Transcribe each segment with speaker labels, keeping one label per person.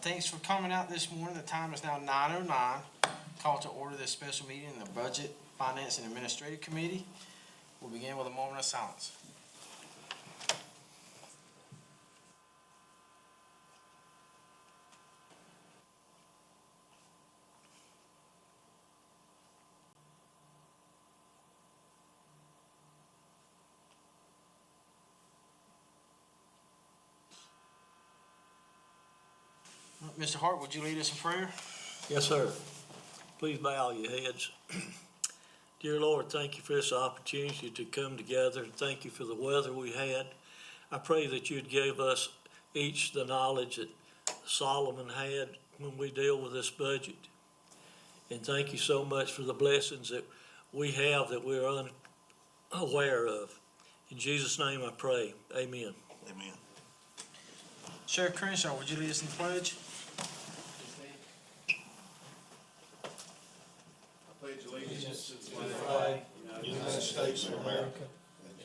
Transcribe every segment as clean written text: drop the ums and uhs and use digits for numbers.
Speaker 1: Thanks for coming out this morning. The time is now 9:09. Call to order this special meeting in the Budget, Finance, and Administrative Committee. We'll begin with a moment of silence. Mr. Hart, would you lead us in prayer?
Speaker 2: Yes, sir. Please bow your heads. Dear Lord, thank you for this opportunity to come together. Thank you for the weather we had. I pray that you'd give us each the knowledge that Solomon had when we deal with this budget. And thank you so much for the blessings that we have that we're unaware of. In Jesus' name I pray. Amen.
Speaker 3: Amen.
Speaker 1: Sheriff Crenshaw, would you lead us in the pledge?
Speaker 3: I pledge allegiance to the flag of the United States of America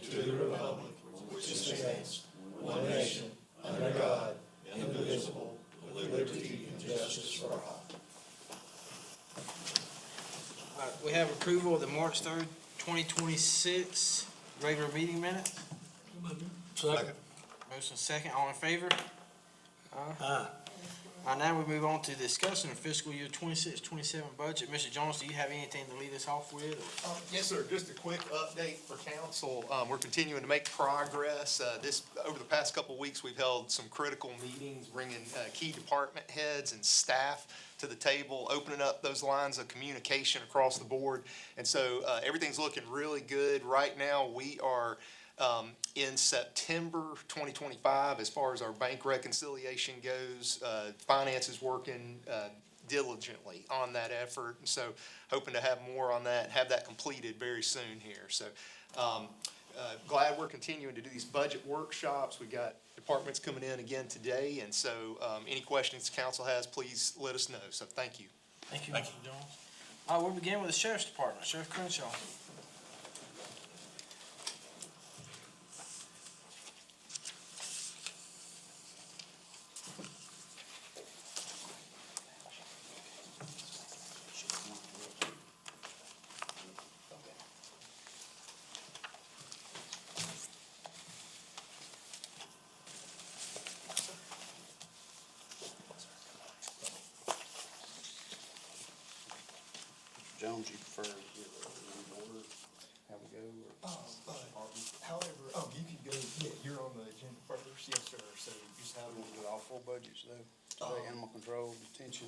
Speaker 3: and to the republic for which it stands, one nation, under God, indivisible, with liberty and justice for all.
Speaker 1: All right, we have approval of the March 3rd, 2026 regular meeting minutes.
Speaker 2: Second.
Speaker 1: Motion second, all in favor?
Speaker 2: Aye.
Speaker 1: Now we move on to discussion of fiscal year 26-27 budget. Mr. Jones, do you have anything to lead us off with?
Speaker 4: Yes, sir. Just a quick update for council. We're continuing to make progress. Over the past couple of weeks, we've held some critical meetings, bringing key department heads and staff to the table, opening up those lines of communication across the board. And so everything's looking really good. Right now, we are in September 2025, as far as our bank reconciliation goes. Finance is working diligently on that effort, and so hoping to have more on that, have that completed very soon here. So glad we're continuing to do these budget workshops. We've got departments coming in again today, and so any questions the council has, please let us know. So thank you.
Speaker 1: Thank you, Mr. Jones. We'll begin with the Sheriff's Department. Sheriff Crenshaw.
Speaker 3: Jones, you prefer in order, how we go, or?
Speaker 5: However, you can go, you're on the agenda first, yes, sir, so just have
Speaker 3: We want to do all four budgets though, today, animal control, detention.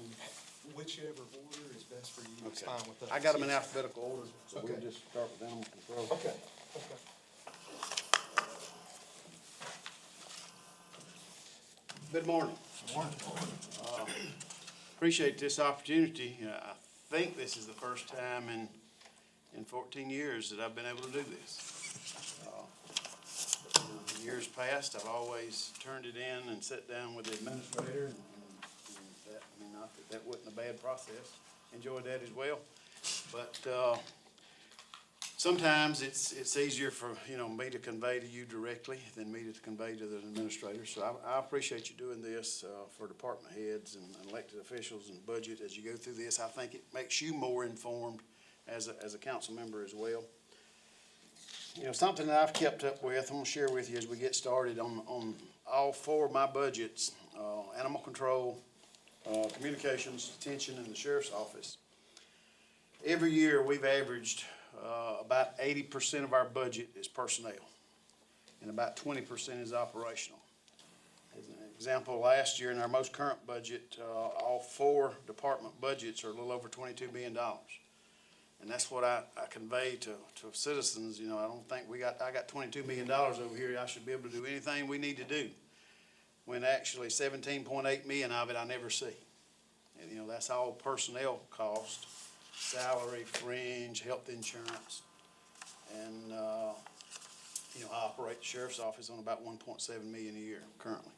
Speaker 5: whichever order is best for you, it's
Speaker 3: Okay.
Speaker 5: fine with us.
Speaker 3: I got them in alphabetical order, so we'll
Speaker 5: Okay.
Speaker 3: just start with animal control.
Speaker 5: Okay.
Speaker 3: Good morning. Appreciate this opportunity. I think this is the first time in 14 years that I've been able to do this. In years past, I've always turned it in and sat down with the administrator, and that, I mean, not that that wasn't a bad process. Enjoyed that as well. But sometimes it's easier for, me to convey to you directly than me to convey to the administrator. So I appreciate you doing this for department heads and elected officials and budget as you go through this. I think it makes you more informed as a council member as well. Something that I've kept up with, I'm gonna share with you as we get started on all four of my budgets, animal control, communications, detention, and the sheriff's office. Every year, we've averaged about 80% of our budget is personnel, and about 20% is operational. As an example, last year in our most current budget, all four department budgets are a little over $22 million. And that's what I convey to citizens. I don't think I got $22 million over here. I should be able to do anything we need to do, when actually 17.8 million of it I never see. And that's all personnel cost, salary, fringe, health insurance. And I operate the sheriff's office on about 1.7 million a year currently,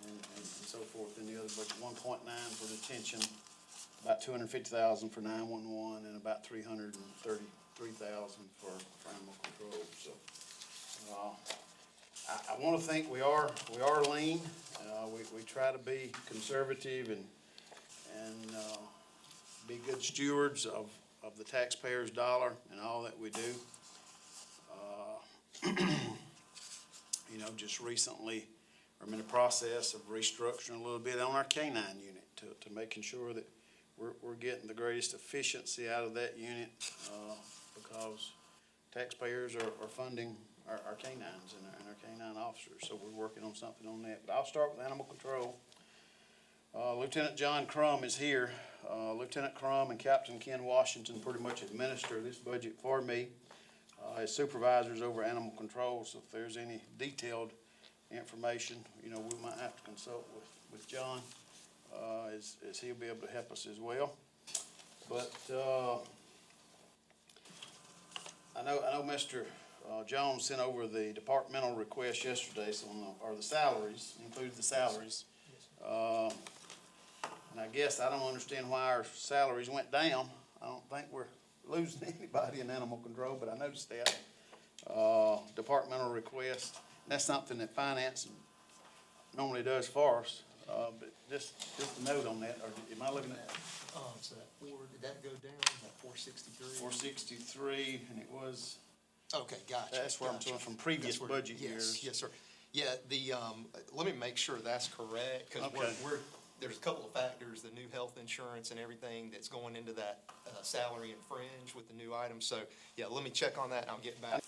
Speaker 3: and so forth. And the other budget, 1.9 for detention, about 250,000 for 911, and about 333,000 for animal control. So I want to think we are lean. We try to be conservative and be good stewards of the taxpayer's dollar in all that we do. Just recently, I'm in the process of restructuring a little bit on our K-9 unit to making sure that we're getting the greatest efficiency out of that unit, because taxpayers are funding our K-9s and our K-9 officers, so we're working on something on that. But I'll start with animal control. Lieutenant John Crum is here. Lieutenant Crum and Captain Ken Washington pretty much administer this budget for me as supervisors over animal control, so if there's any detailed information, we might have to consult with John, as he'll be able to help us as well. But I know Mr. Jones sent over the departmental request yesterday, or the salaries, included the salaries. And I guess I don't understand why our salaries went down. I don't think we're losing anybody in animal control, but I noticed that. Departmental request, that's something that finance normally does for us, but just a note on that, or am I looking at
Speaker 5: So did that go down, that 463?
Speaker 3: 463, and it was,
Speaker 4: Okay, gotcha.
Speaker 3: that's where I'm talking from previous budget years.
Speaker 4: Yes, sir. Yeah, let me make sure that's correct, because
Speaker 3: Okay.
Speaker 4: there's a couple of factors, the new health insurance and everything that's going into that salary and fringe with the new items. So, yeah, let me check on that and I'll get back.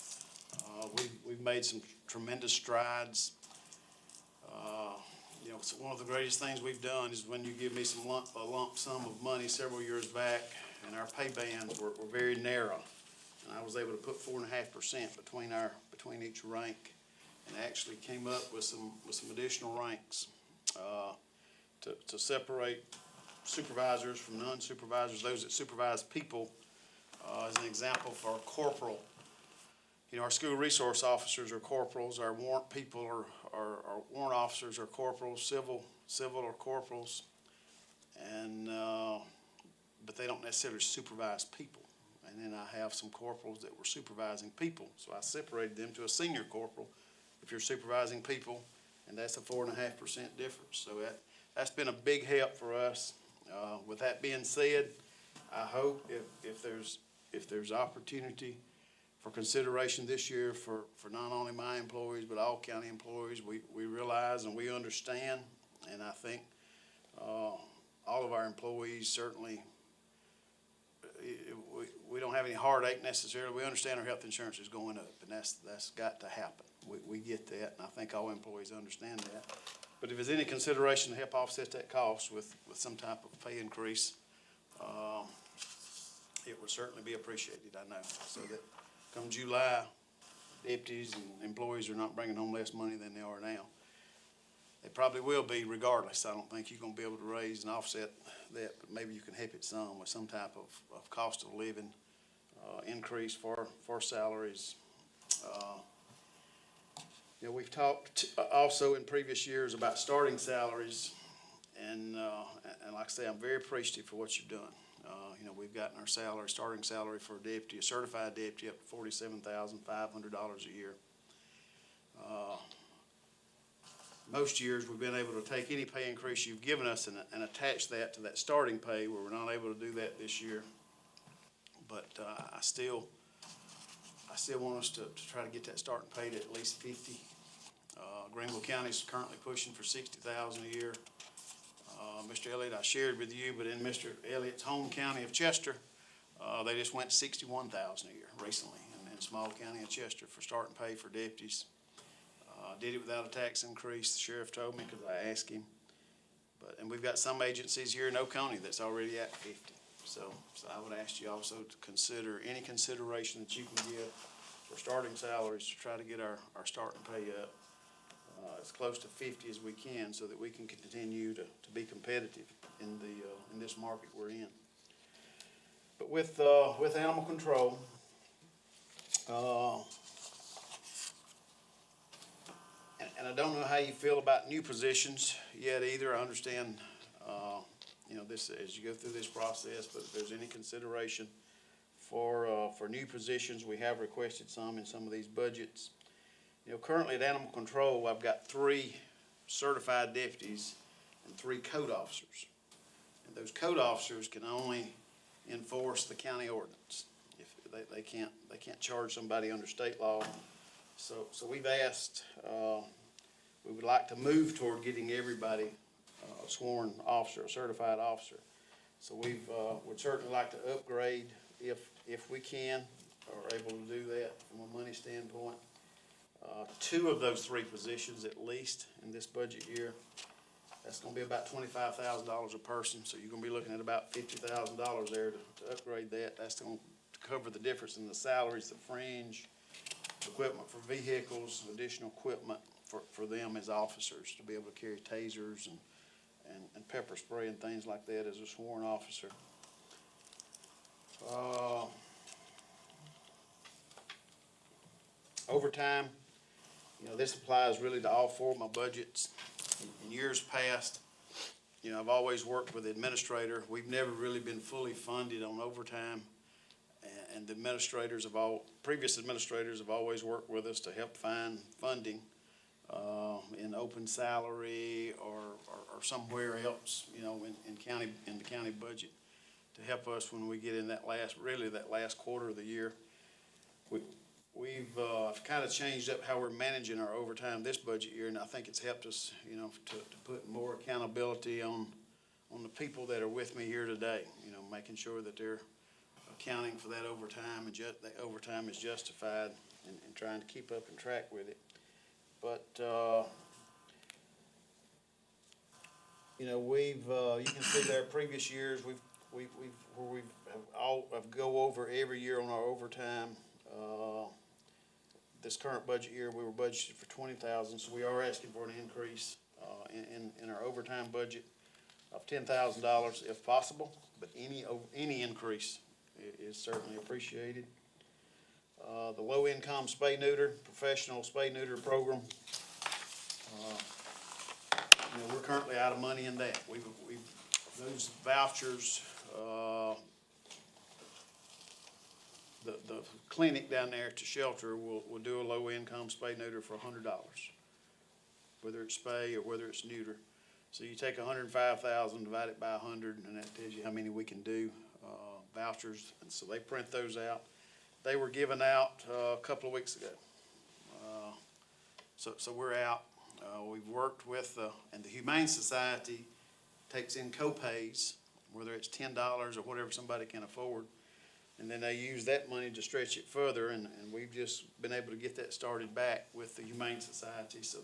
Speaker 3: We've made some tremendous strides. So one of the greatest things we've done is when you give me a lump sum of money several years back, and our pay bands were very narrow. And I was able to put 4.5% between each rank, and actually came up with some additional ranks to separate supervisors from non-supervisors, those that supervise people. As an example, for our corporal, our school resource officers are corporals, our warrant people are warrant officers are corporals, civil are corporals, and but they don't necessarily supervise people. And then I have some corporals that were supervising people, so I separated them to a senior corporal if you're supervising people, and that's a 4.5% difference. So that's been a big help for us. With that being said, I hope if there's opportunity for consideration this year for not only my employees, but all county employees, we realize and we understand, and I think all of our employees certainly, we don't have any heartache necessarily. We understand our health insurance is going up, and that's got to happen. We get that, and I think all employees understand that. But if there's any consideration to help offset that cost with some type of pay increase, it would certainly be appreciated, I know, so that come July, deputies and employees are not bringing home less money than they are now. They probably will be regardless. I don't think you're gonna be able to raise and offset that, but maybe you can help it some with some type of cost of living increase for salaries. We've talked also in previous years about starting salaries, and like I say, I'm very appreciative for what you've done. We've gotten our starting salary for a certified deputy up to $47,500 a year. Most years, we've been able to take any pay increase you've given us and attach that to that starting pay, where we're not able to do that this year. But I still want us to try to get that starting pay to at least 50. Greenville County is currently pushing for $60,000 a year. Mr. Elliott, I shared with you, but in Mr. Elliott's home county of Chester, they just went to $61,000 a year recently in small county of Chester for starting pay for deputies. Did it without a tax increase, the sheriff told me, because I asked him. And we've got some agencies here in Oconee that's already at 50. So I would ask you also to consider any consideration that you can give for starting salaries to try to get our starting pay up as close to 50 as we can, so that we can continue to be competitive in this market we're in. But with animal control, and I don't know how you feel about new positions yet either. I understand, this as you go through this process, but if there's any consideration for new positions, we have requested some in some of these budgets. You know, currently at Animal Control, I've got 3 certified deputies and 3 code officers. And those code officers can only enforce the county ordinance. If they can't charge somebody under state law. So we've asked, we would like to move toward getting everybody a sworn officer, a certified officer. So would certainly like to upgrade if we can, or able to do that from a money standpoint. 2 of those 3 positions at least in this budget year. That's gonna be about $25,000 a person, so you're gonna be looking at about $50,000 there to upgrade that. That's gonna cover the difference in the salaries, the fringe, equipment for vehicles, additional equipment for them as officers to be able to carry tasers and pepper spray and things like that as a sworn officer. Overtime, you know, this applies really to all 4 of my budgets. In years past, you know, I've always worked with the administrator. We've never really been fully funded on overtime. And the administrators previous administrators have always worked with us to help find funding in open salary or somewhere else, you know, in the county budget to help us when we get in that last quarter of the year. We've kind of changed up how we're managing our overtime this budget year, and I think it's helped us, you know, to put more accountability on the people that are with me here today, you know, making sure that they're accounting for that overtime and that overtime is justified and trying to keep up and track with it. But, you know, you can see there previous years, I've go over every year on our overtime. This current budget year, we were budgeted for $20,000, so we are asking for an increase in our overtime budget of $10,000 if possible, but any increase is certainly appreciated. The low-income spay-neuter, professional spay-neuter program, you know, we're currently out of money in that. Those vouchers, the clinic down there at the shelter will do a low-income spay-neuter for $100, whether it's spay or whether it's neuter. So you take 105,000, divide it by 100, and that tells you how many we can do, vouchers. And so they print those out. They were given out a couple of weeks ago. So we're out. We've worked with, and the Humane Society takes in co-pays, whether it's $10 or whatever somebody can afford. And then they use that money to stretch it further, and we've just been able to get that started back with the Humane Society. So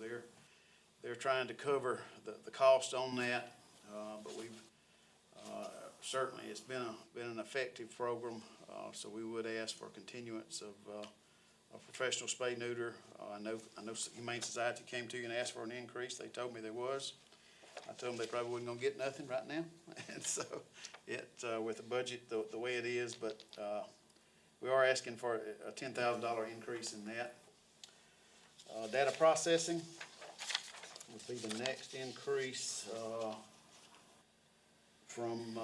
Speaker 3: they're trying to cover the cost on that, but we've certainly it's been an effective program. So we would ask for continuance of a professional spay neuter. I know Humane Society came to you and asked for an increase. They told me there was. I told them they probably wasn't gonna get nothing right now, and so with the budget the way it is, but we are asking for a $10,000 increase in that. Data processing would be the next increase from.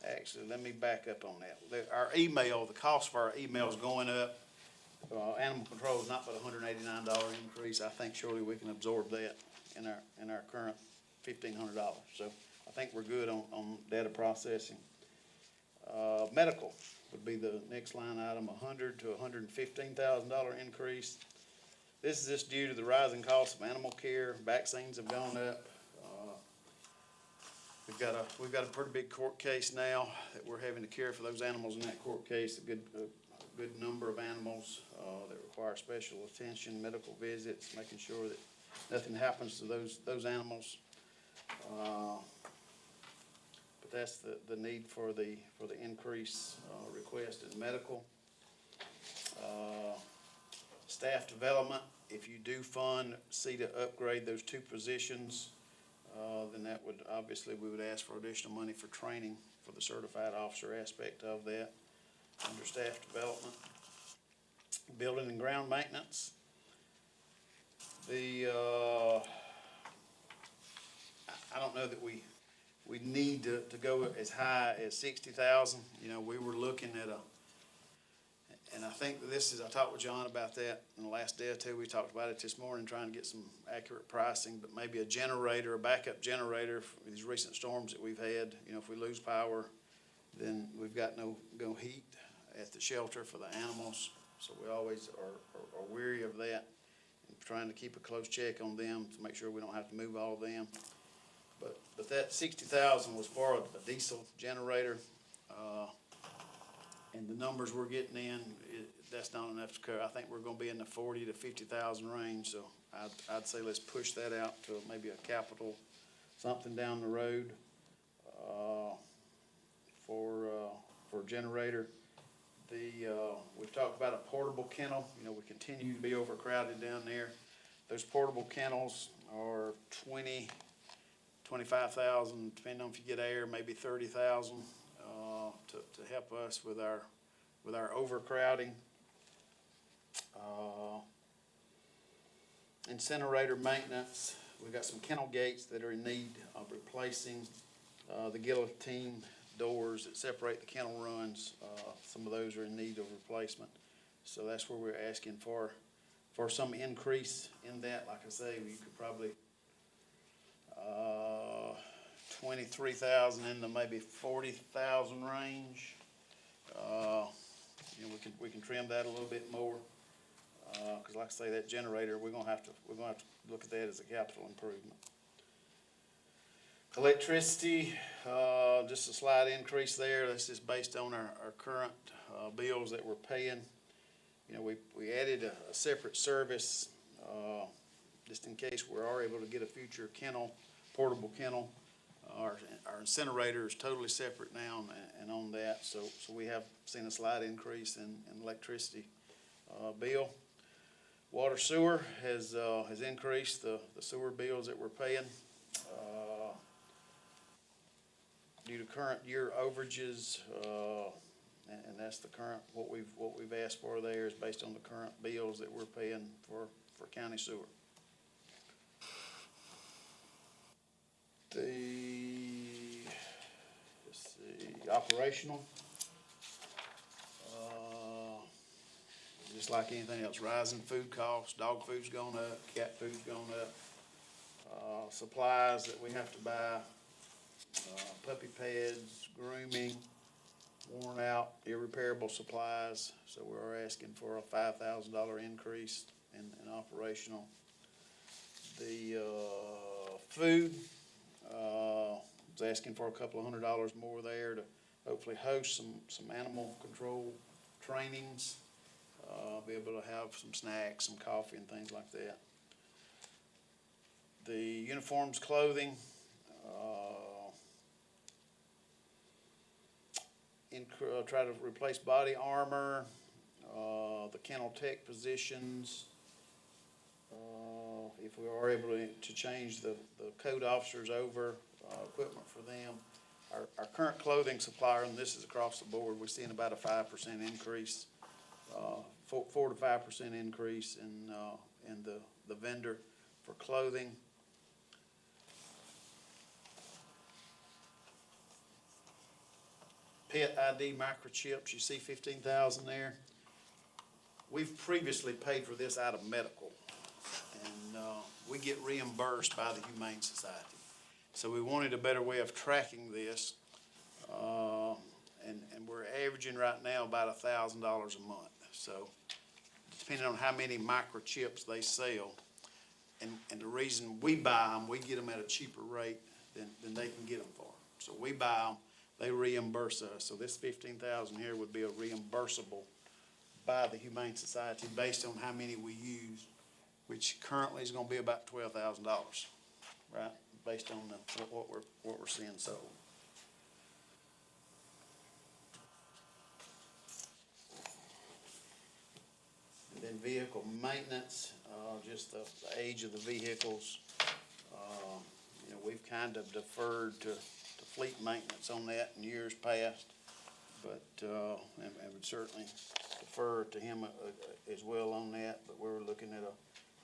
Speaker 3: Actually, let me back up on that. The cost for our email is going up. Animal Control is not but $189 increase. I think surely we can absorb that in our current $1,500. So I think we're good on data processing. Medical would be the next line item, $100,000 to $115,000 increase. This is just due to the rising cost of animal care. Vaccines have gone up. We've got a pretty big court case now that we're having to care for those animals in that court case. A good number of animals that require special attention, medical visits, making sure that nothing happens to those animals. But that's the need for the increase request in medical. Staff development, if you do fund to upgrade those 2 positions, then that would, obviously, we would ask for additional money for training for the certified officer aspect of that under staff development. Building and ground maintenance. I don't know that we need to go as high as 60,000. You know, we were looking And I think that this is, I talked with John about that in the last day or two. We talked about it this morning, trying to get some accurate pricing, but maybe a generator, a backup generator for these recent storms that we've had. You know, if we lose power, then we've got no heat at the shelter for the animals. So we always are weary of that, and trying to keep a close check on them to make sure we don't have to move all of them. But that 60,000 was for a diesel generator, and the numbers we're getting in, that's not enough to cover. I think we're gonna be in the 40 to 50,000 range, so I'd say let's push that out to maybe a capital, something down the road, for a generator. We've talked about a portable kennel. You know, we continue to be overcrowded down there. Those portable kennels are 25,000, depending on if you get air, maybe 30,000, to help us with our overcrowding. Incinerator maintenance, we've got some kennel gates that are in need of replacing. The guillotine doors that separate the kennel runs, some of those are in need of replacement. So that's where we're asking for some increase in that. Like I say, we could probably, 23,000 in the maybe 40,000 range. You know, we can trim that a little bit more. Cause like I say, that generator, we're gonna have to look at that as a capital improvement. Electricity, just a slight increase there. That's just based on our current, bills that we're paying. You know, we added a separate service, just in case we are able to get a future kennel, portable kennel. Our incinerator is totally separate now and on that, so we have seen a slight increase in electricity, bill. Water sewer has increased the sewer bills that we're paying, due to current year overages, and that's the current, what we've asked for there is based on the current bills that we're paying for county sewer. Let's see, operational. Just like anything else, rising food costs, dog food's gone up, cat food's gone up. Supplies that we have to buy, puppy pads, grooming, worn out, irreparable supplies. So we're asking for a $5,000 increase in operational. The, food, was asking for a couple of $100 more there to hopefully host some animal control trainings, be able to have some snacks, some coffee and things like that. The uniforms, clothing, try to replace body armor, the kennel tech positions. If we are able to change the code officers over, equipment for them. Our current clothing supplier, and this is across the board, we're seeing about a 5% increase, 4 to 5% increase in the vendor for clothing. Pet ID microchips, you see 15,000 there. We've previously paid for this out of medical, and we get reimbursed by the Humane Society. So we wanted a better way of tracking this, and we're averaging right now about $1,000 a month. So depending on how many microchips they sell, and the reason we buy them, we get them at a cheaper rate than they can get them for. So we buy them, they reimburse us. So this 15,000 here would be a reimbursable by the Humane Society based on how many we use, which currently is gonna be about $12,000, right? Based on what we're seeing sold. And then vehicle maintenance, just the age of the vehicles. You know, we've kind of deferred to fleet maintenance on that in years past, but, and would certainly defer to him as well on that, but we're looking at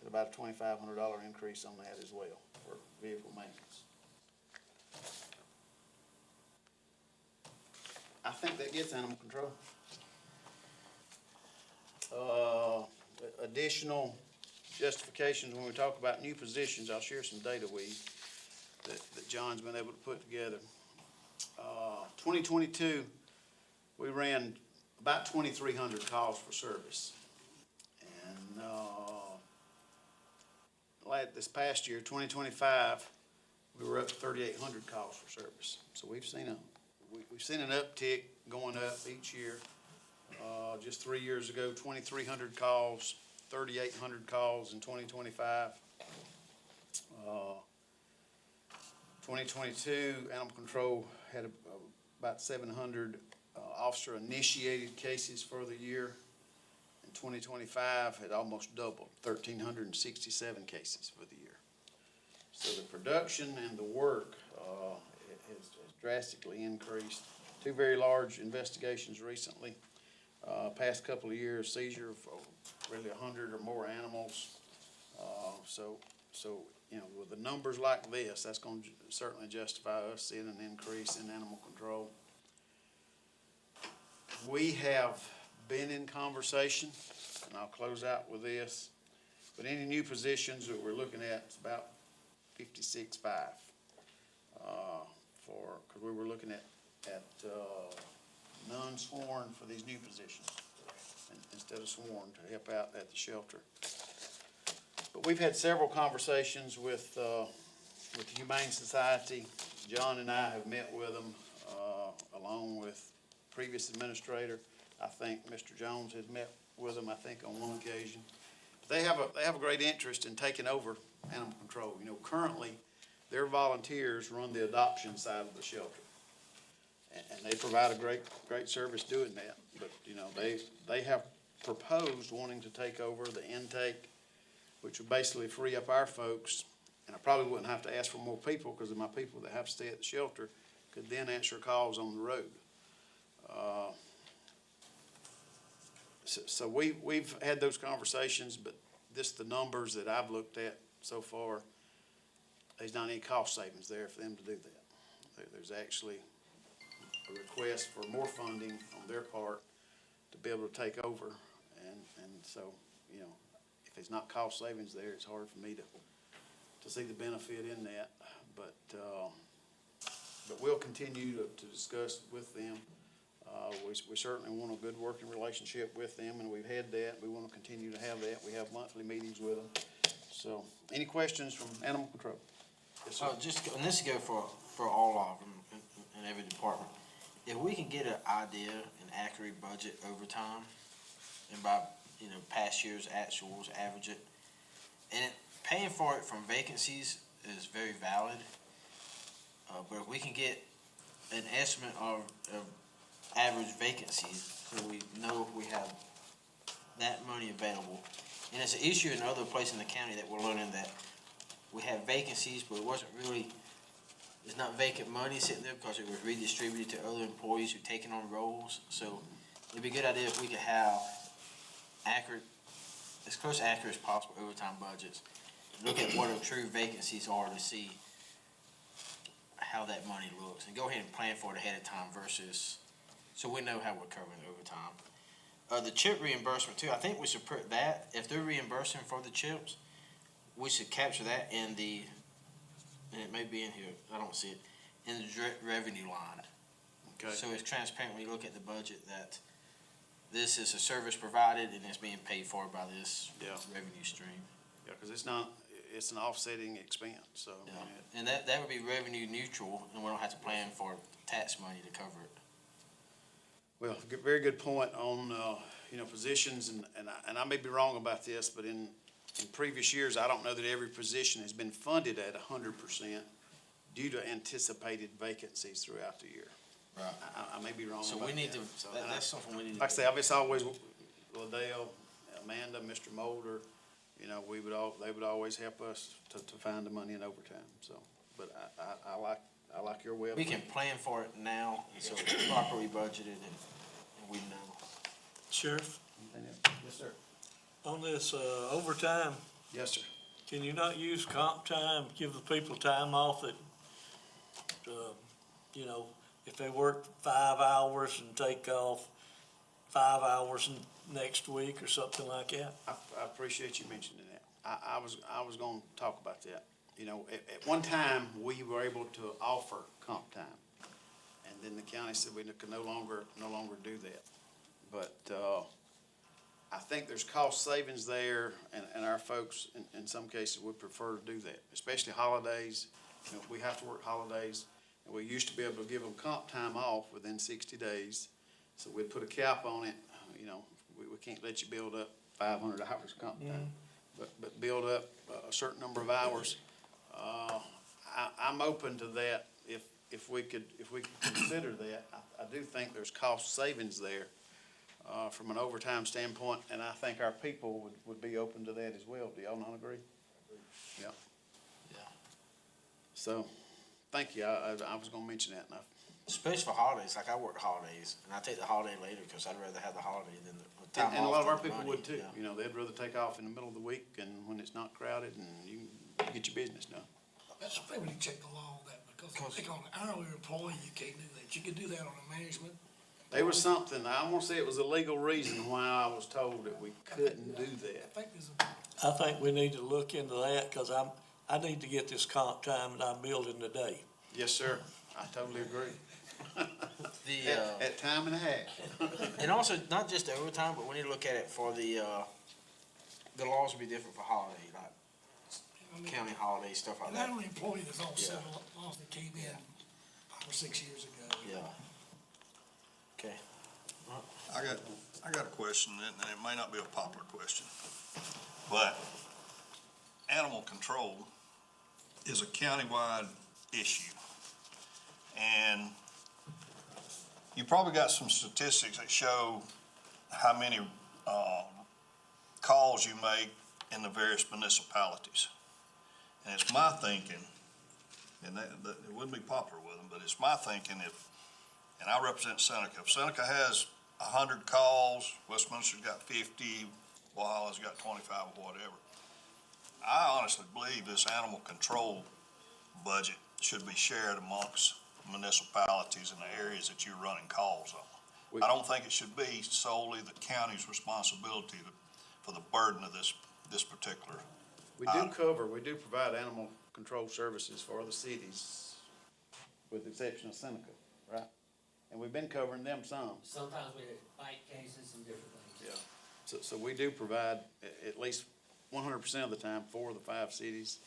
Speaker 3: about a $2,500 increase on that as well for vehicle maintenance. I think that gets animal control. additional justifications when we talk about new positions, I'll share some data that John's been able to put together. 2022, we ran about 2,300 calls for service. And, this past year, 2025, we were up to 3,800 calls for service. So we've seen an uptick going up each year. Just 3 years ago, 2,300 calls, 3,800 calls in 2025. 2022, animal control had about 700 officer-initiated cases for the year. In 2025, had almost doubled, 1,367 cases for the year. So the production and the work has drastically increased. 2 very large investigations recently. Past couple of years, seizure of really 100 or more animals. So with the numbers like this, that's going to certainly justify us seeing an increase in animal control. We have been in conversation, and I'll close out with this, but any new positions that we're looking at, it's about 56.5 because we were looking at non-sworn for these new positions instead of sworn to help out at the shelter. But we've had several conversations with the Humane Society. John and I have met with them, along with previous administrator. I think Mr. Jones has met with them, I think, on one occasion. They have a great interest in taking over animal control. Currently, their volunteers run the adoption side of the shelter. And they provide a great service doing that. But, they have proposed wanting to take over the intake, which would basically free up our folks. And I probably wouldn't have to ask for more people because of my people that have to stay at the shelter could then answer calls on the road. So we've had those conversations, but the numbers that I've looked at so far, there's not any cost savings there for them to do that. There's actually a request for more funding on their part to be able to take over. And so, if there's not cost savings there, it's hard for me to see the benefit in that. But we'll continue to discuss with them. We certainly want a good working relationship with them, and we've had that. We want to continue to have that. We have monthly meetings with them. So, any questions from animal control? Yes, sir.
Speaker 1: And this go for all of them in every department. If we can get an idea, an accurate budget over time, and by, past year's actuals, average it, and paying for it from vacancies is very valid. But if we can get an estimate of average vacancies, so we know if we have that money available. And it's an issue in other places in the county that we're learning that we have vacancies, but it's not vacant money sitting there because it was redistributed to other employees who've taken on roles. So it'd be a good idea if we could have as close to accurate as possible overtime budgets. Look at what our true vacancies are to see how that money looks, and go ahead and plan for it ahead of time so we know how we're covering overtime. The chip reimbursement too, I think we should put that, if they're reimbursing for the chips, we should capture that and it may be in here, I don't see it, in the revenue line.
Speaker 3: Okay.
Speaker 1: So it's transparent when you look at the budget that this is a service provided and it's being paid for by this revenue stream.
Speaker 3: Yeah, because it's an offsetting expense, so.
Speaker 1: Yeah. And that would be revenue neutral, and we don't have to plan for tax money to cover it.
Speaker 3: Well, very good point on, positions, and I may be wrong about this, but in previous years, I don't know that every position has been funded at 100% due to anticipated vacancies throughout the year.
Speaker 1: Right.
Speaker 3: I may be wrong
Speaker 1: So
Speaker 3: about
Speaker 1: we need
Speaker 3: that.
Speaker 1: to,
Speaker 3: So,
Speaker 1: that's something we need to.
Speaker 3: like I say, it's always Liddell, Amanda, Mr. Mulder, they would always help us to find the money in overtime, so. But I like your way of.
Speaker 1: We can plan for it now, so it's properly budgeted and we know.
Speaker 2: Sheriff,
Speaker 3: Yes, sir.
Speaker 2: on this overtime,
Speaker 3: Yes, sir.
Speaker 2: can you not use comp time, give the people time off that, if they work 5 hours and take off 5 hours next week or something like that?
Speaker 3: I appreciate you mentioning that. I was gonna talk about that. You know, at one time, we were able to offer comp time. And then the county said we could no longer do that. But, I think there's cost savings there, and our folks, in some cases, would prefer to do that, especially holidays. You know, we have to work holidays, and we used to be able to give them comp time off within 60 days. So we'd put a cap on it, you know, we can't let you build up 500 hours of comp time. But build up a certain number of hours. I'm open to that if we could consider that. I do think there's cost savings there, from an overtime standpoint, and I think our people would be open to that as well. Do y'all not agree? Yeah.
Speaker 1: Yeah.
Speaker 3: So, thank you. I was gonna mention that, and
Speaker 1: Especially for holidays, like I work holidays, and I take the holiday later because I'd rather have the holiday than the time off.
Speaker 3: and a lot of our
Speaker 1: than the
Speaker 3: people
Speaker 1: money,
Speaker 3: would too.
Speaker 1: yeah.
Speaker 3: You know, they'd rather take off in the middle of the week and when it's not crowded and you can get your business done.
Speaker 6: That's why we need to check the law on that, because I think on an hourly employee, you can't do that. You can do that on a management.
Speaker 3: There was something, I won't say it was a legal reason why I was told that we couldn't do
Speaker 6: I
Speaker 3: that.
Speaker 6: think there's
Speaker 2: I think we need to look into that, cause I need to get this comp time that I'm building today.
Speaker 3: Yes, sir. I totally agree.
Speaker 1: The,
Speaker 3: At time and a half.
Speaker 1: and also, not just the overtime, but we need to look at it for the laws will be different for holiday, like
Speaker 6: I mean,
Speaker 1: county holidays, stuff like
Speaker 6: an
Speaker 1: that.
Speaker 6: hourly employee, there's all several laws that came in 5 or 6 years ago.
Speaker 1: Yeah. Okay.
Speaker 7: I got a question, and it may not be a popular question, but animal control is a countywide issue. And you probably got some statistics that show how many, calls you make in the various municipalities. And it's my thinking, and that it wouldn't be popular with them, but it's my thinking and I represent Seneca. If Seneca has 100 calls, Westminster's got 50, Walhalla's got 25 or whatever. I honestly believe this animal control budget should be shared amongst municipalities in the areas that you're running calls on. I don't think it should be solely the county's responsibility for the burden of this particular.
Speaker 3: We do provide animal control services for other cities, with the exception of Seneca, right? And we've been covering them some.
Speaker 8: Sometimes we have bite cases and different things.
Speaker 3: Yeah. So we do provide at least 100% of the time for the 5 cities.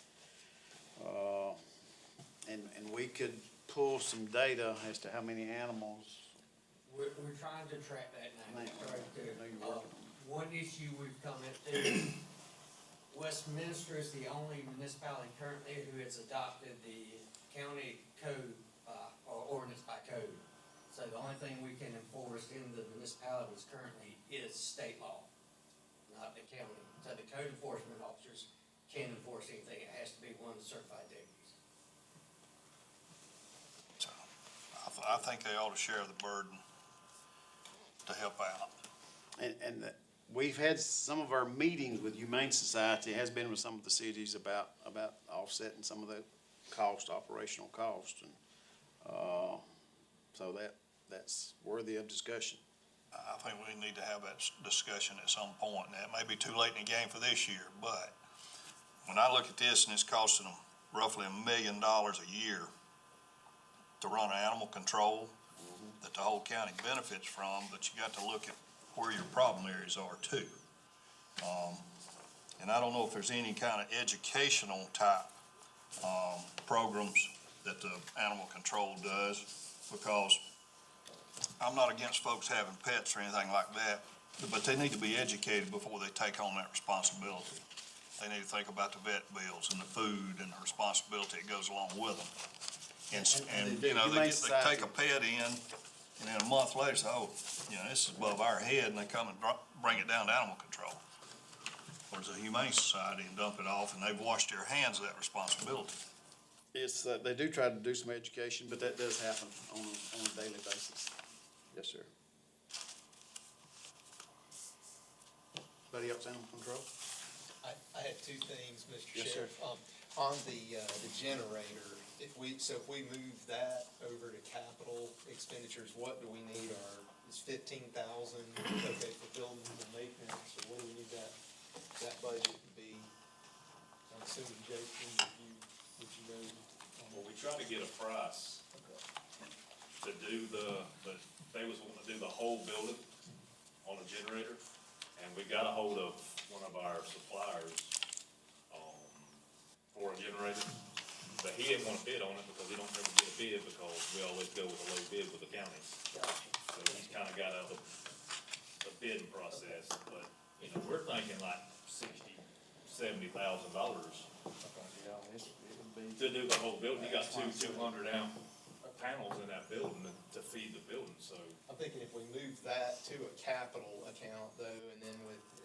Speaker 3: And we could pull some data as to how many animals.
Speaker 8: We're trying to track that now.
Speaker 3: I know you're working on
Speaker 8: One issue we've come into, Westminster is the only municipality currently who has adopted the county code, or ordinance by code. So the only thing we can enforce in the municipalities currently is state law, not the county. So the code enforcement officers can't enforce anything. It has to be one of the certified deputies.
Speaker 7: So I think they ought to share the burden to help out.
Speaker 3: And we've had some of our meetings with Humane Society, has been with some of the cities about offsetting some of the operational cost. And, so that's worthy of discussion.
Speaker 7: I think we need to have that discussion at some point. Now, it may be too late in the game for this year, but when I look at this and it's costing them roughly $1 million a year to run animal control that the whole county benefits from, but you got to look at where your problem areas are too. And I don't know if there's any kind of educational type, programs that the animal control does, because I'm not against folks having pets or anything like that, but they need to be educated before they take on that responsibility. They need to think about the vet bills and the food and the responsibility that goes along with them. And
Speaker 3: they do.
Speaker 7: you know,
Speaker 3: Humane
Speaker 7: they
Speaker 3: Society-
Speaker 7: take a pet in, and then a month later say, oh, you know, this is above our head, and they come and bring it down to animal control. Or it's a Humane Society and dump it off, and they've washed their hands of that responsibility.
Speaker 3: It's, they do try to do some education, but that does happen on a daily basis. Yes, sir. Anybody else animal control?
Speaker 5: I had 2 things, Mr.
Speaker 3: Yes, sir.
Speaker 5: Sheriff. On the generator, if we move that over to capital expenditures, what do we need as 15,000, okay, for buildings and maintenance, or what do we need that budget to be? I'm assuming, Jason, would you know?
Speaker 9: Well, we tried to get a price to do they was wanting to do the whole building on a generator. And we got a hold of one of our suppliers, for a generator. But he didn't want to bid on it because he don't ever get a bid because we always go with a low bid with the counties. So he's kind of got out of the bidding process, but, you know, we're thinking like $60,000-$70,000
Speaker 5: Yeah, it would be.
Speaker 9: to do the whole building. You got 200 amp panels in that building to feed the building, so.
Speaker 5: I'm thinking if we move that to a capital account though, and then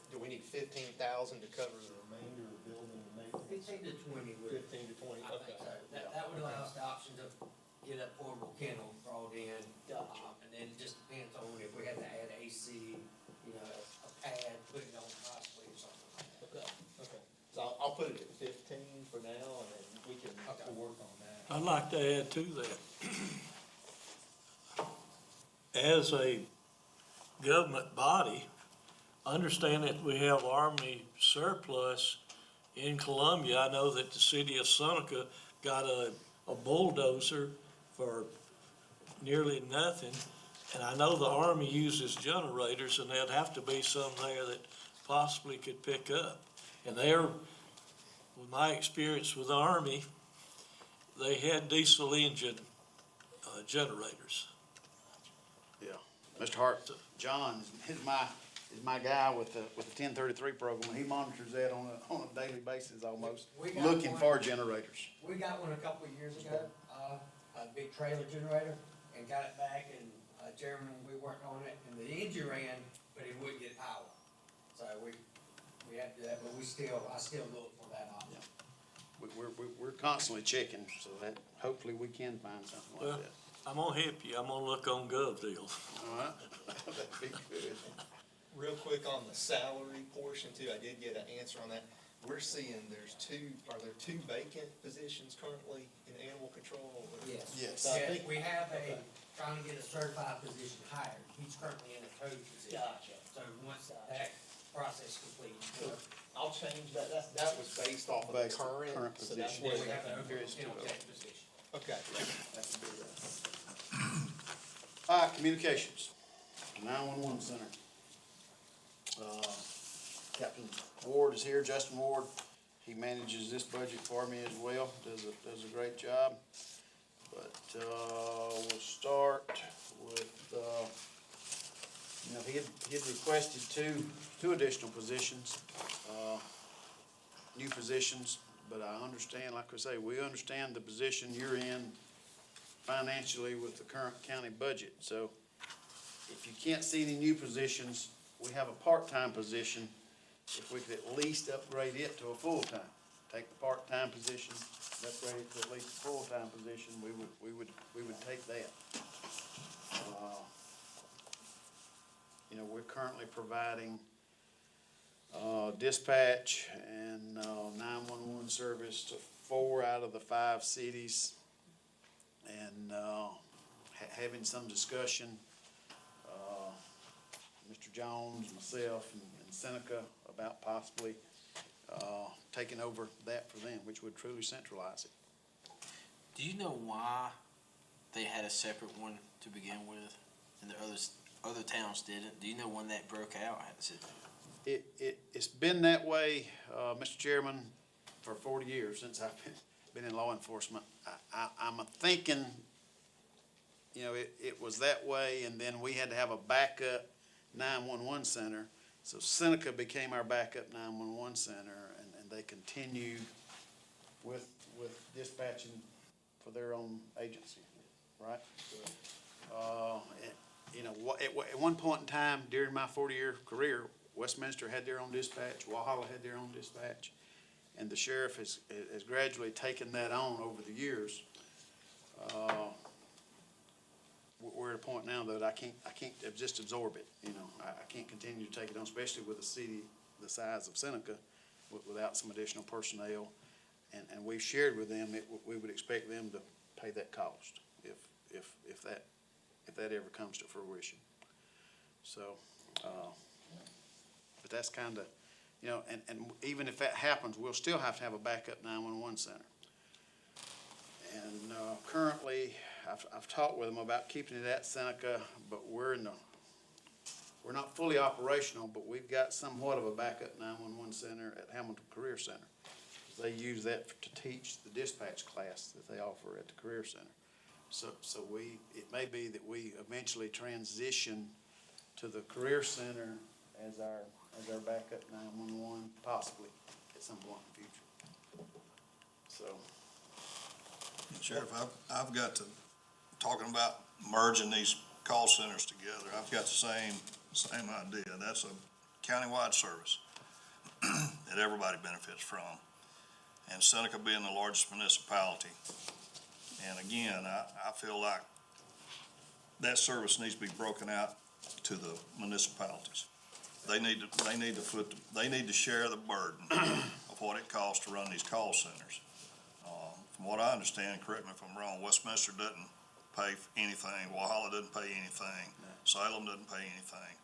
Speaker 5: do we need 15,000 to cover the remainder of building and maintenance?
Speaker 8: 15 to 20 would.
Speaker 5: 15 to 20,
Speaker 8: I
Speaker 5: okay.
Speaker 8: think so. That would allow us the option to get a portable kennel brought in.
Speaker 5: Gotcha.
Speaker 8: And then it just depends on if we had to add AC, you know, a pad, put it on possibly or something like that.
Speaker 5: Okay. So I'll put it at 15 for now, and then we can
Speaker 8: Okay.
Speaker 5: work on that.
Speaker 2: I'd like to add to that. As a government body, understand that we have Army surplus in Columbia. I know that the city of Seneca got a bulldozer for nearly nothing. And I know the Army uses generators, and there'd have to be some there that possibly could pick up. And with my experience with the Army, they had diesel engine generators.
Speaker 3: Yeah. Mr. Hart, John is my guy with the 1033 program. He monitors that on a daily basis almost,
Speaker 8: We got
Speaker 3: looking
Speaker 8: one.
Speaker 3: for generators.
Speaker 8: We got one a couple of years ago, a big trailer generator, and got it back, and, Chairman, we worked on it, and the engine ran, but it wouldn't get power. So we had to do that, but I still look for that option.
Speaker 3: We're constantly checking, so that hopefully we can find something
Speaker 2: Well,
Speaker 3: like that.
Speaker 2: I'm gonna help you. I'm gonna look on GovDeal.
Speaker 3: All right? That'd be good.
Speaker 5: Real quick on the salary portion too, I did get an answer on that. We're seeing are there two vacant positions currently in animal control?
Speaker 8: Yes.
Speaker 3: Yes.
Speaker 5: So I
Speaker 8: Yeah,
Speaker 5: think-
Speaker 8: we have trying to get a certified position hired. He's currently in a code position.
Speaker 5: Gotcha.
Speaker 8: So once that process completes,
Speaker 5: I'll change that, that was based off of the
Speaker 3: Based on
Speaker 5: current,
Speaker 3: current
Speaker 5: so that's
Speaker 3: position.
Speaker 5: where
Speaker 8: then we
Speaker 5: we
Speaker 8: have an
Speaker 5: have.
Speaker 8: open kennel tech position.
Speaker 5: Okay.
Speaker 3: All right, communications, 911 center. Captain Ward is here, Justin Ward. He manages this budget for me as well, does a great job. But, we'll start with, he had requested two additional positions, new positions. But I understand, like I say, we understand the position you're in financially with the current county budget. So if you can't see any new positions, we have a part-time position. If we could at least upgrade it to a full-time, take the part-time position, upgrade it to at least a full-time position, we would take that. We're currently providing dispatch and 911 service to 4 out of the 5 cities, and having some discussion, Mr. Jones, myself, and Seneca about possibly taking over that for them, which would truly centralize it.
Speaker 1: Do you know why they had a separate one to begin with, and the other towns didn't? Do you know when that broke out?
Speaker 3: It's been that way, Mr. Chairman, for 40 years since I've been in law enforcement. I'm thinking, it was that way, and then we had to have a backup 911 center. So Seneca became our backup 911 center, and they continued with dispatching for their own agency, right? At one point in time during my 40-year career, Westminster had their own dispatch, Walhalla had their own dispatch, and the sheriff has gradually taken that on over the years. We're at a point now that I can't just absorb it, I can't continue to take it on, especially with a city the size of Seneca, without some additional personnel. And we've shared with them, we would expect them to pay that cost if that ever comes to fruition. So, but that's kind of, you know, and even if that happens, we'll still have to have a backup 911 center. And currently, I've talked with them about keeping it at Seneca, but we're not fully operational, but we've got somewhat of a backup 911 center at Hamilton Career Center. They use that to teach the dispatch class that they offer at the Career Center. So it may be that we eventually transition to the Career Center as our backup 911, possibly at some point in the future. So.
Speaker 7: Sheriff, I've got to, talking about merging these call centers together, I've got the same idea. That's a countywide service that everybody benefits from. And Seneca being the largest municipality. And again, I feel like that service needs to be broken out to the municipalities. They need to share the burden of what it costs to run these call centers. From what I understand, correct me if I'm wrong, Westminster doesn't pay for anything, Walhalla doesn't pay anything, Salem doesn't pay anything.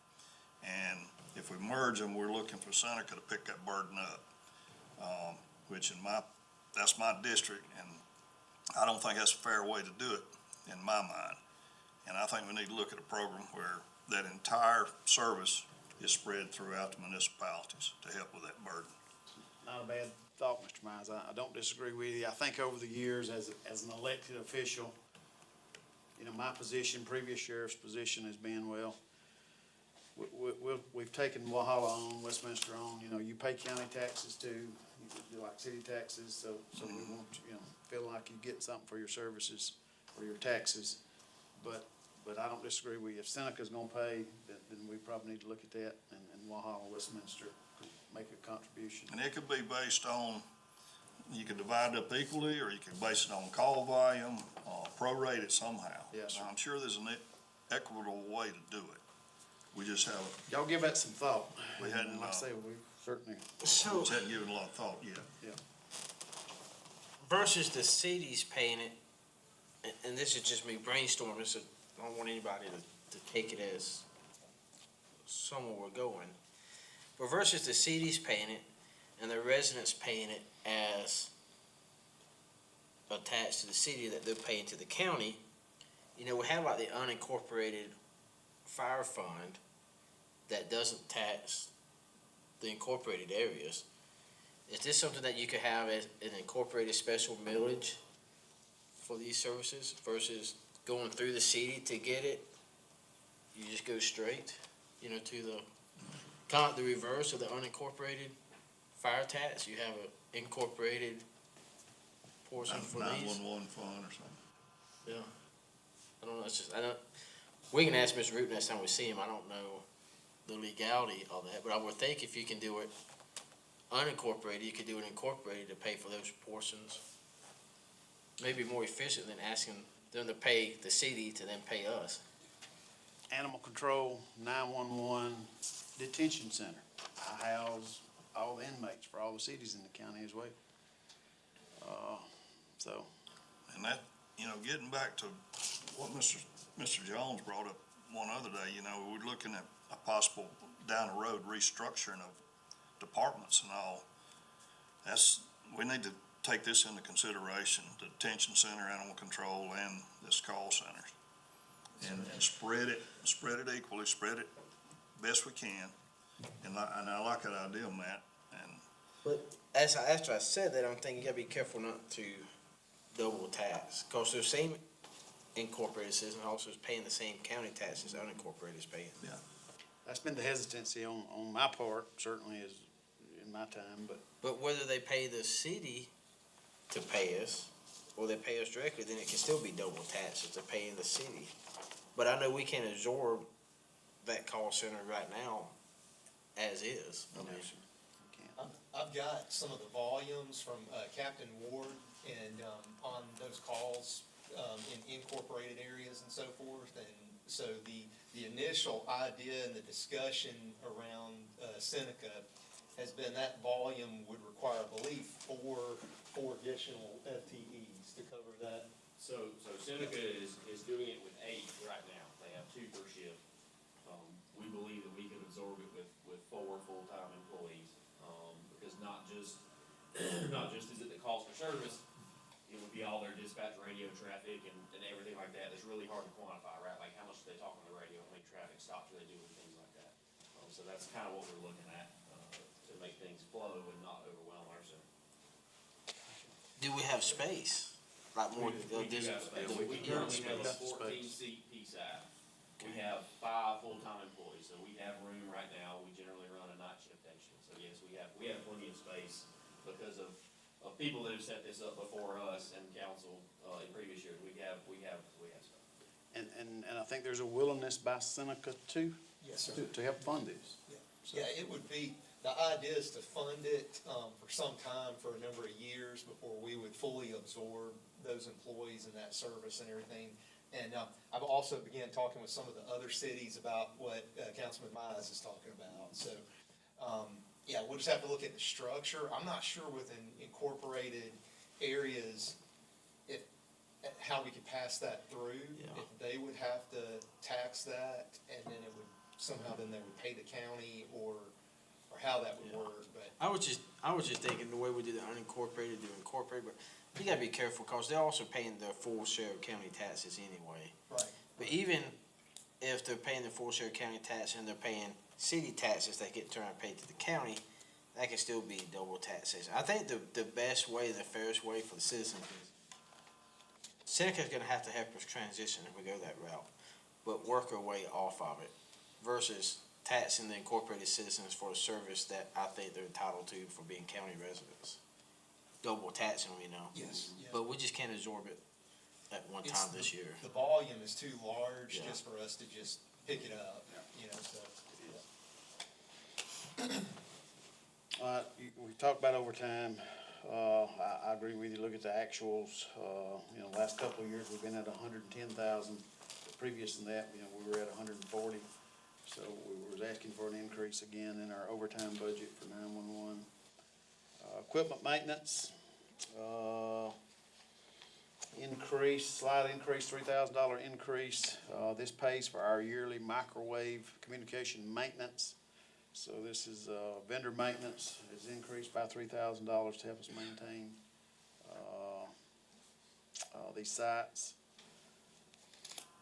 Speaker 7: And if we merge them, we're looking for Seneca to pick that burden up, which that's my district, and I don't think that's a fair way to do it in my mind. And I think we need to look at a program where that entire service is spread throughout the municipalities to help with that burden.
Speaker 3: Not a bad thought, Mr. Mize. I don't disagree with you. I think over the years, as an elected official, you know, my position, previous sheriff's position has been, well, we've taken Walhalla on, Westminster on, you know, you pay county taxes too, you like city taxes, so we want, you know, feel like you get something for your services or your taxes. But I don't disagree with you. If Seneca's gonna pay, then we probably need to look at that, and Walhalla, Westminster make a contribution.
Speaker 7: And it could be based on, you could divide it up equally, or you could base it on call volume, prorate it somehow.
Speaker 3: Yes, sir.
Speaker 7: Now, I'm sure there's an equitable way to do it. We just haven't,
Speaker 3: Y'all give that some thought.
Speaker 7: We hadn't,
Speaker 3: And like I say, we certainly,
Speaker 1: So
Speaker 7: just hadn't given a lot of thought yet.
Speaker 3: yeah.
Speaker 1: versus the cities paying it, and this is just me brainstorming, so I don't want anybody to take it as somewhere we're going. But versus the cities paying it and the residents paying it as attached to the city that they're paying to the county, you know, we have like the unincorporated fire fund that doesn't tax the incorporated areas. Is this something that you could have as an incorporated special millage for these services versus going through the city to get it? You just go straight, you know, to the, kind of the reverse of the unincorporated fire tax. You have an incorporated portion for these.
Speaker 7: 911 fund or something.
Speaker 1: Yeah. I don't know, it's just, I don't, we can ask Mr. Root next time we see him. I don't know the legality of that, but I would think if you can do it unincorporated, you could do it incorporated to pay for those portions. Maybe more efficient than asking them to pay the city to then pay us.
Speaker 3: Animal control, 911, detention center. I house all the inmates for all the cities in the county as well. So,
Speaker 7: And that, you know, getting back to what Mr. Jones brought up one other day, you know, we're looking at a possible down the road restructuring of departments and all. We need to take this into consideration, the detention center, animal control, and this call centers. And spread it equally, spread it best we can. And I like that idea, Matt. And
Speaker 1: But after I said that, I'm thinking you gotta be careful not to double tax. Cause the same incorporated citizen also is paying the same county taxes unincorporated is paying.
Speaker 3: that's been the hesitancy on my part, certainly is in my time, but
Speaker 1: But whether they pay the city to pay us, or they pay us directly, then it can still be double taxed if they're paying the city. But I know we can't absorb that call center right now as is. I mean,
Speaker 5: I've got some of the volumes from Captain Ward and on those calls in incorporated areas and so forth. And so the initial idea and the discussion around Seneca has been that volume would require, I believe, four additional FTEs to cover that.
Speaker 10: So Seneca is doing it with 8 right now. They have 2 per shift. We like that, it's really hard to quantify, right? Like, how much do they talk on the radio, how many traffic stops do they do, and things like that. So that's kind of what we're looking at, to make things flow and not overwhelm our center.
Speaker 1: Do we have space? Like more,
Speaker 10: We do have space. We currently have a 14-seat PSAP. We have 5 full-time employees, so we have room right now. We generally run a night shift station. So yes, we have plenty of space because of people that have set this up before us and council, in previous years. We have space.
Speaker 3: And I think there's a willingness by Seneca too,
Speaker 5: Yes, sir.
Speaker 3: to help fund this.
Speaker 5: Yeah, it would be, the idea is to fund it, for some time, for a number of years before we would fully absorb those employees and that service and everything. And, I've also began talking with some of the other cities about what, Councilman Mize is talking about. So, yeah, we'll just have to look at the structure. I'm not sure within incorporated areas how we could pass that through.
Speaker 1: Yeah.
Speaker 5: If they would have to tax that, and then it would, somehow then they would pay the county, or how that would
Speaker 1: Yeah.
Speaker 5: work, but.
Speaker 1: I was just thinking the way we did the unincorporated to incorporate, but you gotta be careful, cause they're also paying their full share of county taxes anyway.
Speaker 5: Right.
Speaker 1: But even if they're paying the full share of county tax and they're paying city taxes that get turned and paid to the county, that can still be double taxation. I think the best way, the fairest way for the citizens is Seneca's gonna have to help us transition if we go that route, but work our way off of it versus taxing the incorporated citizens for a service that I think they're entitled to for being county residents. Double taxing,
Speaker 5: Yes.
Speaker 1: but we just can't absorb it at one
Speaker 5: It's
Speaker 1: time this year.
Speaker 5: The volume is too large
Speaker 1: Yeah.
Speaker 5: just for us to just pick it up, so.
Speaker 3: We talked about overtime. I agree with you. Look at the actuals. Last couple of years, we've been at 110,000. Previous than that, we were at 140. So we was asking for an increase again in our overtime budget for 911. Equipment maintenance, slight increase, $3,000 increase. This pays for our yearly microwave communication maintenance. So this is, vendor maintenance is increased by $3,000 to help us maintain, these sites.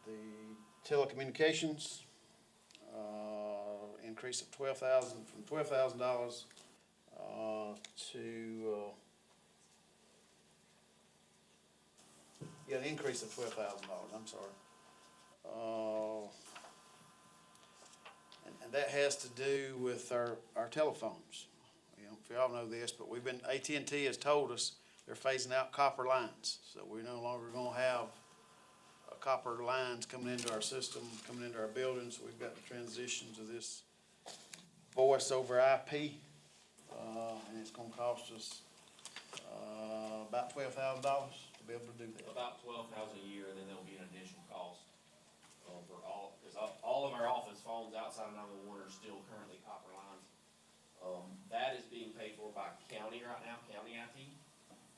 Speaker 3: The telecommunications, increase of from $12,000, to, an increase of $12,000, I'm sorry. And that has to do with our telephones. If y'all know this, but AT&T has told us they're phasing out copper lines. So we're no longer gonna have copper lines coming into our system, coming into our buildings. So we've got to transition to this voice over IP, and it's gonna cost us, about $12,000 to be able to do that.
Speaker 10: About $12,000 a year, and then there'll be an additional cost, for because all of our office phones outside of 911 are still currently copper lines. That is being paid for by county right now, county IT.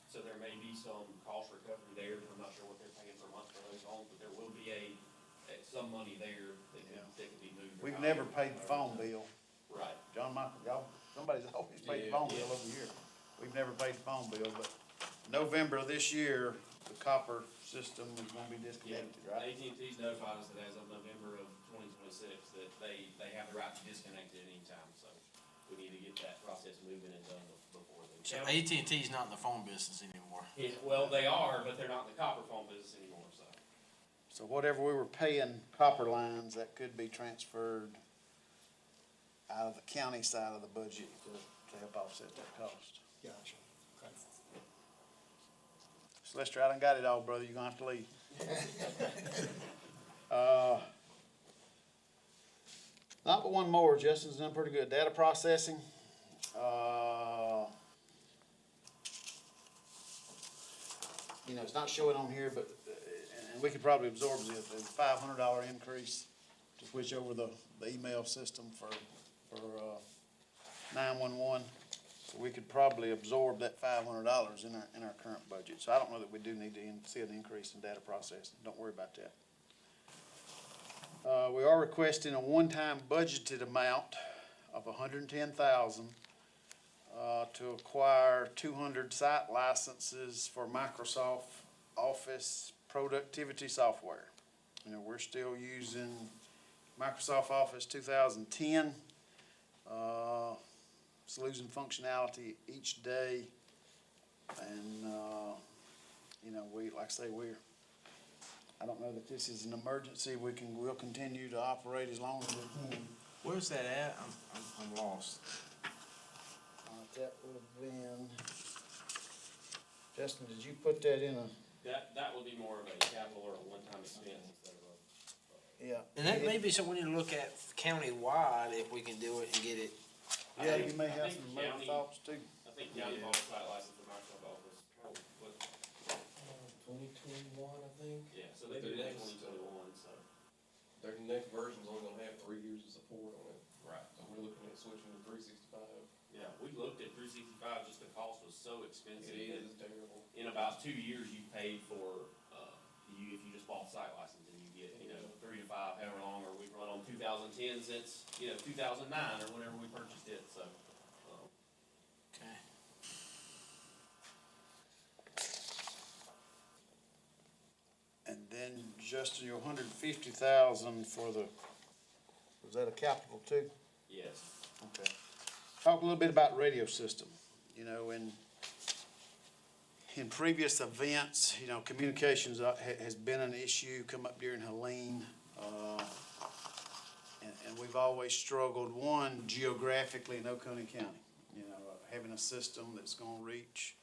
Speaker 10: So there may be some cost recovery there. I'm not sure what they're paying per month for those phones, but there will be some money there that could be moved.
Speaker 3: We've never paid the phone bill.
Speaker 10: Right.
Speaker 3: John Michael, somebody's always paid the phone bill over here. We've never paid the phone bill, but November of this year, the copper system is gonna be disconnected, right?
Speaker 10: AT&T's notified us that as of November of 2026, that they have the right to disconnect it at any time, so we need to get that process moving and done before then.
Speaker 1: So AT&T's not in the phone business anymore.
Speaker 10: Yeah, well, they are, but they're not in the copper phone business anymore, so.
Speaker 3: So whatever we were paying copper lines, that could be transferred out of the county side of the budget to help offset that cost.
Speaker 5: Gotcha. Okay.
Speaker 3: So Lester, I done got it all, brother. You're gonna have to leave. Not but one more. Justin's done pretty good. Data processing. It's not showing on here, but, and we could probably absorb it. There's a $500 increase to switch over the email system for 911. So we could probably absorb that $500 in our current budget. So I don't know that we do need to see an increase in data processing. Don't worry about that. We are requesting a one-time budgeted amount of $110,000 to acquire 200 site licenses for Microsoft Office productivity software. You know, we're still using Microsoft Office 2010. It's losing functionality each day. And, you know, like I say, I don't know that this is an emergency. We'll continue to operate as long as we can.
Speaker 1: Where's that at? I'm lost.
Speaker 3: That would have been, Justin, did you put that in a?
Speaker 10: That would be more of a capital or a one-time expense instead of a.
Speaker 3: Yeah.
Speaker 1: And that may be something we need to look at county-wide if we can do it and get it.
Speaker 3: Yeah, you may
Speaker 10: I
Speaker 3: have
Speaker 10: think
Speaker 3: some other
Speaker 10: county-
Speaker 3: thoughts too.
Speaker 10: I think county bought a site license for Microsoft Office, what,
Speaker 11: 2021, I think.
Speaker 10: yeah, so they did it in 2021, so.
Speaker 11: Their next version's only gonna have 3 years of support on it.
Speaker 10: Right.
Speaker 11: So we're looking at switching to 365.
Speaker 10: Yeah, we looked at 365, just the cost was so expensive.
Speaker 11: It
Speaker 10: that
Speaker 11: is terrible.
Speaker 10: In about 2 years, you paid for, if you just bought a site license and you get, 3 to 5, however long, or we've run on 2010 since, 2009 or whenever we purchased it, so.
Speaker 1: Okay.
Speaker 3: And then Justin, your 150,000 for the, was that a capital too?
Speaker 10: Yes.
Speaker 3: Okay. Talk a little bit about radio system. You know, in previous events, communications has been an issue, come up during Helene. And we've always struggled, one, geographically in Oconee County, having a system that's gonna reach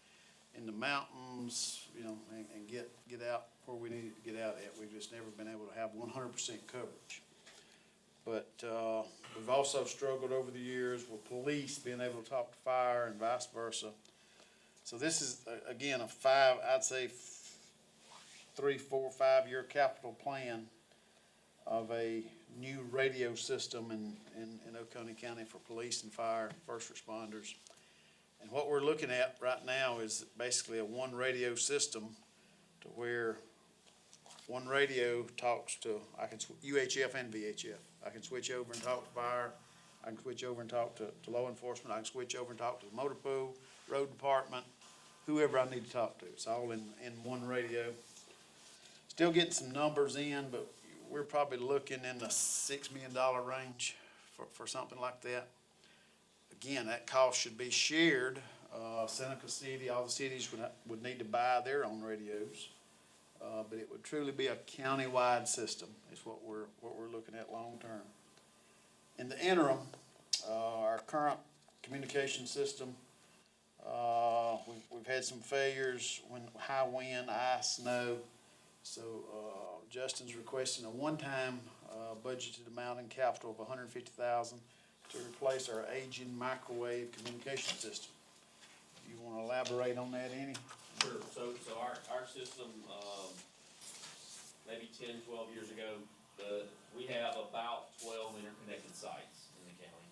Speaker 3: in the mountains, and get out where we need it to get out at. We've just never been able to have 100% coverage. But we've also struggled over the years with police being able to talk to fire and vice versa. So this is, again, I'd say 3, 4, 5 year capital plan of a new radio system in Oconee County for police and fire, first responders. And what we're looking at right now is basically a one radio system to where one radio talks to, UHF and VHF. I can switch over and talk to fire. I can switch over and talk to law enforcement. I can switch over and talk to the motor pool, road department, whoever I need to talk to. It's all in one radio. Still getting some numbers in, but we're probably looking in the $6 million range for something like that. Again, that cost should be shared. Seneca City, all the cities would need to buy their own radios. But it would truly be a county-wide system is what we're looking at long-term. In the interim, our current communication system, we've had some failures when high wind, ice, snow. So Justin's requesting a one-time budgeted amount in capital of $150,000 to replace our aging microwave communication system. You want to elaborate on that any?
Speaker 10: Sure, so our system, maybe 10, 12 years ago, we have about 12 interconnected sites in the county.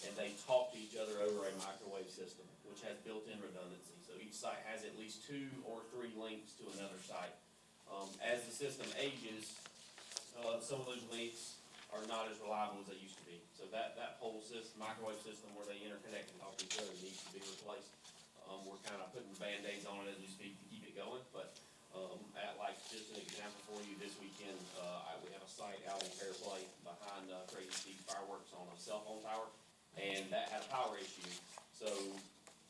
Speaker 10: And they talk to each other over a microwave system, which has built-in redundancy. So each site has at least 2 or 3 links to another site. As the system ages, some of those links are not as reliable as they used to be. So that whole system, microwave system where they interconnect and talk to each other needs to be replaced. We're kind of putting Band-Aids on it as we speak to keep it going, but, just an example for you, this weekend, we have a site out in Fairplay behind, Crazy Steve Fireworks on a cell phone tower, and that had a power issue. So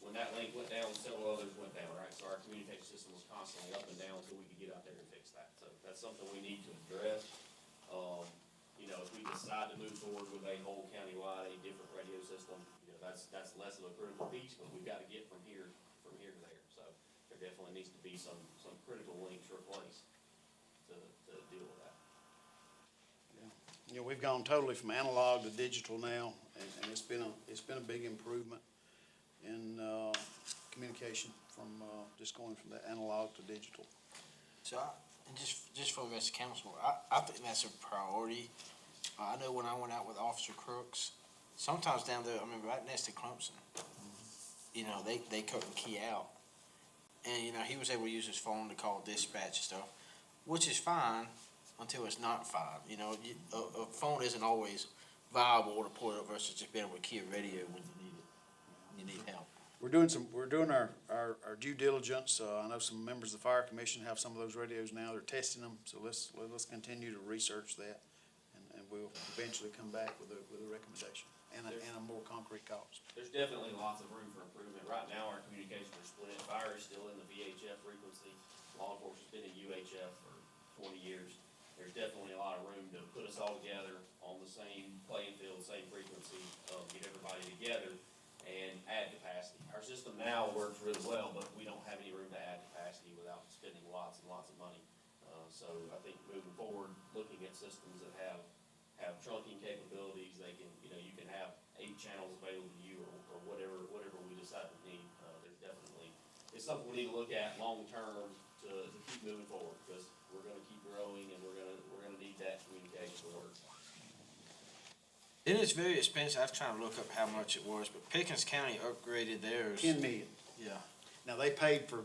Speaker 10: when that link went down, several others went down, right? So our communication system was constantly up and down until we could get out there and fix that. So that's something we need to address. If we decide to move forward with a whole countywide, a different radio system, that's less of a critical piece, but we've got to get from here to there. So there definitely needs to be some critical links replaced to deal with that.
Speaker 3: We've gone totally from analog to digital now, and it's been a big improvement in communication from just going from the analog to digital.
Speaker 1: So, just for Mr. Council, I think that's a priority. I know when I went out with Officer Crooks, sometimes down there, right next to Clemson, they couldn't key out. And, he was able to use his phone to call dispatch and stuff, which is fine until it's not fine. A phone isn't always viable to put up versus just being able to key a radio when you need it, you need help.
Speaker 3: we're doing our due diligence. I know some members of the fire commission have some of those radios now. They're testing them, so let's continue to research that. And we'll eventually come back with a recommendation and a more concrete cost.
Speaker 10: There's definitely lots of room for improvement. Right now, our communications are split. Fire is still in the VHF frequency. Law enforcement's been in UHF for 20 years. There's definitely a lot of room to put us all together on the same playing field, same frequency, get everybody together and add capacity. Our system now works really well, but we don't have any room to add capacity without spending lots and lots of money. So I think moving forward, looking at systems that have trunking capabilities, they can, you can have 8 channels available to you or whatever we decide to need. There's definitely, it's something we need to look at long-term to keep moving forward, because we're gonna keep growing and we're gonna need that communication to work.
Speaker 1: It is very expensive. I was trying to look up how much it was, but Pickens County upgraded theirs.
Speaker 3: 10 million.
Speaker 1: Yeah.
Speaker 3: Now, they paid for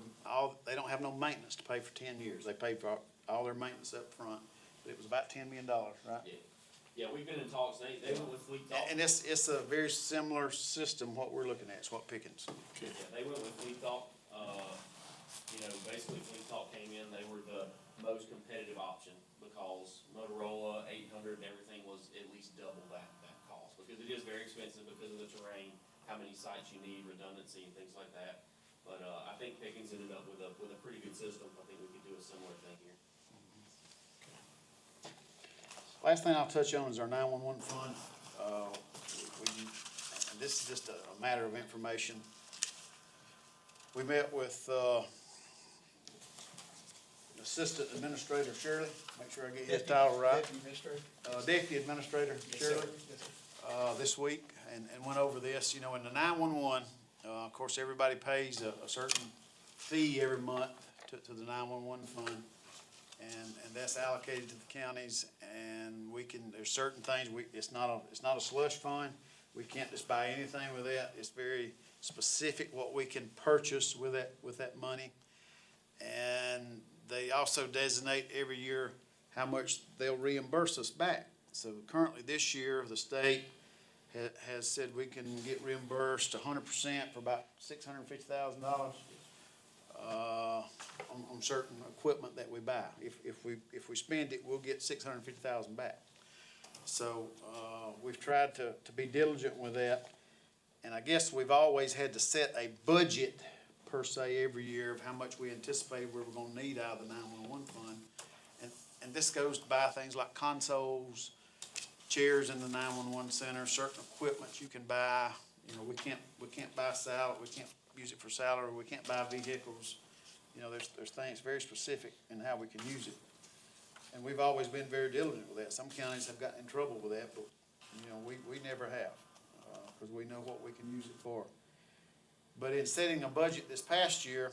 Speaker 3: they don't have no maintenance to pay for 10 years. They paid for all their maintenance up front, but it was about $10 million, right?
Speaker 10: Yeah, we've been in talks. They went with Fleet Talk.
Speaker 3: And it's a very similar system, what we're looking at. It's what Pickens.
Speaker 10: Yeah, they went with Fleet Talk. Basically Fleet Talk came in, they were the most competitive option because Motorola 800 and everything was at least double that cost. Because it is very expensive because of the terrain, how many sites you need, redundancy and things like that. But, I think Pickens ended up with a pretty good system. I think we could do a similar thing here.
Speaker 3: Last thing I'll touch on is our 911 fund. And this is just a matter of information. We met with Assistant Administrator Shirley, make sure I get his title right. Deputy Administrator Shirley, this week, and went over this. In the 911, of course, everybody pays a certain fee every month to the 911 fund. And that's allocated to the counties, and there's certain things, it's not a slush fund. We can't just buy anything with that. It's very specific what we can purchase with that money. And they also designate every year how much they'll reimburse us back. So currently this year, the state has said we can get reimbursed 100% for about $650,000. On certain equipment that we buy. If we spend it, we'll get $650,000 back. So, we've tried to be diligent with that. And I guess we've always had to set a budget per se every year of how much we anticipate we were gonna need out of the 911 fund. And this goes to buy things like consoles, chairs in the 911 center, certain equipment you can buy. We can't buy salary, we can't use it for salary, we can't buy vehicles. There's things very specific in how we can use it. And we've always been very diligent with that. Some counties have gotten in trouble with that, but, we never have, because we know what we can use it for. But in setting a budget this past year,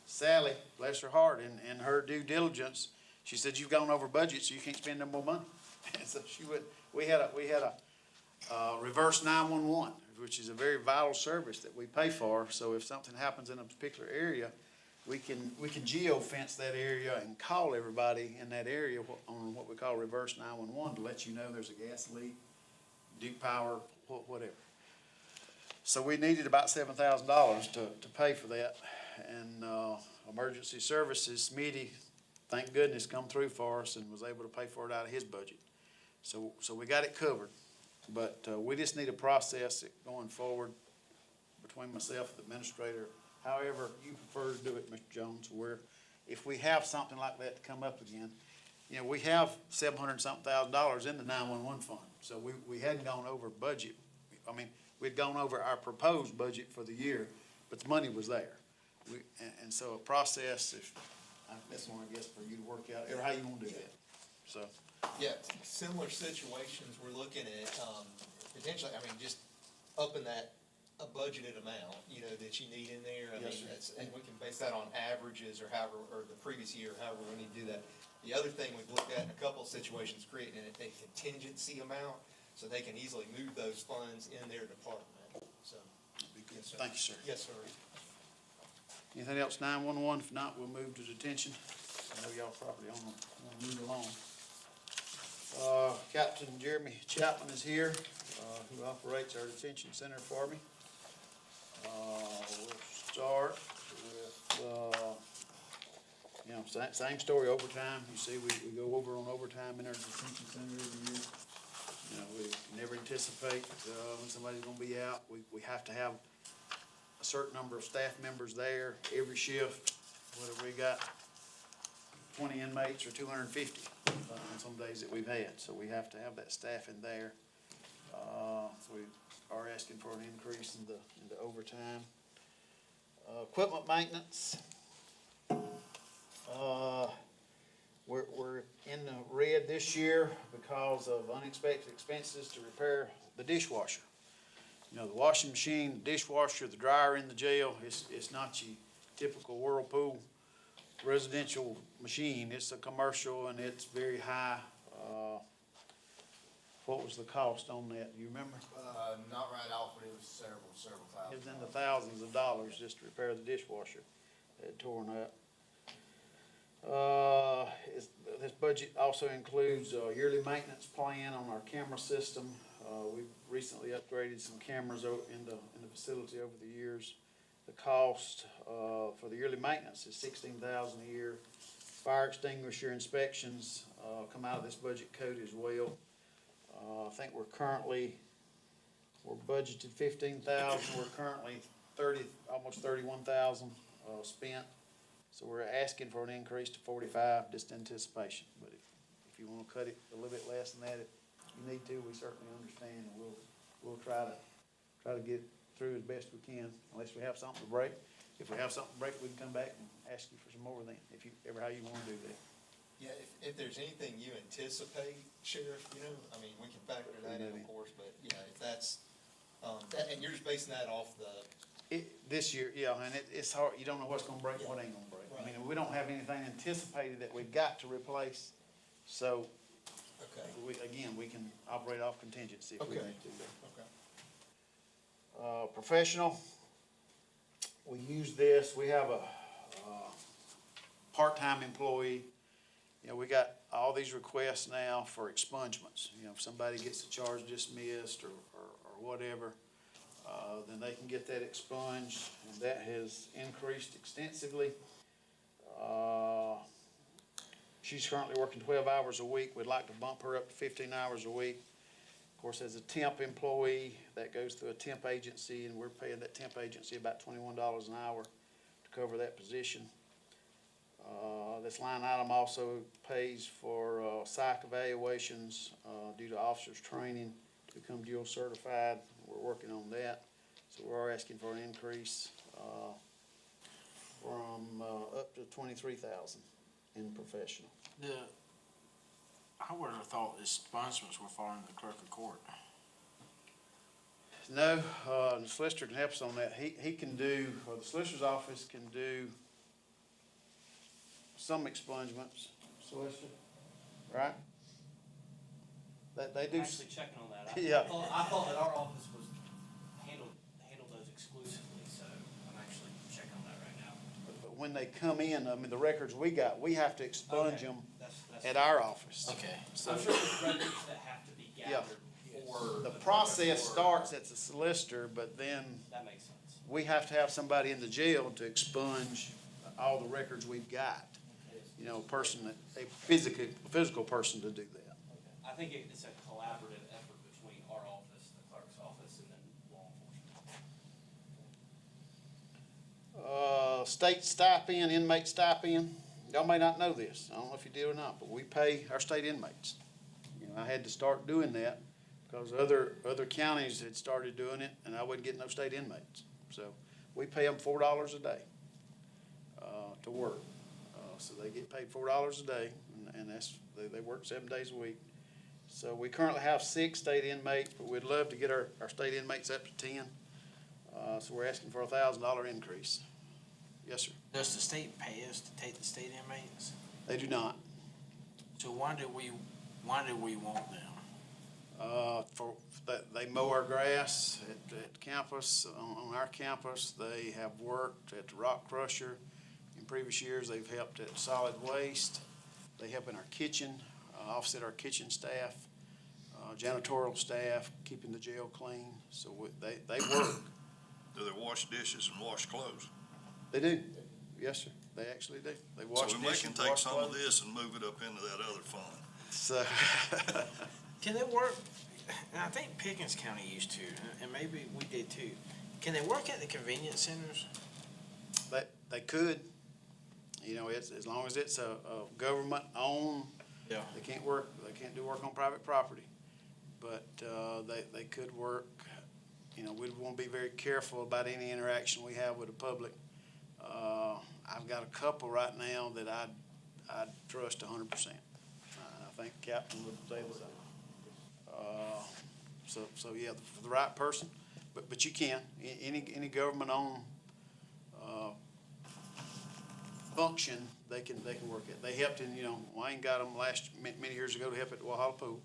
Speaker 3: Sally, bless her heart, in her due diligence, she said, you've gone over budget, so you can't spend no more money. And so we had a reverse 911, which is a very vital service that we pay for. So if something happens in a particular area, we can geo-fence that area and call everybody in that area on what we call reverse 911 to let you know there's a gas leak, Duke Power, whatever. So we needed about $7,000 to pay for that. And Emergency Services, Smitty, thank goodness, come through for us and was able to pay for it out of his budget. So we got it covered. But we just need to process it going forward between myself and the administrator, however you prefer to do it, Mr. Jones, where if we have something like that to come up again, we have $700-something in the 911 fund. So we hadn't gone over budget. I mean, we'd gone over our proposed budget for the year, but the money was there. And so a process, that's one, I guess, for you to work out, or how you want to do that. So.
Speaker 5: Yeah, similar situations, we're looking at, potentially, just upping that, a budgeted amount, that you need in there.
Speaker 3: Yes, sir.
Speaker 5: And we can base that on averages or however, or the previous year, however we need to do that. The other thing we've looked at in a couple of situations, creating a contingency amount, so they can easily move those funds in their department, so. Yes, sir.
Speaker 3: Thank you, sir.
Speaker 5: Yes, sir.
Speaker 3: Anything else 911? If not, we'll move to detention. I know y'all probably want to move along. Captain Jeremy Chapman is here, who operates our detention center for me. We'll start with, same story, overtime. You see, we go over on overtime in our detention center every year. We never anticipate, when somebody's gonna be out. We have to have a certain number of staff members there every shift, whether we got 20 inmates or 250, on some days that we've had. So we have to have that staff in there. So we are asking for an increase in the overtime. Equipment maintenance. We're in the red this year because of unexpected expenses to repair the dishwasher. The washing machine, the dishwasher, the dryer in the jail, it's not your typical Whirlpool residential machine. It's a commercial and it's very high. What was the cost on that? Do you remember?
Speaker 12: Not right off, but it was several
Speaker 3: It was
Speaker 12: thousand.
Speaker 3: in the thousands of dollars just to repair the dishwasher that had torn up. This budget also includes a yearly maintenance plan on our camera system. We've recently upgraded some cameras in the facility over the years. The cost for the yearly maintenance is $16,000 a year. Fire extinguisher inspections come out of this budget code as well. I think we're budgeted $15,000. We're currently almost $31,000 spent. So we're asking for an increase to 45, just anticipation. But if you want to cut it a little bit less than that, if you need to, we certainly understand, and we'll try to get through as best we can, unless we have something to break. If we have something to break, we can come back and ask you for some more then, how you want to do that.
Speaker 5: Yeah, if there's anything you anticipate, Sheriff, I mean, we can factor that in, of course, but, if that's, and you're just basing that off
Speaker 3: This year, yeah, and it's hard, you don't know what's gonna break and what ain't gonna break. I mean, we don't have anything anticipated that we've got to replace, so,
Speaker 5: okay,
Speaker 3: we can operate off contingency if we
Speaker 5: Okay.
Speaker 3: need to.
Speaker 5: okay.
Speaker 3: Professional, we use this, we have a part-time employee. We got all these requests now for expungements. If somebody gets a charge dismissed or whatever, then they can get that expunged, and that has increased extensively. She's currently working 12 hours a week. We'd like to bump her up to 15 hours a week. Of course, as a temp employee, that goes through a temp agency, and we're paying that temp agency about $21 an hour to cover that position. This line item also pays for psych evaluations due to officers' training to become dual certified. We're working on that. So we are asking for an increase from up to $23,000 in professional.
Speaker 1: I would have thought expungements were falling in the clerk of court.
Speaker 3: No, the solicitor can help us on that. He can do, or the solicitor's office can do some expungements, solicitor, right? They do.
Speaker 10: Actually checking on that.
Speaker 3: Yeah.
Speaker 10: I thought that our office was handled those exclusively, so I'm actually checking on that right now.
Speaker 3: But when they come in, I mean, the records we got, we have to expunge
Speaker 10: Okay.
Speaker 3: them
Speaker 10: That's
Speaker 3: at our office.
Speaker 1: Okay.
Speaker 3: So
Speaker 10: I'm sure there's records that have to be gathered for.
Speaker 3: the process starts at the solicitor, but then
Speaker 10: That makes sense.
Speaker 3: we have to have somebody in the jail to expunge all the records we've got. A physical person to do that.
Speaker 10: I think it's a collaborative effort between our office, the clerk's office, and then law enforcement.
Speaker 3: State stipend, inmate stipend, y'all may not know this, I don't know if you did or not, but we pay our state inmates. I had to start doing that because other counties had started doing it, and I wasn't getting no state inmates. So we pay them $4 a day to work. So they get paid $4 a day, and they work 7 days a week. So we currently have 6 state inmates, but we'd love to get our state inmates up to 10. So we're asking for a $1,000 increase. Yes, sir.
Speaker 1: Does the state pay us to take the state inmates?
Speaker 3: They do not.
Speaker 1: So why do we want them?
Speaker 3: They mow our grass at campus, on our campus. They have worked at the rock crusher. In previous years, they've helped at solid waste. They help in our kitchen, offset our kitchen staff, janitorial staff, keeping the jail clean. So they work
Speaker 7: Do they wash dishes and wash clothes?
Speaker 3: They do, yes, sir, they actually do. They wash
Speaker 7: So we
Speaker 3: dishes,
Speaker 7: can take
Speaker 3: wash
Speaker 7: some of
Speaker 3: clothes.
Speaker 7: this and move it up into that other fund.
Speaker 3: So,
Speaker 1: Can they work, and I think Pickens County used to, and maybe we did too. Can they work at the convenience centers?
Speaker 3: they could, you know, it's, as long as it's a government-owned,
Speaker 1: Yeah.
Speaker 3: they can't do work on private property. But, they could work, you know, we'd want to be very careful about any interaction we have with the public. I've got a couple right now that I'd trust 100%. I think Captain would say the same. So yeah, for the right person, but you can, any government-owned, function, they can work it. They helped in, you know, Wayne got them many years ago to help at the Walhalla Pool.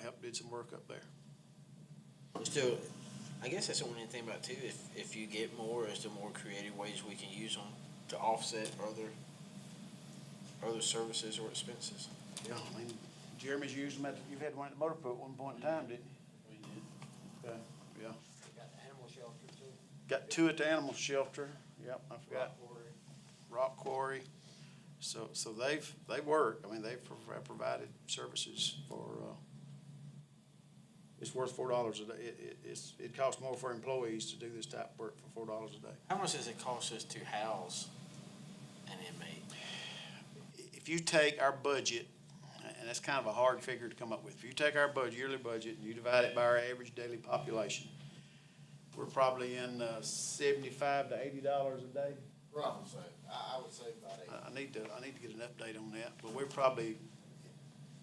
Speaker 3: Helped did some work up there.
Speaker 1: Still, I guess that's the only thing about it too, if you get more, is there more creative ways we can use them to offset other services or expenses?
Speaker 3: Yeah, I mean, Jeremy's used them you've had one at the motor pool at one point in time, didn't you? We did. Okay, yeah.
Speaker 8: We got the animal shelter too.
Speaker 3: Got two at the animal shelter, yep, I forgot. Rock quarry. So they work, I mean, they've provided services for, it's worth $4 a day. It costs more for employees to do this type of work for $4 a day.
Speaker 1: How much does it cost us to house an inmate?
Speaker 3: If you take our budget, and that's kind of a hard figure to come up with, if you take our budget, yearly budget, and you divide it by our average daily population, we're probably in $75 to $80 a day.
Speaker 12: Roughly say, I would say about eight.
Speaker 3: I need to get an update on that, but we're probably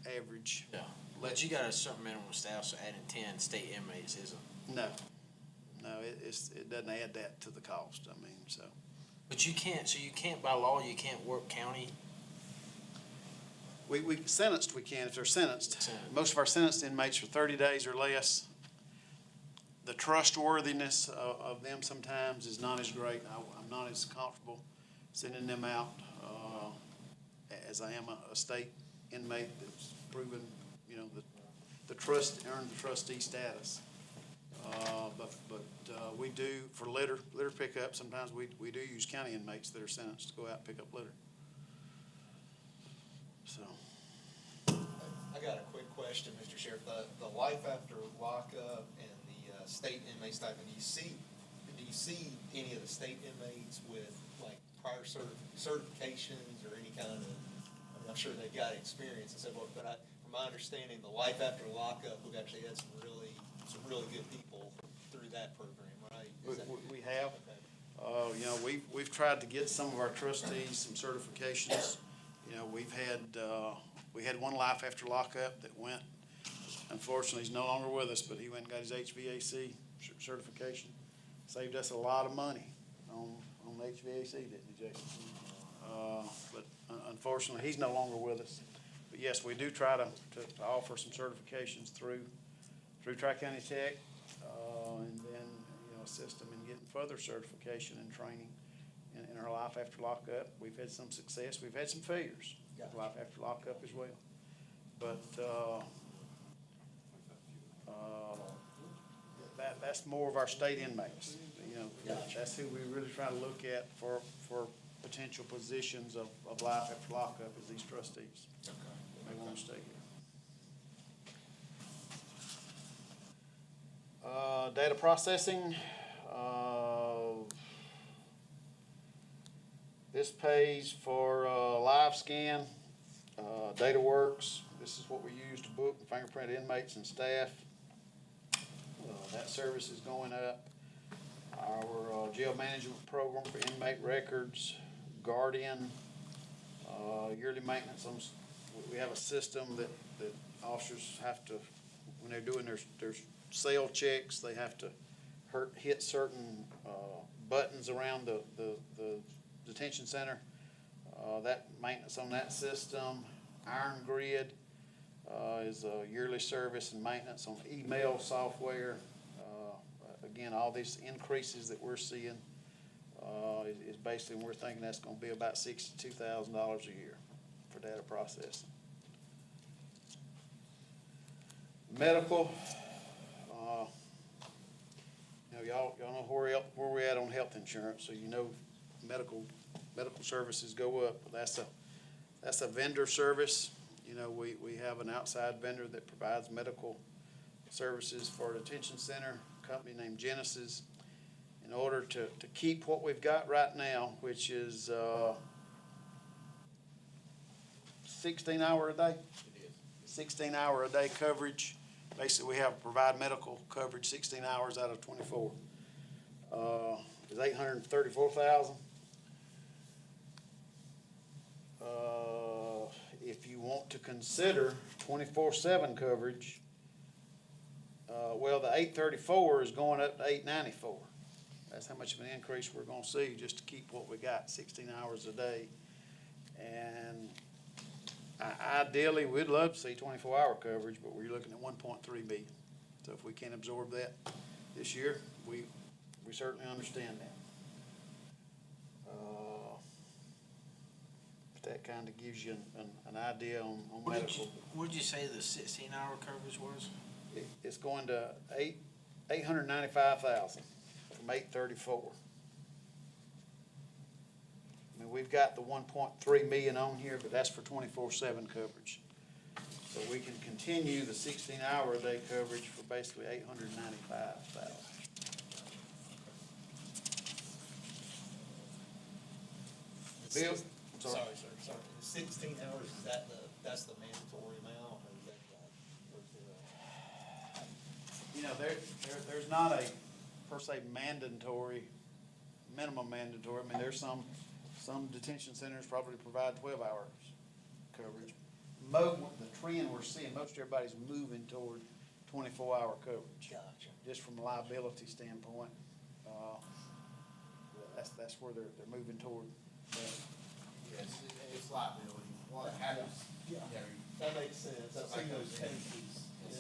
Speaker 3: average.
Speaker 1: Yeah. But you got a certain minimum staff, so adding 10 state inmates isn't.
Speaker 3: No, it doesn't add that to the cost, I mean, so.
Speaker 1: But you can't, by law, you can't work county.
Speaker 3: We sentenced, we can if they're sentenced.
Speaker 1: Sentenced.
Speaker 3: Most of our sentenced inmates for 30 days or less. The trustworthiness of them sometimes is not as great. I'm not as comfortable sending them out, as I am a state inmate that's proven, you know, earned the trustee status. But we do, for litter pickup, sometimes we do use county inmates that are sentenced to go out and pick up litter. So.
Speaker 5: I got a quick question, Mr. Sheriff. The life after lockup and the state inmate stipend, do you see any of the state inmates with like prior certifications or any kind of, I mean, I'm sure they've got experience and so forth, but from my understanding, the life after lockup, we've actually had some really good people through that program, right?
Speaker 3: We have.
Speaker 5: Okay.
Speaker 3: You know, we've tried to get some of our trustees some certifications. You know, we had one life after lockup that went, unfortunately, he's no longer with us, but he went and got his HVAC certification. Saved us a lot of money on HVAC, didn't he, Jason? But unfortunately, he's no longer with us. But yes, we do try to offer some certifications through Tri-County Tech, and then, you know, assist them in getting further certification and training in our life after lockup. We've had some success. We've had some failures,
Speaker 5: Gotcha.
Speaker 3: life after lockup as well. But, that's more of our state inmates, you know.
Speaker 5: Gotcha.
Speaker 3: That's who we really try to look at for potential positions of life after lockup is these trustees.
Speaker 5: Okay.
Speaker 3: They want to stay here. Data processing, this pays for, live scan, DataWorks. This is what we use to book and fingerprint inmates and staff. That service is going up. Our jail management program for inmate records, Guardian, yearly maintenance on, we have a system that officers have to, when they're doing their cell checks, they have to hit certain buttons around the detention center. That maintenance on that system, Iron Grid is a yearly service and maintenance on email software. Again, all these increases that we're seeing is basically, we're thinking that's going to be about $62,000 a year for data processing. Medical, you know, y'all know where we're at on health insurance, so you know medical services go up. That's a vendor service. You know, we have an outside vendor that provides medical services for a detention center, a company named Genesis. In order to keep what we've got right now, which is 16-hour a day? 16-hour-a-day coverage. Basically, we have provide medical coverage 16 hours out of 24. Is $834,000. If you want to consider 24/7 coverage, well, the 834 is going up to 894. That's how much of an increase we're gonna see just to keep what we got, 16 hours a day. And ideally, we'd love to see 24-hour coverage, but we're looking at 1.3 million. So if we can't absorb that this year, we certainly understand that. But that kind of gives you an idea on medical.
Speaker 1: What did you say the 16-hour coverage was?
Speaker 3: It's going to $895,000 from 834. I mean, we've got the 1.3 million on here, but that's for 24/7 coverage. So we can continue the 16-hour-a-day coverage for basically $895,000. Bill?
Speaker 5: Sorry, sir, sorry. The 16 hours, is that that's the mandatory amount, or is that,
Speaker 3: You know, there's not a, per se, minimum mandatory. I mean, there's some detention centers probably provide 12 hours coverage. The trend we're seeing, most everybody's moving toward 24-hour coverage.
Speaker 5: Gotcha.
Speaker 3: Just from a liability standpoint, that's where they're moving toward.
Speaker 12: Yes, it's liability. What happens, you know,
Speaker 5: That makes sense. I've seen those
Speaker 12: Like those
Speaker 5: cases in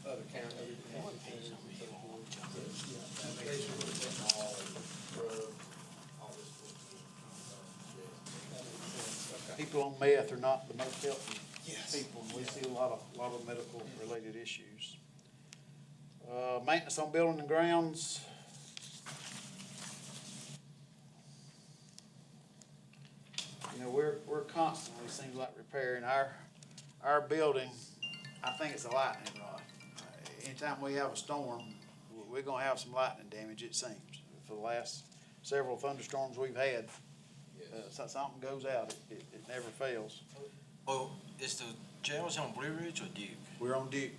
Speaker 5: other counties, other detention centers and so forth. So, yeah, that makes sense.
Speaker 12: all this would be,
Speaker 5: That makes sense. Okay.
Speaker 3: People on meth are not the most healthy
Speaker 5: Yes.
Speaker 3: people, and we see a lot of medical-related issues. Maintenance on building and grounds. You know, we're constantly, seems like, repairing our building. I think it's a lightning rod. Anytime we have a storm, we're gonna have some lightning damage, it seems. For the last several thunderstorms we've had, something goes out, it never fails.
Speaker 1: Oh, is the jails on Blue Ridge or Duke?
Speaker 3: We're on Duke.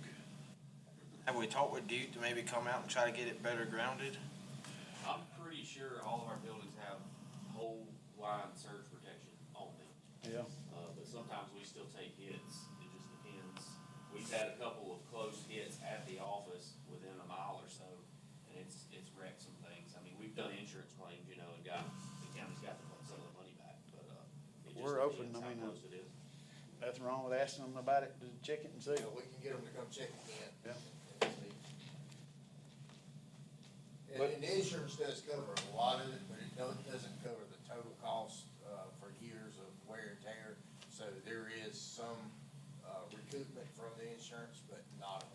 Speaker 1: Have we talked with Duke to maybe come out and try to get it better grounded?
Speaker 10: I'm pretty sure all of our buildings have whole line surge protection on them.
Speaker 3: Yeah.
Speaker 10: But sometimes we still take hits, it just depends. We've had a couple of close hits at the office within a mile or so, and it's wrecked some things. I mean, we've done insurance claims, you know, and the county's got some of the money back, but, it just
Speaker 3: We're open,
Speaker 10: depends
Speaker 3: I
Speaker 10: how
Speaker 3: mean,
Speaker 10: close it is.
Speaker 3: Nothing wrong with asking them about it, to check it and see.
Speaker 12: you know, we can get them to come check again.
Speaker 3: Yeah.
Speaker 12: And the insurance does cover a lot of it, but it doesn't cover the total cost, for years of wear and tear. So there is some, recoupment from the insurance, but not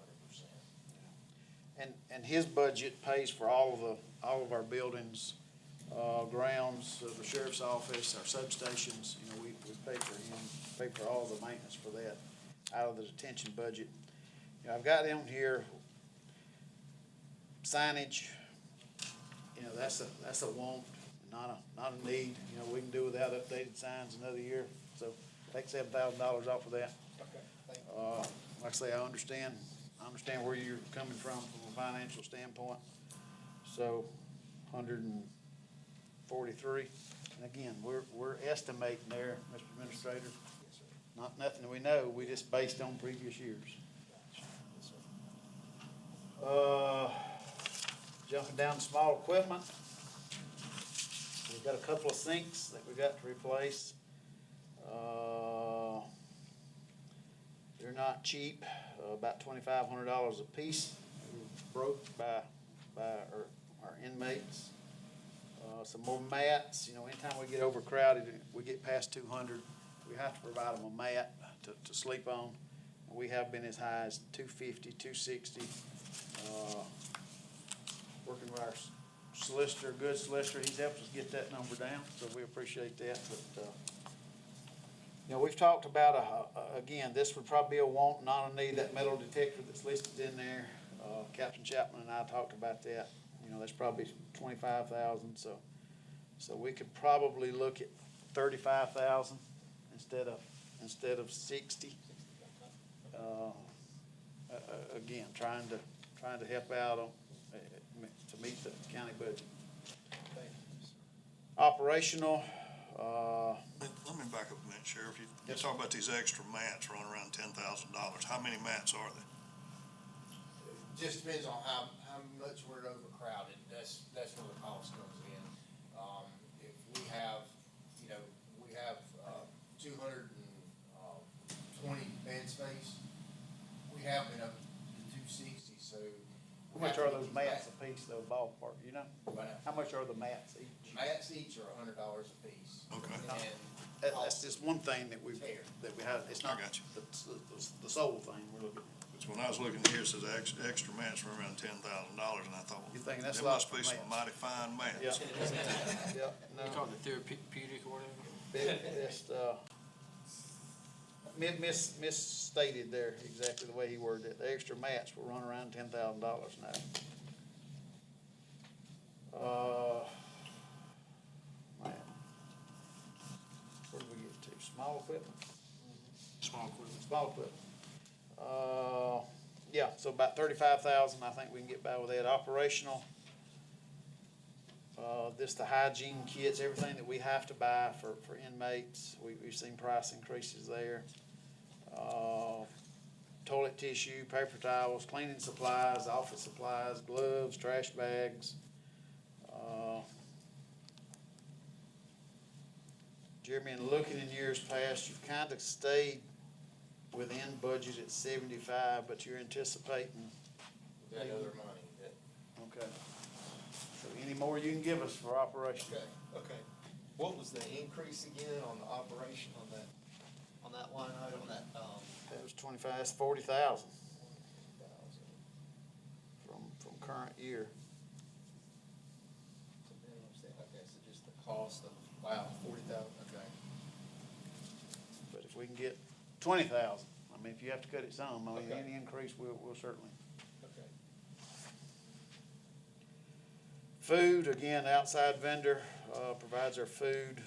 Speaker 12: 100%.
Speaker 3: And his budget pays for all of our buildings, grounds, the sheriff's office, our substations. You know, we pay for him, pay for all the maintenance for that out of the detention budget. You know, I've got in here signage. You know, that's a want, not a need. You know, we can do without updated signs another year. So take $7,000 off of that.
Speaker 5: Okay, thank you.
Speaker 3: Like I say, I understand where you're coming from a financial standpoint. So, 143. And again, we're estimating there, Mr. Administrator. Not nothing we know, we just based on previous years. Jumping down to small equipment. We've got a couple of sinks that we got to replace. They're not cheap, about $2,500 a piece. They were broke by our inmates. Some more mats. You know, anytime we get overcrowded, we get past 200, we have to provide them a mat to sleep on. And we have been as high as 250, 260. Working with our solicitor, good solicitor, he's helped us get that number down, so we appreciate that, but, you know, we've talked about, again, this would probably be a want, not a need, that metal detector that's listed in there. Captain Chapman and I talked about that, you know, that's probably 25,000, so we could probably look at 35,000 instead of 60. Again, trying to help out on, to meet the county budget. Operational,
Speaker 7: Let me back up a minute, Sheriff. You talk about these extra mats running around $10,000. How many mats are there?
Speaker 12: Just depends on how much we're overcrowded, that's where the cost comes in. If we have, you know, we have, 220 bed space, we have been up to 260, so.
Speaker 3: how much are those mats a piece though, ballpark, you know?
Speaker 12: But
Speaker 3: How much are the mats each?
Speaker 12: mats each are $100 a piece.
Speaker 7: Okay.
Speaker 12: And
Speaker 3: That's just one thing that we have, it's not
Speaker 7: I got you.
Speaker 3: the sole thing we're looking at.
Speaker 7: Because when I was looking here, it says extra mats were around $10,000, and I thought,
Speaker 3: You're thinking that's
Speaker 7: there
Speaker 3: a lot
Speaker 7: must be
Speaker 3: for
Speaker 7: some
Speaker 3: mats.
Speaker 7: mighty fine mats.
Speaker 3: Yeah,
Speaker 1: They call it the therapeutic or whatever.
Speaker 3: Just, misstated there exactly the way he worded it. The extra mats will run around $10,000 now. Man. Where did we get to? Small equipment?
Speaker 1: Small equipment.
Speaker 3: Small equipment. Yeah, so about 35,000, I think we can get by with that. Operational, this the hygiene kits, everything that we have to buy for inmates, we've seen price increases there. Toilet tissue, paper towels, cleaning supplies, office supplies, gloves, trash bags. Jeremy, in looking in years past, you've kind of stayed within budget at 75, but you're anticipating.
Speaker 12: that other money, that,
Speaker 3: Okay. So any more you can give us for operation?
Speaker 5: Okay. What was the increase again on the operation on that line item, that,
Speaker 3: That was 25, that's 40,000 from current year.
Speaker 5: okay, so just the cost of, wow, 40,000, okay.
Speaker 3: But if we can get 20,000, I mean, if you have to cut it some, I mean,
Speaker 5: Okay.
Speaker 3: any increase, we'll certainly.
Speaker 5: Okay.
Speaker 3: Food, again, outside vendor, provides our food,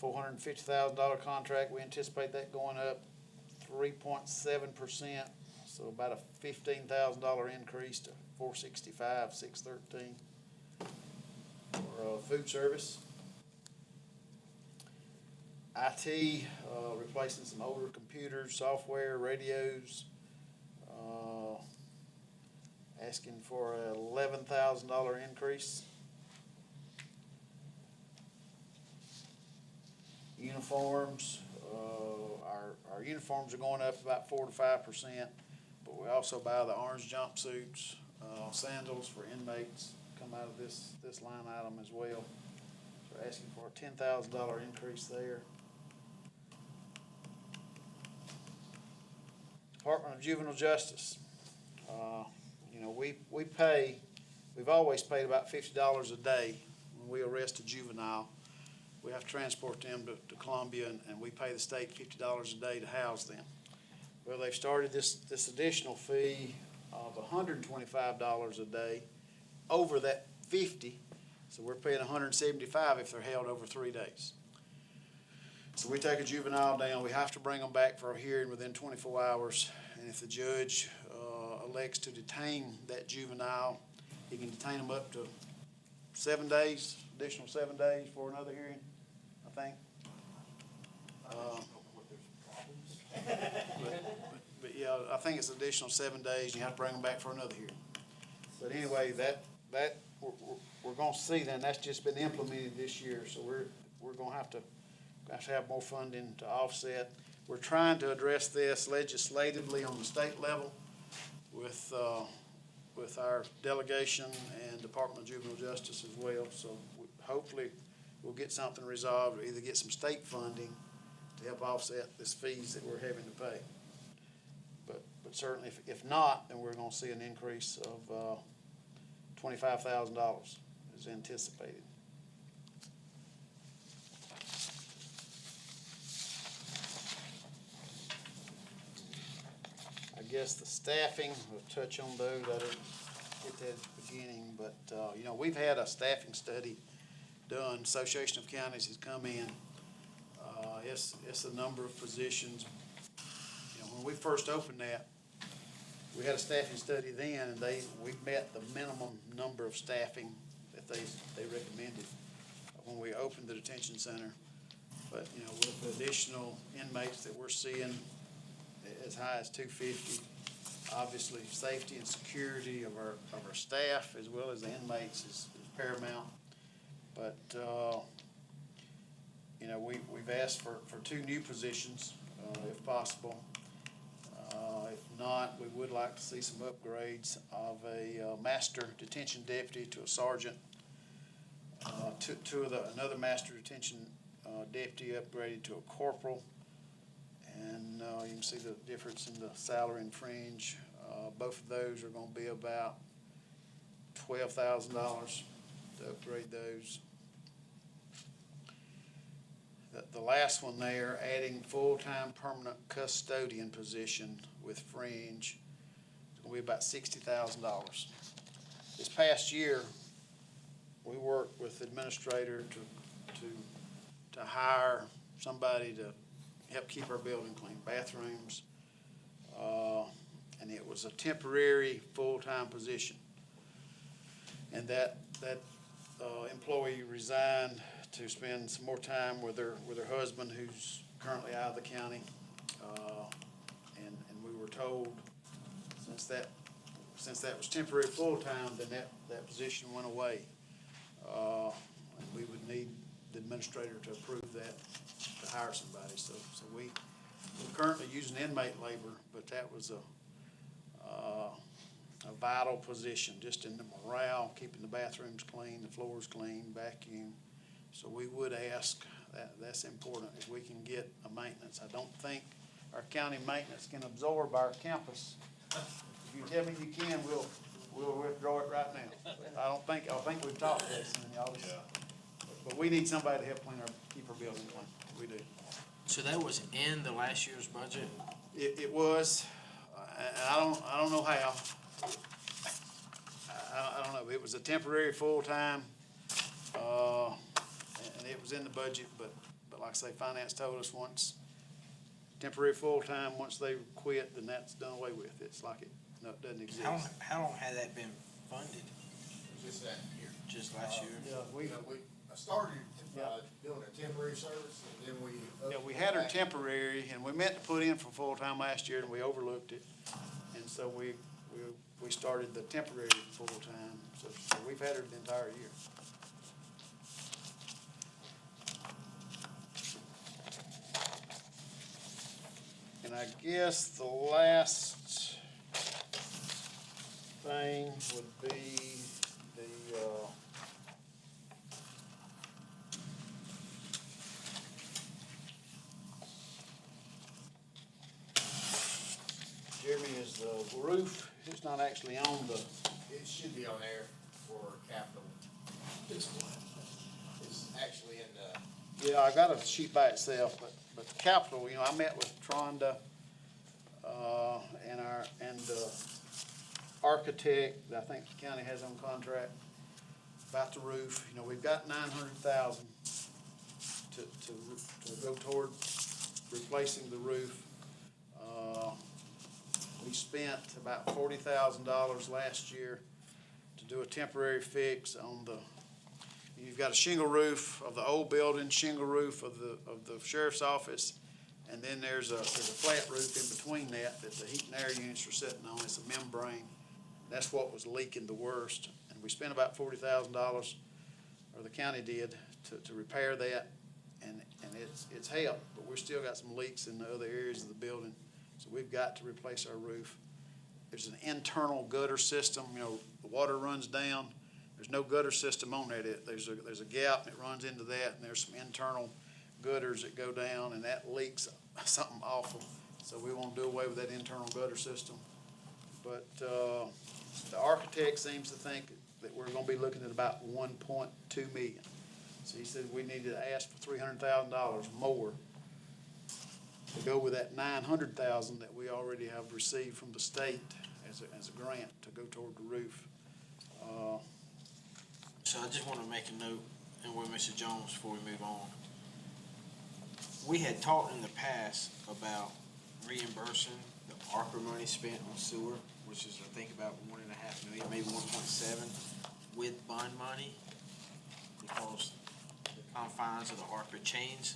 Speaker 3: $450,000 contract. We anticipate that going up 3.7%, so about a $15,000 increase to 465, 613 for food service. IT, replacing some older computers, software, radios, asking for a $11,000 increase. Uniforms, our uniforms are going up about 4 to 5%, but we also buy the orange jumpsuits, sandals for inmates, come out of this line item as well. So we're asking for a $10,000 increase there. Department of Juvenile Justice, you know, we've always paid about $50 a day when we arrest a juvenile. We have to transport them to Columbia, and we pay the state $50 a day to house them. Well, they've started this additional fee of $125 a day over that 50, so we're paying $175 if they're held over 3 days. So we take a juvenile down, we have to bring them back for a hearing within 24 hours, and if the judge elects to detain that juvenile, he can detain them up to 7 days, additional 7 days for another hearing, I think. But yeah, I think it's additional 7 days, and you have to bring them back for another hearing. But anyway, that we're gonna see then, that's just been implemented this year, so we're gonna have to have more funding to offset. We're trying to address this legislatively on the state level with our delegation and Department of Juvenile Justice as well. So hopefully we'll get something resolved, or either get some state funding to help offset this fees that we're having to pay. But certainly if not, then we're gonna see an increase of $25,000 is anticipated. I guess the staffing, we'll touch on those, I didn't get that at the beginning, but, you know, we've had a staffing study done, Association of Counties has come in. It's a number of positions. You know, when we first opened that, we had a staffing study then, and we met the minimum number of staffing that they recommended when we opened the detention center. But, you know, with the additional inmates that we're seeing as high as 250, obviously, safety and security of our staff as well as the inmates is paramount. But, you know, we've asked for 2 new positions, if possible. If not, we would like to see some upgrades of a master detention deputy to a sergeant. Another master detention deputy upgraded to a corporal. And you can see the difference in the salary and fringe. Both of those are going to be about $12,000 to upgrade those. The last one there, adding full-time permanent custodian position with fringe, it's going to be about $60,000. This past year, we worked with the administrator to hire somebody to help keep our building clean, bathrooms, and it was a temporary full-time position. And that employee resigned to spend some more time with her husband, who's currently out of the county. And we were told, since that was temporary full-time, then that position went away. And we would need the administrator to approve that, to hire somebody. So we're currently using inmate labor, but that was a vital position, just in the morale, keeping the bathrooms clean, the floors clean, vacuum. So we would ask, that's important, if we can get a maintenance. I don't think our county maintenance can absorb our campus. If you tell me you can, we'll withdraw it right now. I think we've talked this, and y'all just, but we need somebody to help keep our building clean. We do.
Speaker 1: So that was in the last year's budget?
Speaker 3: It was, and I don't know how. I don't know. It was a temporary full-time, and it was in the budget, but like I say, finance told us once temporary full-time, once they quit, then that's done away with. It's like it doesn't exist.
Speaker 1: How long had that been funded?
Speaker 12: Just that year.
Speaker 1: Just last year?
Speaker 3: Yeah,
Speaker 12: I started, doing a temporary service, and then
Speaker 3: we had her temporary, and we meant to put in for full-time last year, and we overlooked it. And so we started the temporary full-time, so we've had her the entire year. And I guess the last thing would be the, Jeremy, is the roof, it's not actually on the,
Speaker 12: it should be on there for capital.
Speaker 6: It's flat.
Speaker 12: It's actually in the,
Speaker 3: yeah, I got a sheet by itself, but the capital, I met with Tronda, and the architect, I think the county has on contract about the roof. We've got $900,000 to go toward replacing the roof. We spent about $40,000 last year to do a temporary fix on you've got a shingle roof of the old building, shingle roof of the sheriff's office, and then there's a flat roof in between that the heat and air units are sitting on. It's a membrane. That's what was leaking the worst. And we spent about $40,000, or the county did, to repair that, and it's helped, but we've still got some leaks in the other areas of the building. So we've got to replace our roof. There's an internal gutter system. The water runs down. There's no gutter system on that. There's a gap that runs into that, and there's some internal gutters that go down, and that leaks something awful. So we want to do away with that internal gutter system. But the architect seems to think that we're gonna be looking at about 1.2 million. So he said we needed to ask for $300,000 more to go with that 900,000 that we already have received from the state as a grant to go toward the roof.
Speaker 1: So I just want to make a note, and with Mr. Jones, before we move on. We had talked in the past about reimbursing the ARPA money spent on sewer, which is, I think, about 1.5 million, maybe 1.7, with bond money, because the confines of the ARPA change.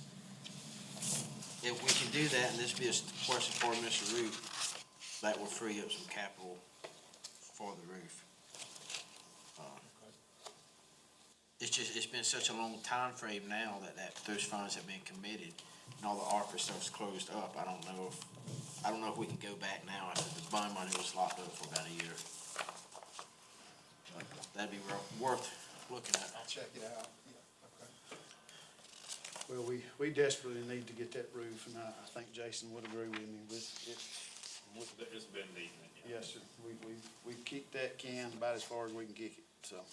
Speaker 1: If we can do that, and this be a question for Mr. Root, that will free up some capital for the roof. It's been such a long time frame now that those funds have been committed, and all the ARPA stuff's closed up. I don't know if we can go back now after the bond money was locked up for about a year. That'd be worth looking at.
Speaker 5: I'll check it out, yeah, okay.
Speaker 3: Well, we desperately need to get that roof, and I think Jason would agree with me with it.
Speaker 9: It's been needing it. Yeah.
Speaker 3: Yes, sir. We kicked that can about as far as we can kick it, so.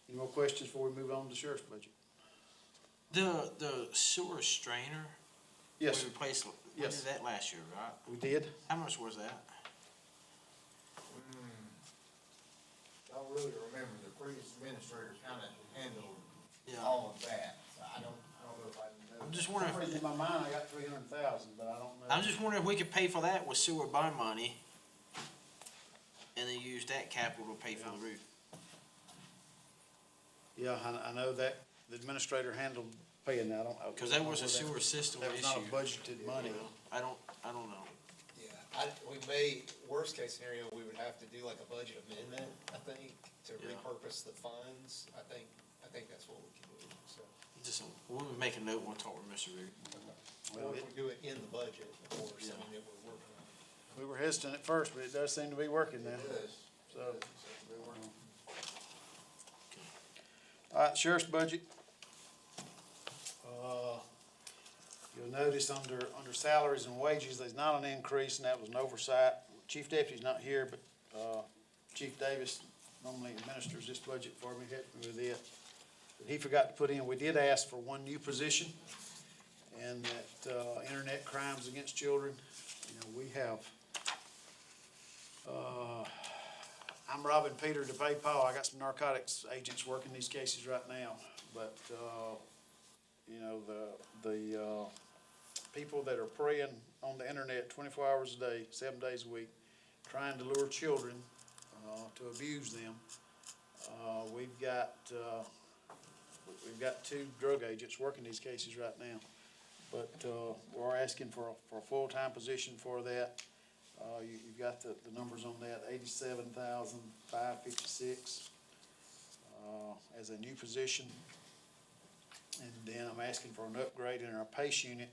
Speaker 3: Any more questions before we move on to the sheriff's budget?
Speaker 1: The sewer strainer.
Speaker 3: Yes,
Speaker 1: We replaced, we
Speaker 3: Yes.
Speaker 1: did that last year, right?
Speaker 3: we did.
Speaker 1: How much was that?
Speaker 12: I don't really remember, the previous administrator kinda handled
Speaker 1: Yeah.
Speaker 12: all of that, so I don't know if I know.
Speaker 1: I'm just
Speaker 3: For
Speaker 1: wondering,
Speaker 3: some reason in my mind, I got 300,000, but I don't know.
Speaker 1: I'm just wondering if we could pay for that with sewer bond money, and then use that capital to pay for the roof.
Speaker 3: Yeah, I know that the administrator handled paying that. I don't.
Speaker 1: Cause that was a sewer system
Speaker 3: That was not a
Speaker 1: issue.
Speaker 3: budgeted money.
Speaker 1: I don't know.
Speaker 5: Yeah, we may, worst case scenario, we would have to do like a budget amendment, I think, to
Speaker 1: Yeah.
Speaker 5: repurpose the funds. I think that's what we can do, so.
Speaker 1: Just, we'll make a note, and we'll talk with Mr. Root.
Speaker 3: Well,
Speaker 5: Or if we do it in the budget, of course, I
Speaker 1: Yeah.
Speaker 5: mean, that we're working on.
Speaker 3: We were hesitant at first, but it does seem to be working now.
Speaker 12: It is.
Speaker 3: So. All right, sheriff's budget. You'll notice under salaries and wages, there's not an increase, and that was an oversight. Chief Deputy's not here, but, Chief Davis normally administers this budget for me, helped me with it. But he forgot to put in, we did ask for one new position, and that, internet crimes against children, we have, I'm robbing Peter to pay Paul. I got some narcotics agents working these cases right now, but, the people that are preying on the internet 24 hours a day, 7 days a week, trying to lure children, to abuse them. We've got 2 drug agents working these cases right now, but, we're asking for a full-time position for that. You've got the numbers on that, 87,556, as a new position. And then I'm asking for an upgrade in our PACE unit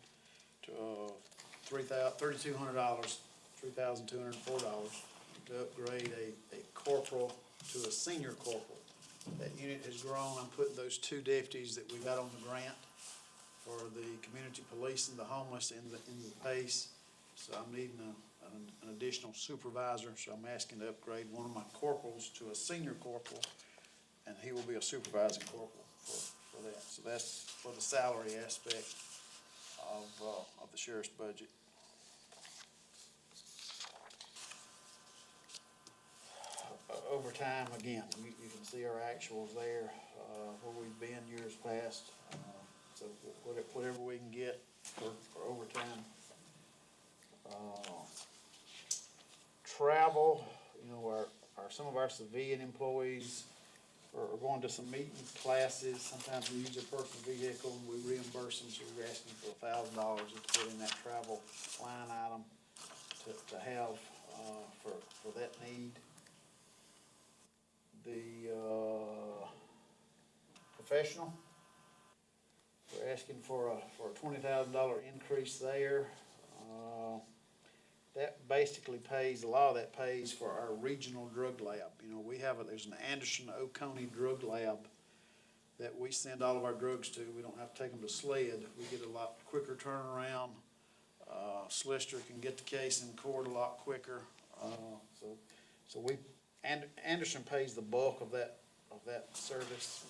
Speaker 3: to, $3,200, $3,204, to upgrade a corporal to a senior corporal. That unit has grown. I'm putting those 2 deputies that we got on the grant for the community police and the homeless in the PACE. So I'm needing an additional supervisor, so I'm asking to upgrade one of my corporals to a senior corporal, and he will be a supervising corporal for that. So that's for the salary aspect of the sheriff's budget. Overtime, again, you can see our actuals there, where we've been years past. So whatever we can get for overtime. Travel, some of our civilian employees are going to some meeting classes. Sometimes we use their personal vehicle and we reimburse them, so we're asking for $1,000 to put in that travel line item to have, for that need. The, professional, we're asking for a $20,000 increase there. That basically pays, a lot of that pays for our regional drug lab. There's an Anderson Oconee drug lab that we send all of our drugs to. We don't have to take them to SLED. We get a lot quicker turnaround. Solicitor can get the case in court a lot quicker. So we Anderson pays the bulk of that service.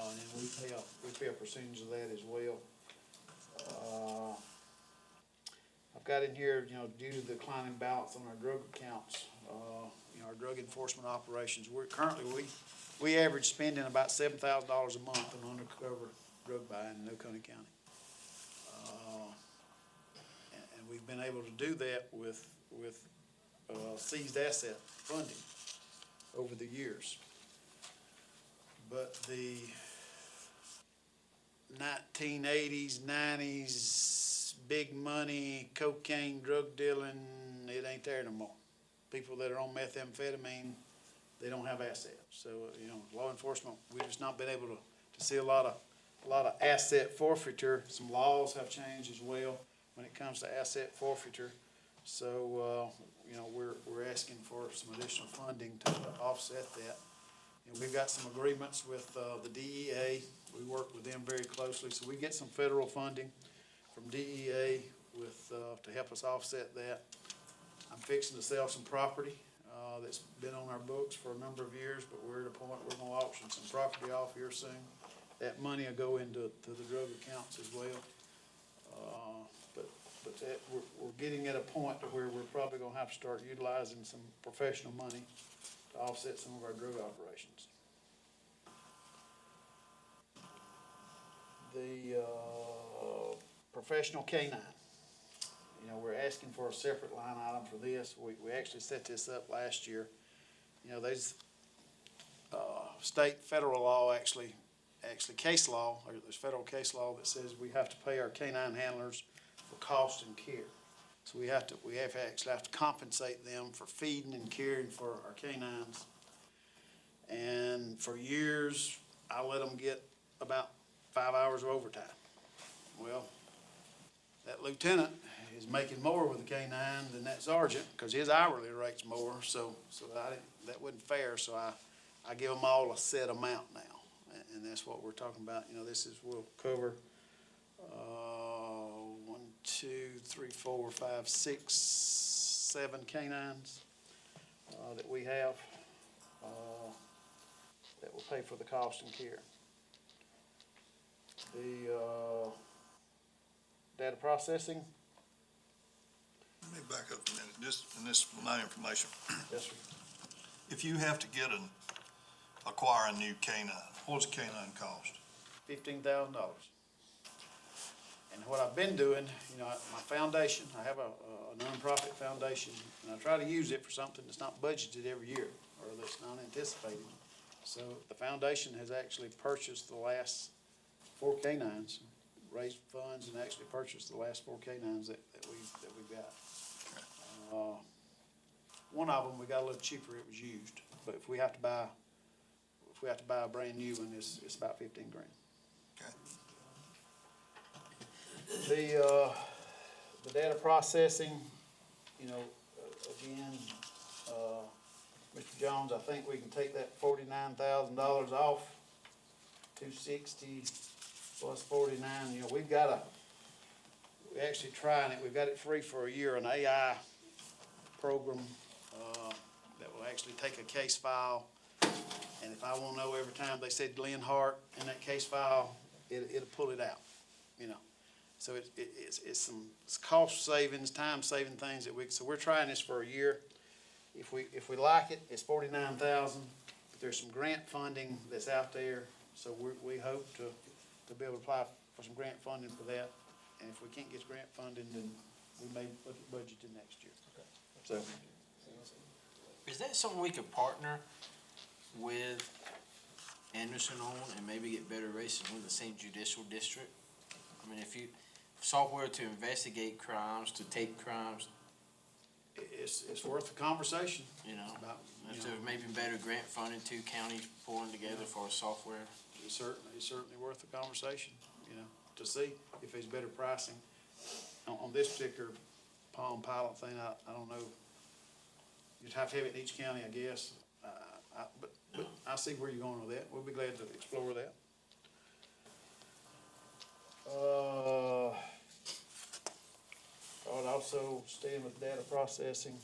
Speaker 3: And then we pay a percentage of that as well. I've got in here, due to the declining balance on our drug accounts, our drug enforcement operations, we average spending about $7,000 a month on undercover drug buying in Oconee County. And we've been able to do that with seized asset funding over the years. But the 1980s, 90s, big money, cocaine, drug dealing, it ain't there no more. People that are on methamphetamine, they don't have assets. So, law enforcement, we've just not been able to see a lot of asset forfeiture. Some laws have changed as well when it comes to asset forfeiture. So, we're asking for some additional funding to offset that. We've got some agreements with the DEA. We work with them very closely, so we get some federal funding from DEA to help us offset that. I'm fixing to sell some property that's been on our books for a number of years, but we're at a point we're going to auction some property off here soon. That money will go into the drug accounts as well. But we're getting at a point to where we're probably going to have to start utilizing some professional money to offset some of our drug operations. The professional canine. We're asking for a separate line item for this. We actually set this up last year. There's state, federal law, actually case law, or there's federal case law that says we have to pay our canine handlers for cost and care. So we have to compensate them for feeding and caring for our canines. And for years, I let them get about 5 hours of overtime. Well, that lieutenant is making more with the canine than that sergeant because his hourly rate's more. So that wasn't fair. So I give them all a set amount now. And that's what we're talking about. We'll cover 1, 2, 3, 4, 5, 6, 7 canines that we have that will pay for the cost and care. The data processing.
Speaker 7: Let me back up a minute. This is my information.
Speaker 3: Yes, sir.
Speaker 7: If you have to acquire a new canine, what's a canine cost?
Speaker 3: $15,000. And what I've been doing, my foundation, I have a nonprofit foundation, and I try to use it for something that's not budgeted every year or that's not anticipated. So the foundation has actually purchased the last 4 canines, raised funds, and actually purchased the last 4 canines that we've got. One of them we got a little cheaper; it was used. But if we have to buy a brand new one, it's about $15,000.
Speaker 7: Okay.
Speaker 3: The data processing, again, Mr. Jones, I think we can take that $49,000 off. $260 plus 49. We're actually trying it. We've got it free for a year, an AI program that will actually take a case file, and if I want to know every time they said Glenn Hart in that case file, it'll pull it out. So it's some cost savings, time saving things so we're trying this for a year. If we like it, it's $49,000. But there's some grant funding that's out there, so we hope to be able to apply for some grant funding for that. And if we can't get grant funding, then we may budget it next year. So,
Speaker 1: Is that something we could partner with Anderson on and maybe get better rates in the same judicial district? I mean, if you, software to investigate crimes, to tape crimes,
Speaker 3: it's worth a conversation.
Speaker 1: If there's maybe better grant funding, 2 counties pulling together for software.
Speaker 3: It's certainly worth a conversation, to see if there's better pricing. On this particular Palm Pilot thing, I don't know. You'd have to have it in each county, I guess. But I see where you're going with that. We'll be glad to explore that. I would also staying with data processing.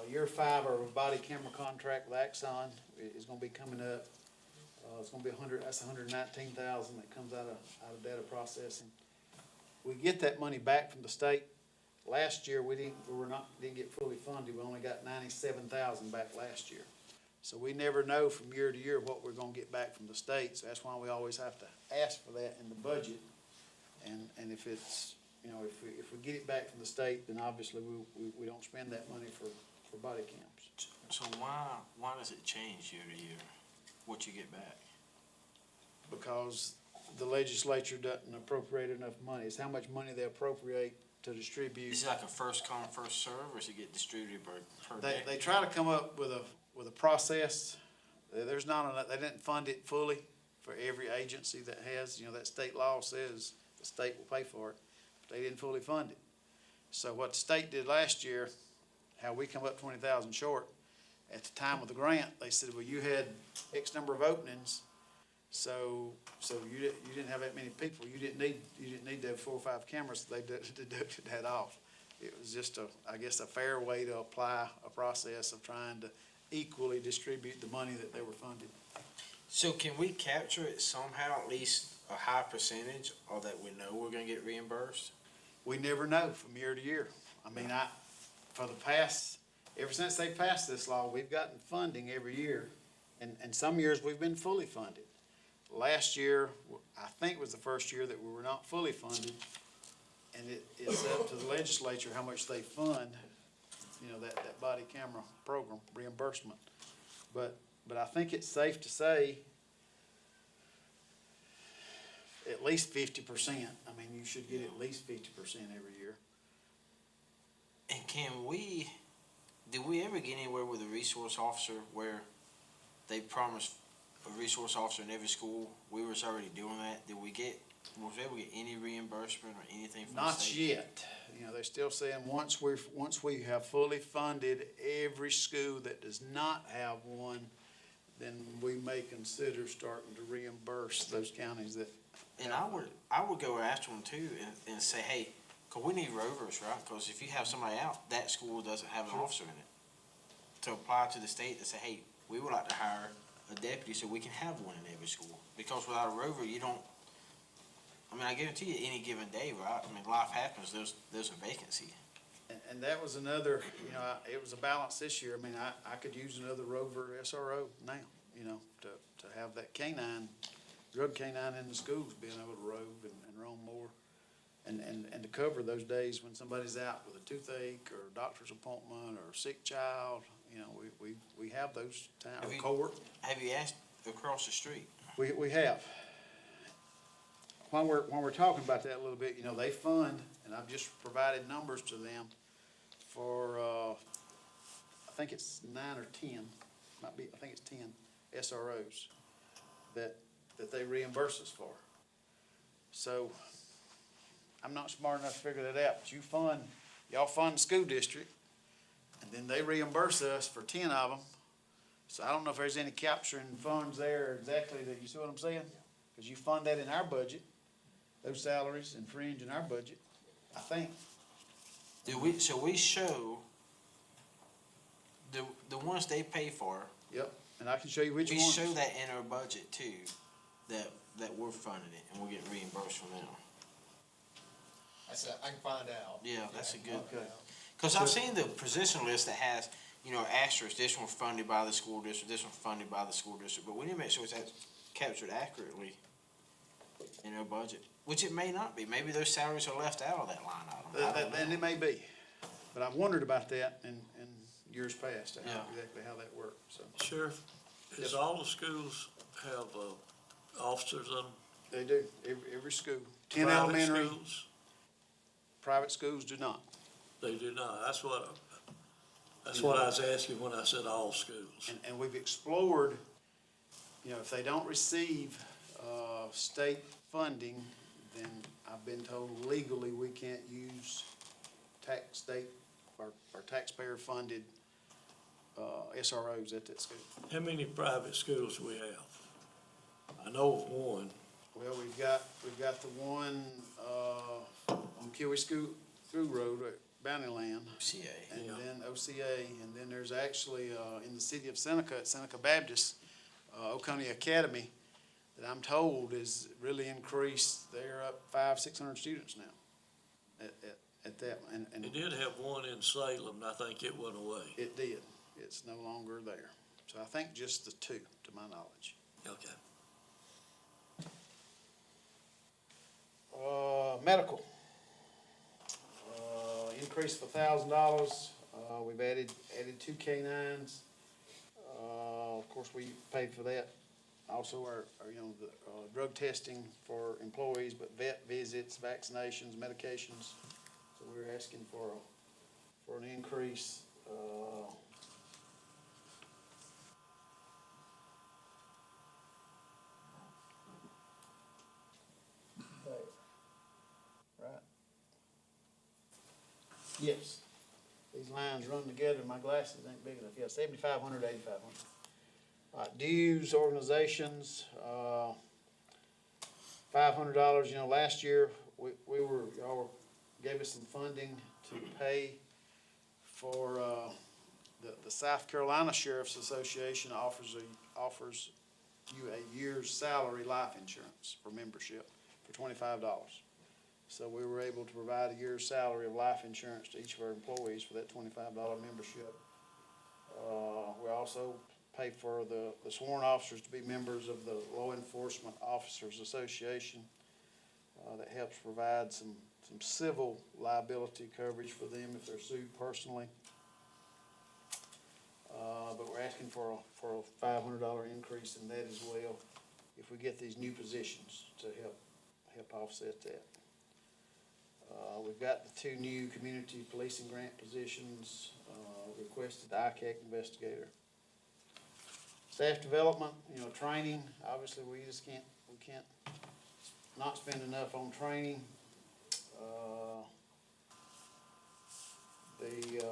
Speaker 3: Year 5, our body camera contract with Axon is gonna be coming up. It's gonna be that's $119,000 that comes out of data processing. We get that money back from the state. Last year, we didn't get fully funded. We only got 97,000 back last year. So we never know from year to year what we're gonna get back from the state. So that's why we always have to ask for that in the budget. And if it's, you know, if we get it back from the state, then obviously we don't spend that money for body cams.
Speaker 1: So why does it change year to year, what you get back?
Speaker 3: Because the legislature doesn't appropriate enough money. It's how much money they appropriate to distribute.
Speaker 1: Is it like a first come, first serve, or does it get distributed per day?
Speaker 3: They try to come up with a process. There's not enough, they didn't fund it fully for every agency that has, you know, that state law says the state will pay for it. But they didn't fully fund it. So what the state did last year, how we come up 20,000 short, at the time of the grant, they said, well, you had X number of openings, so you didn't have that many people. You didn't need to have 4 or 5 cameras. They deducted that off. It was just I guess a fair way to apply a process of trying to equally distribute the money that they were funded.
Speaker 1: So can we capture it somehow, at least a high percentage, or that we know we're gonna get reimbursed?
Speaker 3: We never know from year to year. I mean, ever since they passed this law, we've gotten funding every year, and some years we've been fully funded. Last year, I think was the first year that we were not fully funded, and it's up to the legislature how much they fund, you know, that body camera program reimbursement. But I think it's safe to say at least 50%. I mean, you should get at least 50% every year.
Speaker 1: And did we ever get anywhere with a resource officer where they promised a resource officer in every school? We was already doing that. Was we ever get any reimbursement or anything from the state?
Speaker 3: Not yet. You know, they're still saying once we have fully funded every school that does not have one, then we may consider starting to reimburse those counties that.
Speaker 1: And I would go after them too and say, hey, cause we need rovers, right? Cause if you have somebody out, that school doesn't have an officer in it. To apply to the state to say, hey, we would like to hire a deputy so we can have one in every school. Because without a rover, I guarantee you any given day, right? I mean, life happens, there's a vacancy.
Speaker 3: And that was another, you know, it was a balance this year. I mean, I could use another rover SRO now, you know, to have that drug canine in the schools, being able to rove and roam more. And to cover those days when somebody's out with a toothache or a doctor's appointment or a sick child, you know, we have those times, court.
Speaker 1: Have you asked across the street?
Speaker 3: We have. When we're talking about that a little bit, you know, they fund, and I've just provided numbers to them for, I think it's 9 or 10, I think it's 10 SROs that they reimburse us for. So I'm not smart enough to figure that out, but y'all fund the school district, and then they reimburse us for 10 of them. So I don't know if there's any capturing funds there exactly that, you see what I'm saying? Because you fund that in our budget, those salaries and fringe in our budget, I think.
Speaker 1: So we show the ones they pay for.
Speaker 3: Yep, and I can show you which
Speaker 1: We
Speaker 3: ones.
Speaker 1: show that in our budget too, that we're funding it and we're getting reimbursed from them.
Speaker 5: I can find out.
Speaker 1: Yeah, that's a good.
Speaker 3: Okay.
Speaker 1: Cause I've seen the position list that has, you know, asterisk, this one's funded by the school district, this one's funded by the school district, but we need to make sure it's captured accurately in our budget, which it may not be. Maybe those salaries are left out of that line item. I don't know.
Speaker 3: And it may be, but I've wondered about that in years past,
Speaker 1: Yeah.
Speaker 3: exactly how that worked, so.
Speaker 2: Sheriff, does all the schools have, officers in them?
Speaker 3: They do, every school. 10
Speaker 2: Private
Speaker 3: elementary,
Speaker 2: schools?
Speaker 3: private schools do not.
Speaker 2: They do not. That's what I was asking when I said all schools.
Speaker 3: And we've explored, you know, if they don't receive, state funding, then I've been told legally we can't use state or taxpayer-funded, SROs at that school.
Speaker 2: How many private schools do we have? I know of one.
Speaker 3: Well, we've got the one, on Kiwi School Road Bountyland.
Speaker 1: CA.
Speaker 3: And
Speaker 2: Yeah.
Speaker 3: then OCA, and then there's actually, in the city of Seneca, at Seneca Baptist, Oconee Academy, that I'm told is really increased. They're up 500-600 students now at that, and
Speaker 2: It did have one in Salem, and I think it went away.
Speaker 3: it did. It's no longer there. So I think just the two, to my knowledge.
Speaker 2: Okay.
Speaker 3: Medical. Increase of $1,000. We've added 2 canines. Of course, we paid for that. Also, our the drug testing for employees, but vet visits, vaccinations, medications. So we're asking for an increase. Right. Yes. These lines run together, my glasses ain't big enough. Yeah, 7,500, 8,500. All right, dues, organizations, $500. Last year, y'all gave us some funding to pay for, the South Carolina Sheriff's Association offers you a year's salary life insurance for membership for $25. So we were able to provide a year's salary of life insurance to each of our employees for that $25 membership. We also pay for the sworn officers to be members of the Law Enforcement Officers Association. That helps provide some civil liability coverage for them if they're sued personally. But we're asking for a $500 increase in that as well, if we get these new positions to help offset that. We've got the 2 new community policing grant positions, requested the ICAC investigator. Staff development, training, obviously we can't not spend enough on training. The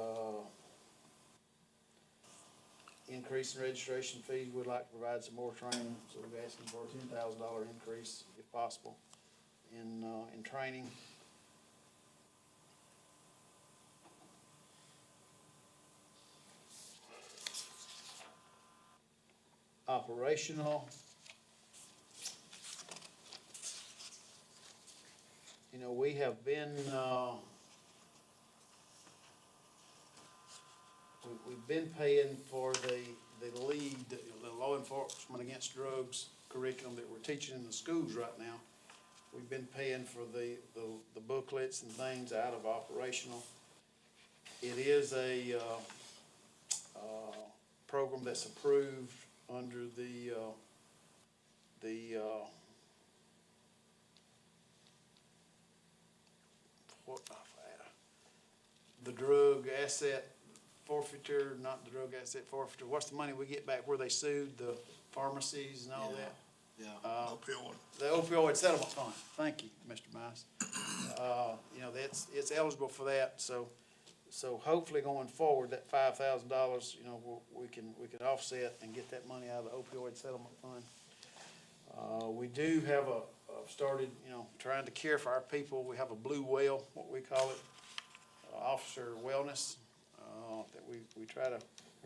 Speaker 3: increase in registration fees, we'd like to provide some more training, so we're asking for a $10,000 increase if possible in training. Operational. We have been, we've been paying for the lead, the law enforcement against drugs curriculum that we're teaching in the schools right now. We've been paying for the booklets and things out of operational. It is a program that's approved under the drug asset forfeiture, not the drug asset forfeiture. What's the money we get back where they sued the pharmacies and all that?
Speaker 1: Yeah.
Speaker 7: Opioid.
Speaker 3: The opioid settlement fund. Thank you, Mr. Mice. It's eligible for that, so hopefully going forward, that $5,000, we can offset and get that money out of the opioid settlement fund. We do have started, trying to care for our people. We have a blue whale, what we call it, officer wellness, that we try to,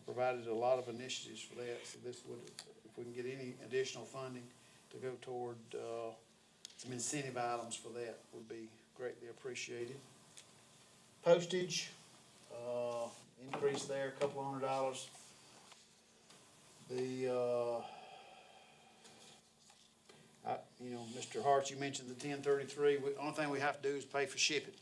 Speaker 3: provided a lot of initiatives for that. So this would, if we can get any additional funding to go toward, some incentive items for that, would be greatly appreciated. Postage, increase there, a couple $100. Mr. Hart, you mentioned the 1033. Only thing we have to do is pay for shipping.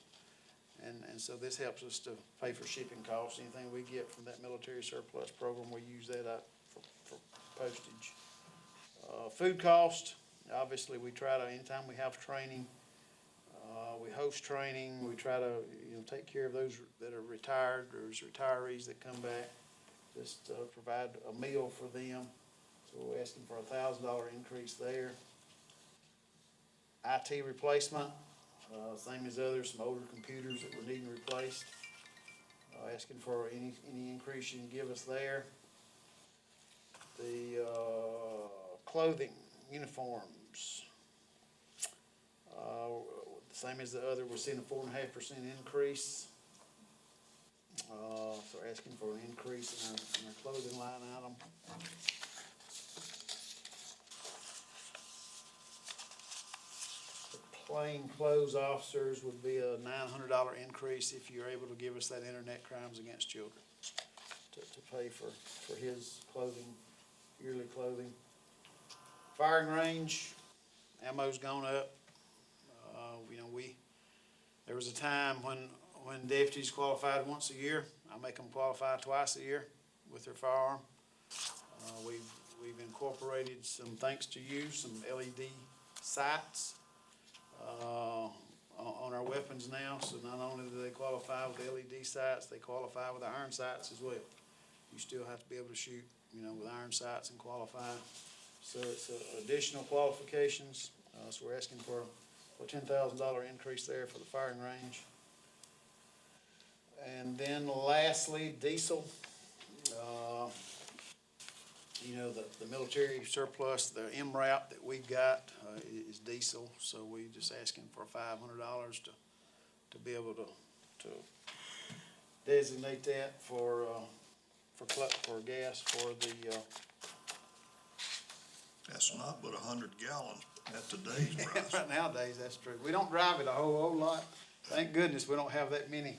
Speaker 3: And so this helps us to pay for shipping costs. Anything we get from that military surplus program, we use that up for postage. Food cost, obviously we try to, anytime we have training, we host training, we try to, take care of those that are retired or as retirees that come back, just provide a meal for them. So we're asking for a $1,000 increase there. IT replacement, same as others, some older computers that we're needing replaced. Asking for any increase you can give us there. The clothing, uniforms, the same as the other, we're seeing a 4.5% increase. So we're asking for an increase in our clothing line item. The plain clothes officers would be a $900 increase if you're able to give us that internet crimes against children to pay for his clothing, yearly clothing. Firing range, ammo's gone up. There was a time when deputies qualified once a year. I make them qualify twice a year with their firearm. We've incorporated some, thanks to you, some LED sights on our weapons now. So not only do they qualify with LED sights, they qualify with iron sights as well. You still have to be able to shoot, with iron sights and qualify. So it's additional qualifications. So we're asking for a $10,000 increase there for the firing range. And then lastly, diesel. The military surplus, the MRAP that we've got is diesel. So we just asking for $500 to be able to designate that for gas for the,
Speaker 7: That's not but 100 gallons at today's price.
Speaker 3: nowadays, that's true. We don't drive it a whole lot. Thank goodness we don't have that many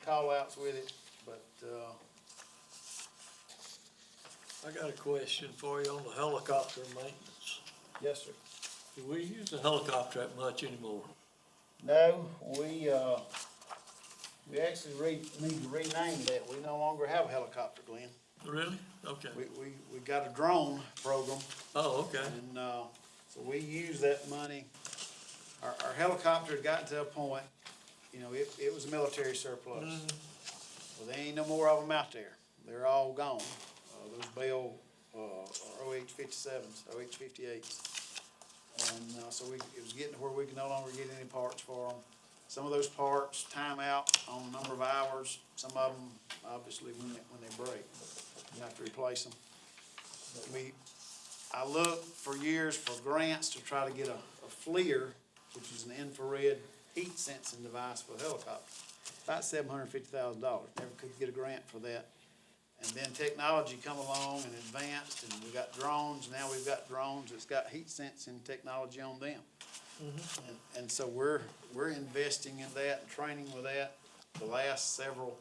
Speaker 3: call-outs with it, but,
Speaker 2: I got a question for you on the helicopter maintenance.
Speaker 3: yes, sir.
Speaker 2: Do we use the helicopter that much anymore?
Speaker 3: No, we actually need to rename that. We no longer have a helicopter, Glenn.
Speaker 2: Really? Okay.
Speaker 3: We got a drone program,
Speaker 2: Oh, okay.
Speaker 3: and, so we use that money. Our helicopter had gotten to a point, it was a military surplus. Well, there ain't no more of them out there. They're all gone. Those Bell, OH-57s, OH-58s. And, so it was getting to where we could no longer get any parts for them. Some of those parts time out on a number of hours. Some of them, obviously, when they break, you have to replace them. But I looked for years for grants to try to get a FLIR, which is an infrared heat sensing device for the helicopter. About $750,000. Never could get a grant for that. And then technology come along and advanced, and we got drones. Now we've got drones that's got heat sensing technology on them. And so we're investing in that and training with that. The last several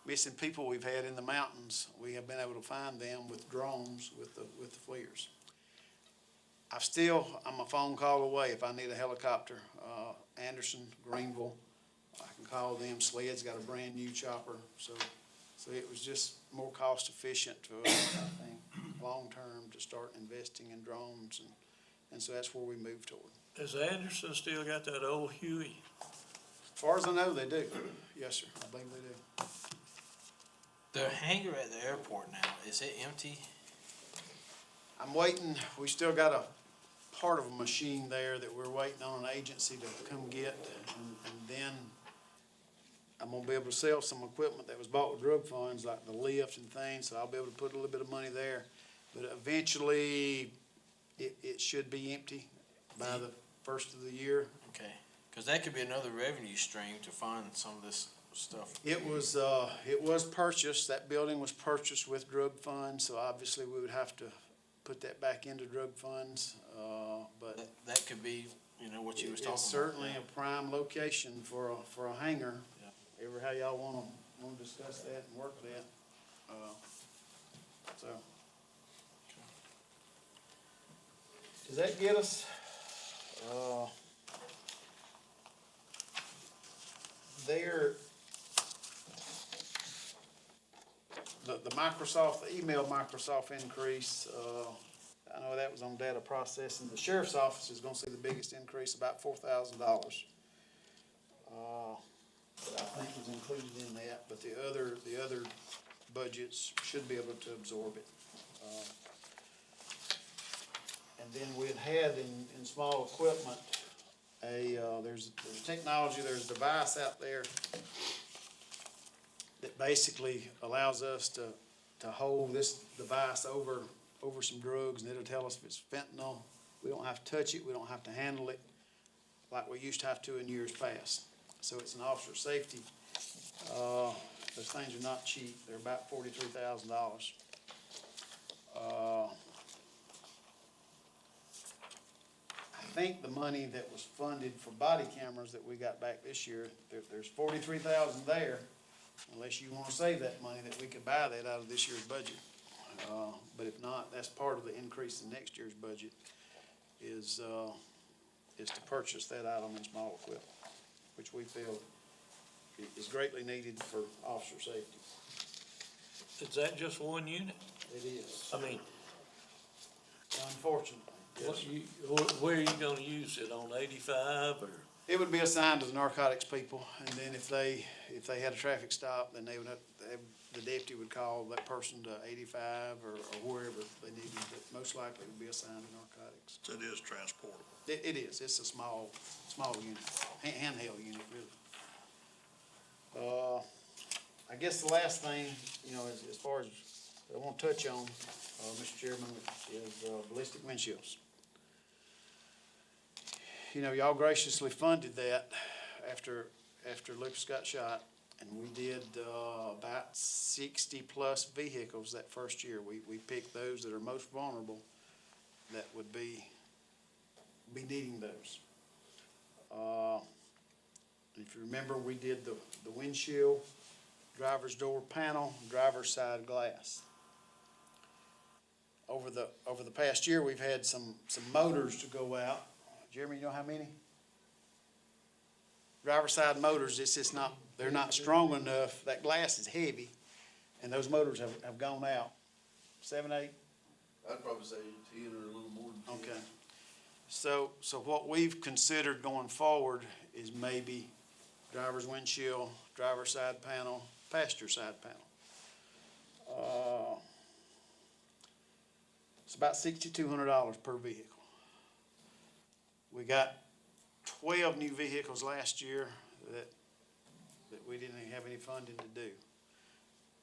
Speaker 3: missing people we've had in the mountains, we have been able to find them with drones with the FLIRs. I'm a phone call away if I need a helicopter. Anderson, Greenville, I can call them. SLED's got a brand new chopper. So it was just more cost efficient to us, I think, long-term to start investing in drones. And so that's where we moved toward.
Speaker 2: Has Anderson still got that old Huey?
Speaker 3: As far as I know, they do. Yes, sir. I believe they do.
Speaker 1: The hangar at the airport now, is it empty?
Speaker 3: I'm waiting. We still got a part of a machine there that we're waiting on an agency to come get. And then I'm gonna be able to sell some equipment that was bought with drug funds, like the lift and things, so I'll be able to put a little bit of money there. But eventually, it should be empty by the first of the year.
Speaker 1: Okay, because that could be another revenue stream to fund some of this stuff.
Speaker 3: It was purchased, that building was purchased with drug funds, so obviously we would have to put that back into drug funds, but.
Speaker 1: That could be, what you was talking about.
Speaker 3: It's certainly a prime location for a hangar.
Speaker 1: Yeah.
Speaker 3: Ever how y'all wanna discuss that and work that, so. Does that get us? The Microsoft, the email Microsoft increase, I know that was on data processing. The sheriff's office is gonna see the biggest increase, about $4,000. That I think is included in that, but the other budgets should be able to absorb it. And then we had in small equipment, there's technology, there's a device out there that basically allows us to hold this device over some drugs, and it'll tell us if it's fentanyl. We don't have to touch it, we don't have to handle it like we used to have to in years past. So it's an officer safety Those things are not cheap. They're about $43,000. I think the money that was funded for body cameras that we got back this year, there's 43,000 there, unless you wanna save that money, that we could buy that out of this year's budget. But if not, that's part of the increase in next year's budget, is to purchase that item in small equipment, which we feel is greatly needed for officer safety.
Speaker 2: Is that just one unit?
Speaker 3: It is,
Speaker 2: I mean,
Speaker 3: unfortunately.
Speaker 2: what you, where are you gonna use it, on 85 or?
Speaker 3: It would be assigned to the narcotics people, and then if they had a traffic stop, then the deputy would call that person to 85 or wherever they needed, but most likely it would be assigned to narcotics.
Speaker 7: So it is transportable.
Speaker 3: It is, it's a small unit, handheld unit, really. I guess the last thing, as far as I want to touch on, Mr. Chairman, is ballistic windshields. Y'all graciously funded that after Lucas got shot, and we did about 60-plus vehicles that first year. We picked those that are most vulnerable that would be needing those. If you remember, we did the windshield, driver's door panel, driver's side glass. Over the past year, we've had some motors to go out. Jeremy, you know how many? Driver's side motors, they're not strong enough. That glass is heavy, and those motors have gone out. 7, 8?
Speaker 11: I'd probably say 10 or a little more than 10.
Speaker 3: Okay. So what we've considered going forward is maybe driver's windshield, driver's side panel, passenger side panel. It's about $6,200 per vehicle. We got 12 new vehicles last year that we didn't have any funding to do.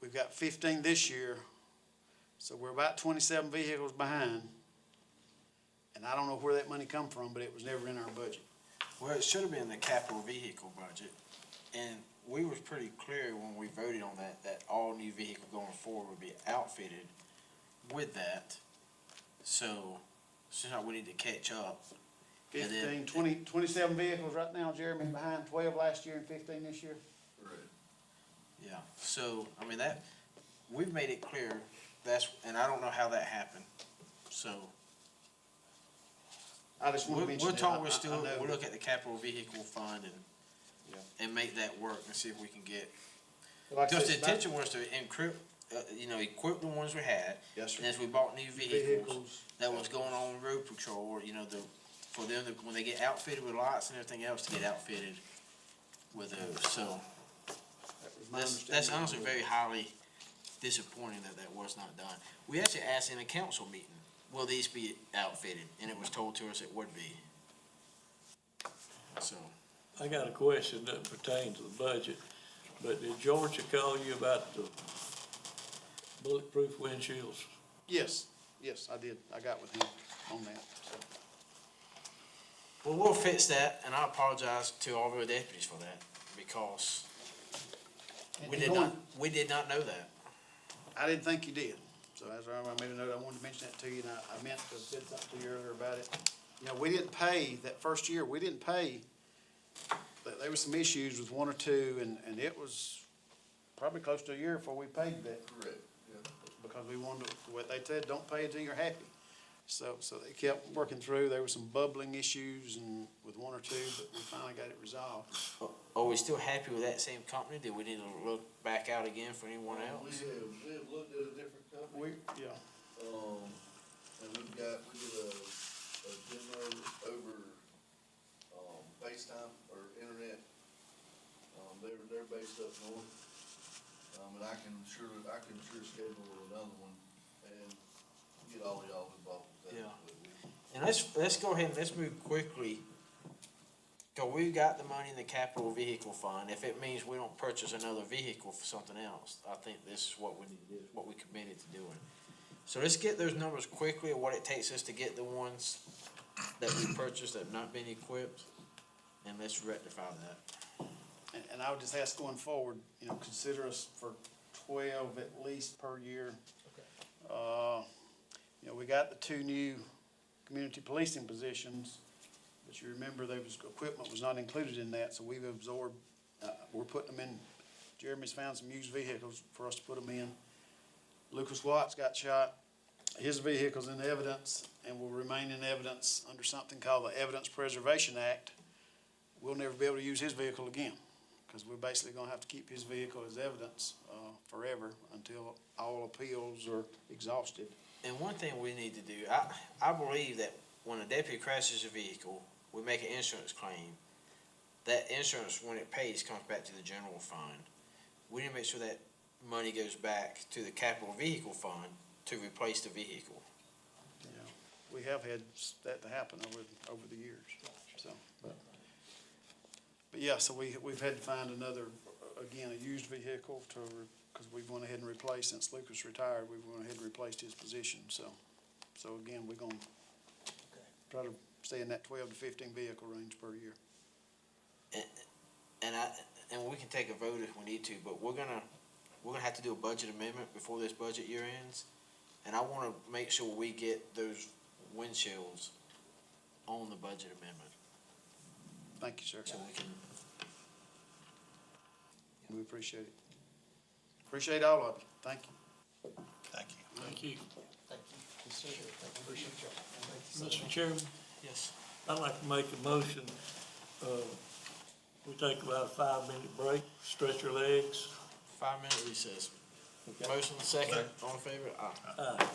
Speaker 3: We've got 15 this year, so we're about 27 vehicles behind. And I don't know where that money come from, but it was never in our budget.
Speaker 1: Well, it should have been in the capital vehicle budget, and we was pretty clear when we voted on that all new vehicle going forward would be outfitted with that. So, we need to catch up. And then-
Speaker 3: 27 vehicles right now, Jeremy, behind 12 last year and 15 this year.
Speaker 11: Right.
Speaker 1: Yeah, so, we've made it clear, and I don't know how that happened, so.
Speaker 3: I just want to mention
Speaker 1: We're
Speaker 3: that.
Speaker 1: told
Speaker 3: I know
Speaker 1: we'll look at the capital vehicle fund
Speaker 3: Yeah.
Speaker 1: and make that work and see if we can get.
Speaker 3: Like I
Speaker 1: Because the
Speaker 3: said, it's
Speaker 1: intention was to equip the ones we had.
Speaker 3: Yes, sir.
Speaker 1: And as we bought new vehicles
Speaker 3: Vehicles.
Speaker 1: that was going on road patrol, or, for them, when they get outfitted with lights and everything else, to get outfitted with those, so.
Speaker 3: That was my
Speaker 1: That's
Speaker 3: understanding.
Speaker 1: honestly very highly disappointing that was not done. We actually asked in a council meeting, will these be outfitted? And it was told to us it would be. So,
Speaker 2: I got a question that pertains to the budget, but did Georgia call you about the bulletproof windshields?
Speaker 3: Yes, I did. I got with him on that, so.
Speaker 1: well, we'll fix that, and I apologize to all of our deputies for that, because we did not know that.
Speaker 3: I didn't think you did. So as I made a note, I wanted to mention that to you, and I meant to have said something to you earlier about it. We didn't pay, that first year, there was some issues with one or two, and it was probably close to a year before we paid that.
Speaker 11: Correct, yeah.
Speaker 3: Because we wanted to, what they said, don't pay until you're happy. So they kept working through. There were some bubbling issues and with one or two, but we finally got it resolved.
Speaker 1: Are we still happy with that same company? Do we need to look back out again for anyone
Speaker 11: We
Speaker 1: else?
Speaker 11: have looked at a different company,
Speaker 3: Yeah.
Speaker 11: and we did a demo over, FaceTime or internet. They're based up north, and I can sure schedule another one and get all of y'all involved with that.
Speaker 1: Yeah.
Speaker 11: But
Speaker 1: And let's go ahead and let's move quickly. Cause we've got the money in the capital vehicle fund. If it means we don't purchase another vehicle for something else, I think this is what we need to do, what we committed to doing. So let's get those numbers quickly of what it takes us to get the ones that we purchased that have not been equipped, and let's rectify that.
Speaker 3: and I would just ask going forward, you know, consider us for 12 at least per year. You know, we got the 2 new community policing positions, but you remember equipment was not included in that, so we've absorbed, we're putting them in. Jeremy's found some used vehicles for us to put them in. Lucas Watts got shot. His vehicle's in evidence and will remain in evidence under something called the Evidence Preservation Act. We'll never be able to use his vehicle again, because we're basically gonna have to keep his vehicle as evidence, forever until all appeals are exhausted.
Speaker 1: And one thing we need to do, I believe that when a deputy crashes a vehicle, we make an insurance claim. That insurance, when it pays, comes back to the general fund. We need to make sure that money goes back to the capital vehicle fund to replace the vehicle.
Speaker 3: You know, we have had that to happen over the years, so. But yeah, so we've had to find another, again, a used vehicle because we've went ahead and replaced, since Lucas retired, we've went ahead and replaced his position, so. So again, we're gonna try to stay in that 12 to 15 vehicle range per year.
Speaker 1: And we can take a vote if we need to, but we're gonna have to do a budget amendment before this budget year ends. And I wanna make sure we get those windshields on the budget amendment,
Speaker 3: Thank you, sir.
Speaker 1: so we can.
Speaker 3: We appreciate it. Appreciate all of you. Thank you.
Speaker 7: Thank you.
Speaker 2: Thank you.
Speaker 5: Thank you. Appreciate y'all.
Speaker 2: Mr. Chairman,
Speaker 1: Yes.
Speaker 2: I'd like to make a motion, we take about a 5-minute break, stretch your legs.
Speaker 1: 5-minute recess.
Speaker 2: Okay.
Speaker 1: Motion second, all in favor? Aye.
Speaker 2: Aye.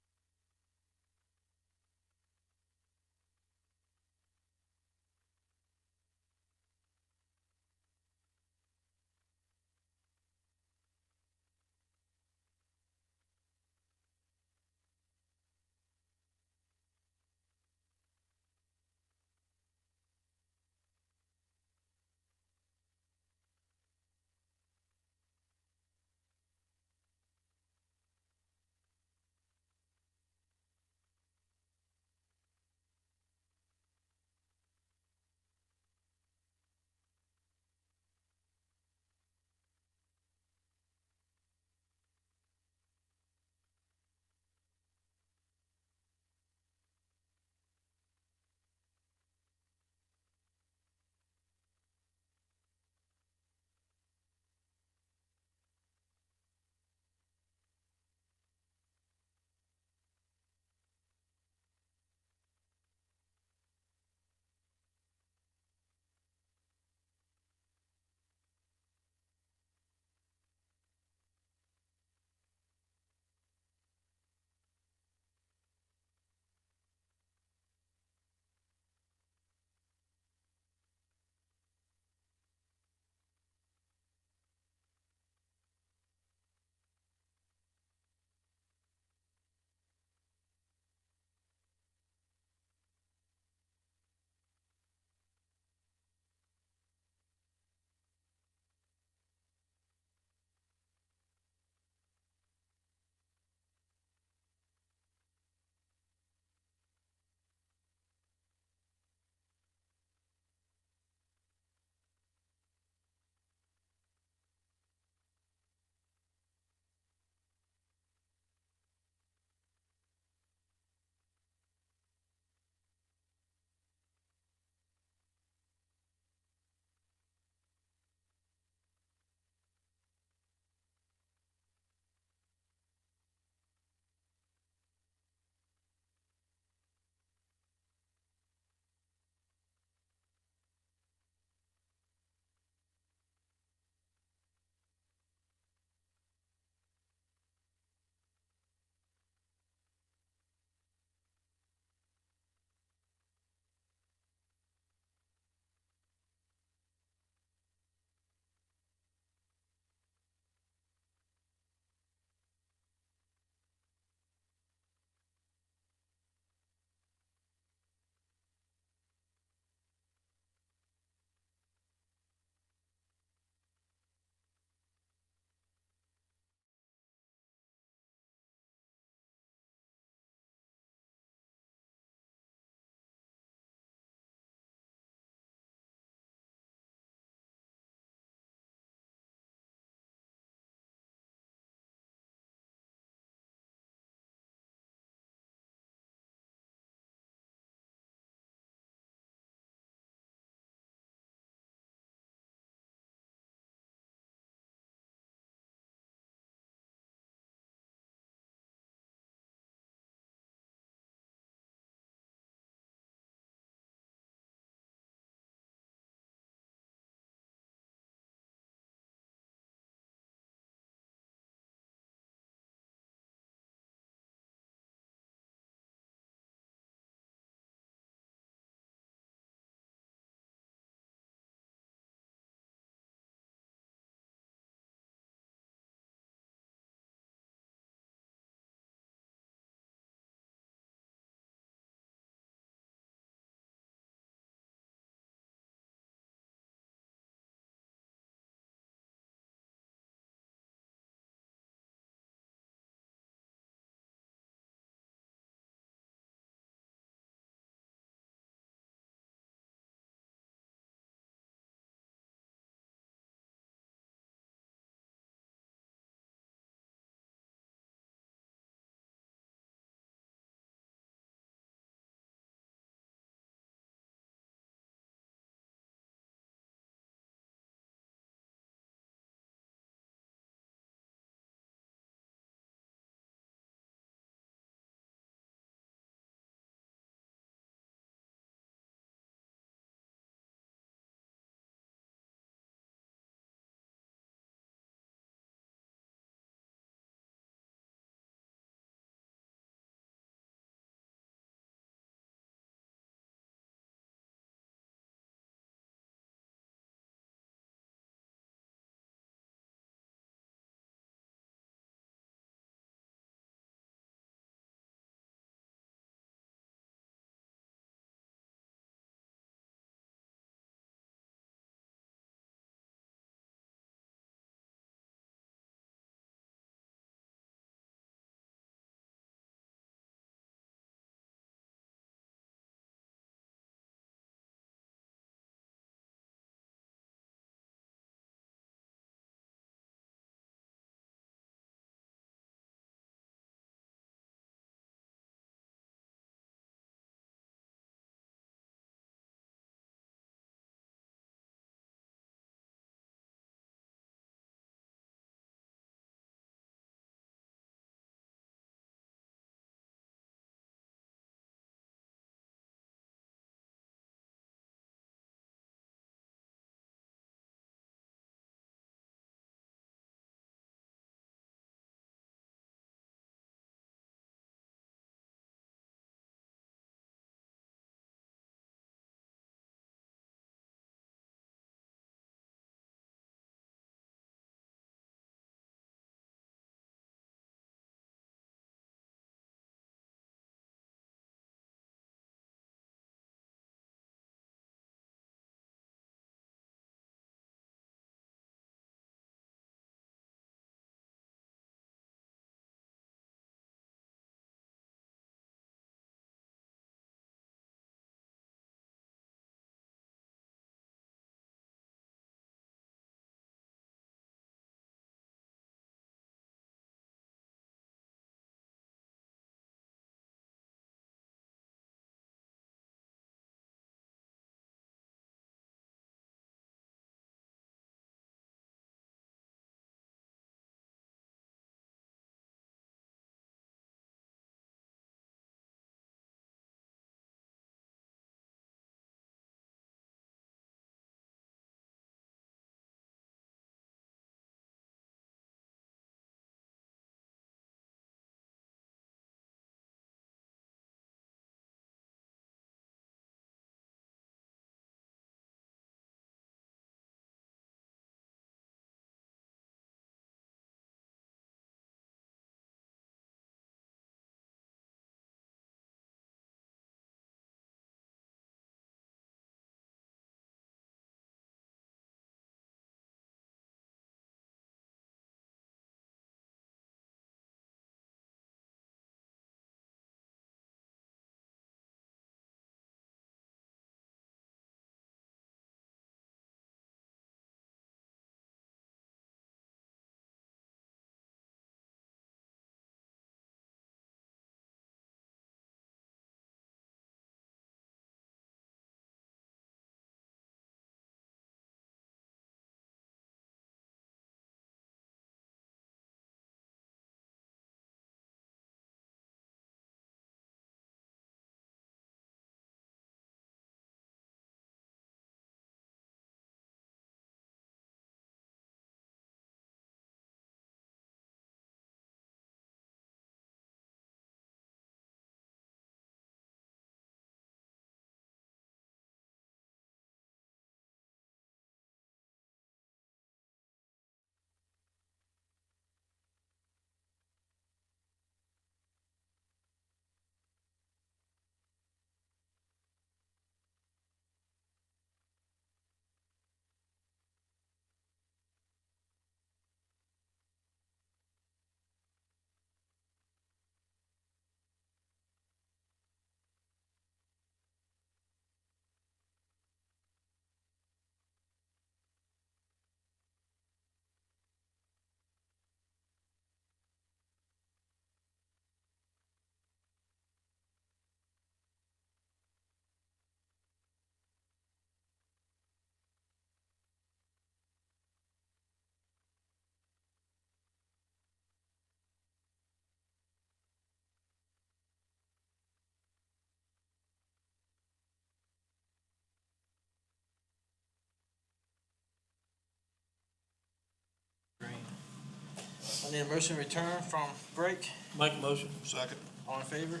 Speaker 1: I need a motion to return from break.
Speaker 2: Make a motion.
Speaker 7: Second.
Speaker 1: All in favor?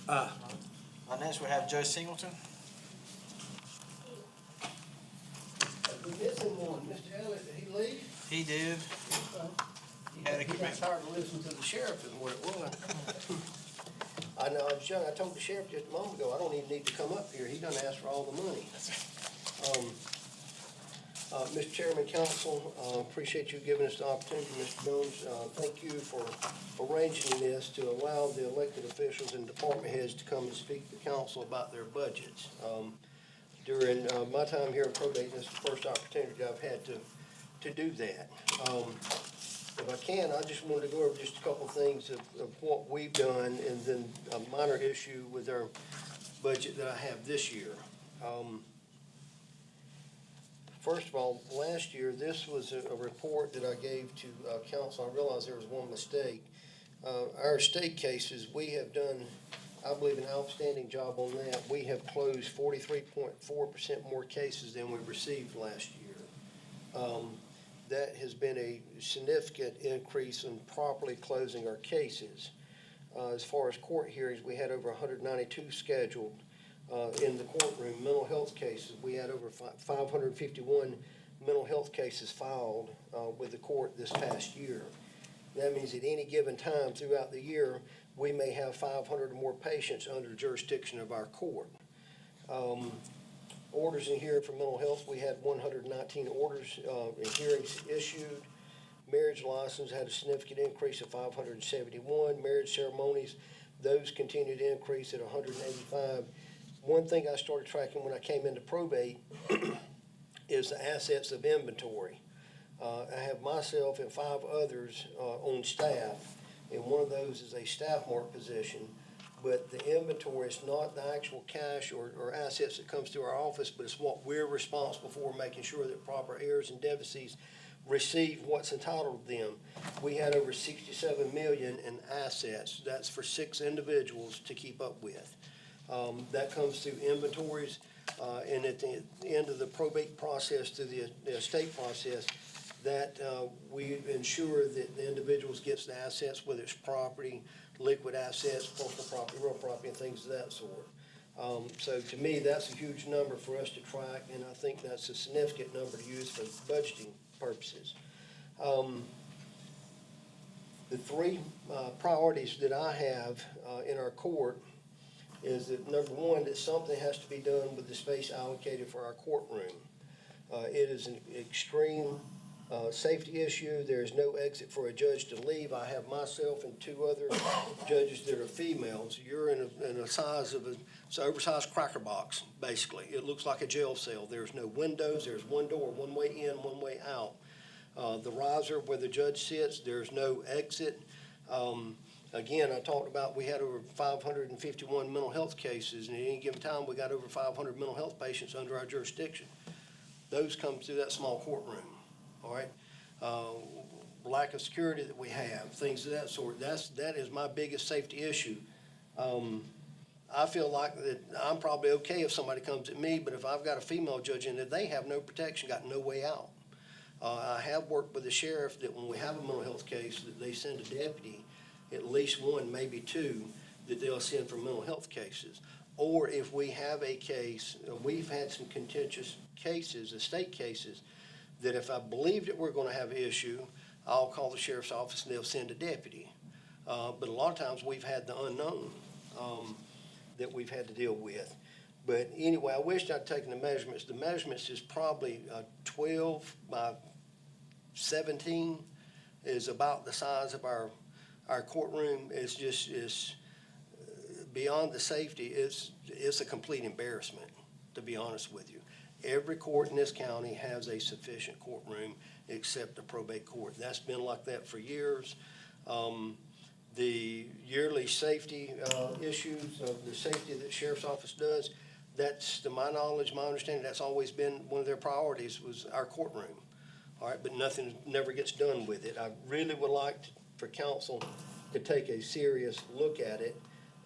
Speaker 2: Aye.
Speaker 1: Next we have Joe Singleton.
Speaker 13: We missing one, Mr. Elliott, did he leave?
Speaker 1: He did. He had a
Speaker 13: He got
Speaker 1: commitment.
Speaker 13: tired of listening to the sheriff is what it was. I know, I told the sheriff just a moment ago, I don't even need to come up here, he done asked for all the money. Mr. Chairman, Council, appreciate you giving us the opportunity, Mr. Jones. Thank you for arranging this to allow the elected officials and department heads to come and speak to council about their budgets. During my time here in probate, this is the first opportunity I've had to do that. If I can, I just wanted to go over just a couple of things of what we've done and then a minor issue with our budget that I have this year. First of all, last year, this was a report that I gave to council. I realized there was one mistake. Our estate cases, we have done, I believe, an outstanding job on that. We have closed 43.4% more cases than we received last year. That has been a significant increase in properly closing our cases. As far as court hearings, we had over 192 scheduled. In the courtroom, mental health cases, we had over 551 mental health cases filed with the court this past year. That means at any given time throughout the year, we may have 500 or more patients under jurisdiction of our court. Orders in here for mental health, we had 119 orders and hearings issued. Marriage license had a significant increase of 571. Marriage ceremonies, those continued to increase at 185. One thing I started tracking when I came into probate is the assets of inventory. I have myself and 5 others on staff, and one of those is a staff mark position. But the inventory is not the actual cash or assets that comes through our office, but it's what we're responsible for, making sure that proper heirs and devatees receive what's entitled to them. We had over 67 million in assets. That's for 6 individuals to keep up with. That comes through inventories, and at the end of the probate process, through the estate process, that we ensure that the individuals gets the assets, whether it's property, liquid assets, personal property, real property, and things of that sort. So to me, that's a huge number for us to track, and I think that's a significant number to use for budgeting purposes. The 3 priorities that I have in our court is that, number one, that something has to be done with the space allocated for our courtroom. It is an extreme safety issue. There is no exit for a judge to leave. I have myself and 2 other judges that are females. You're in a size of it's an oversized cracker box, basically. It looks like a jail cell. There's no windows. There's one door, one way in, one way out. The riser where the judge sits, there's no exit. Again, I talked about we had over 551 mental health cases, and at any given time, we got over 500 mental health patients under our jurisdiction. Those come through that small courtroom, all right? Lack of security that we have, things of that sort, that is my biggest safety issue. I feel like that I'm probably okay if somebody comes at me, but if I've got a female judge in there, they have no protection, got no way out. I have worked with the sheriff that when we have a mental health case, that they send a deputy, at least 1, maybe 2, that they'll send for mental health cases. Or if we have a case, we've had some contentious cases, estate cases, that if I believe that we're gonna have an issue, I'll call the sheriff's office and they'll send a deputy. But a lot of times we've had the unknown that we've had to deal with. But anyway, I wished I'd taken the measurements. The measurements is probably 12 by 17 is about the size of our courtroom. Is beyond the safety. It's a complete embarrassment, to be honest with you. Every court in this county has a sufficient courtroom except the probate court. That's been like that for years. The yearly safety issues of the safety that the sheriff's office does, that's, to my knowledge, my understanding, that's always been one of their priorities was our courtroom. All right, but nothing never gets done with it. I really would like for council to take a serious look at it.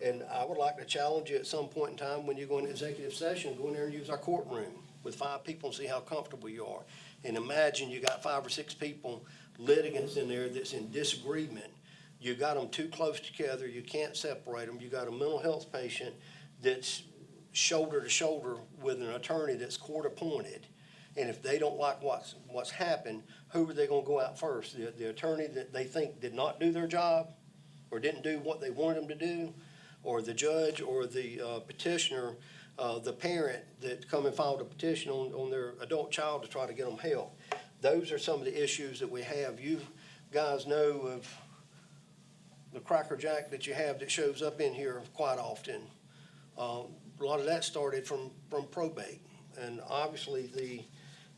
Speaker 13: And I would like to challenge you at some point in time when you go into executive session, go in there and use our courtroom with 5 people and see how comfortable you are. And imagine you got 5 or 6 people, litigants in there that's in disagreement. You got them too close together, you can't separate them. You got a mental health patient that's shoulder to shoulder with an attorney that's court appointed. And if they don't like what's happened, who are they gonna go out first? The attorney that they think did not do their job or didn't do what they wanted them to do? Or the judge or the petitioner, the parent that come and filed a petition on their adult child to try to get them help? Those are some of the issues that we have. You guys know of the Cracker Jack that you have that shows up in here quite often. A lot of that started from probate. And obviously,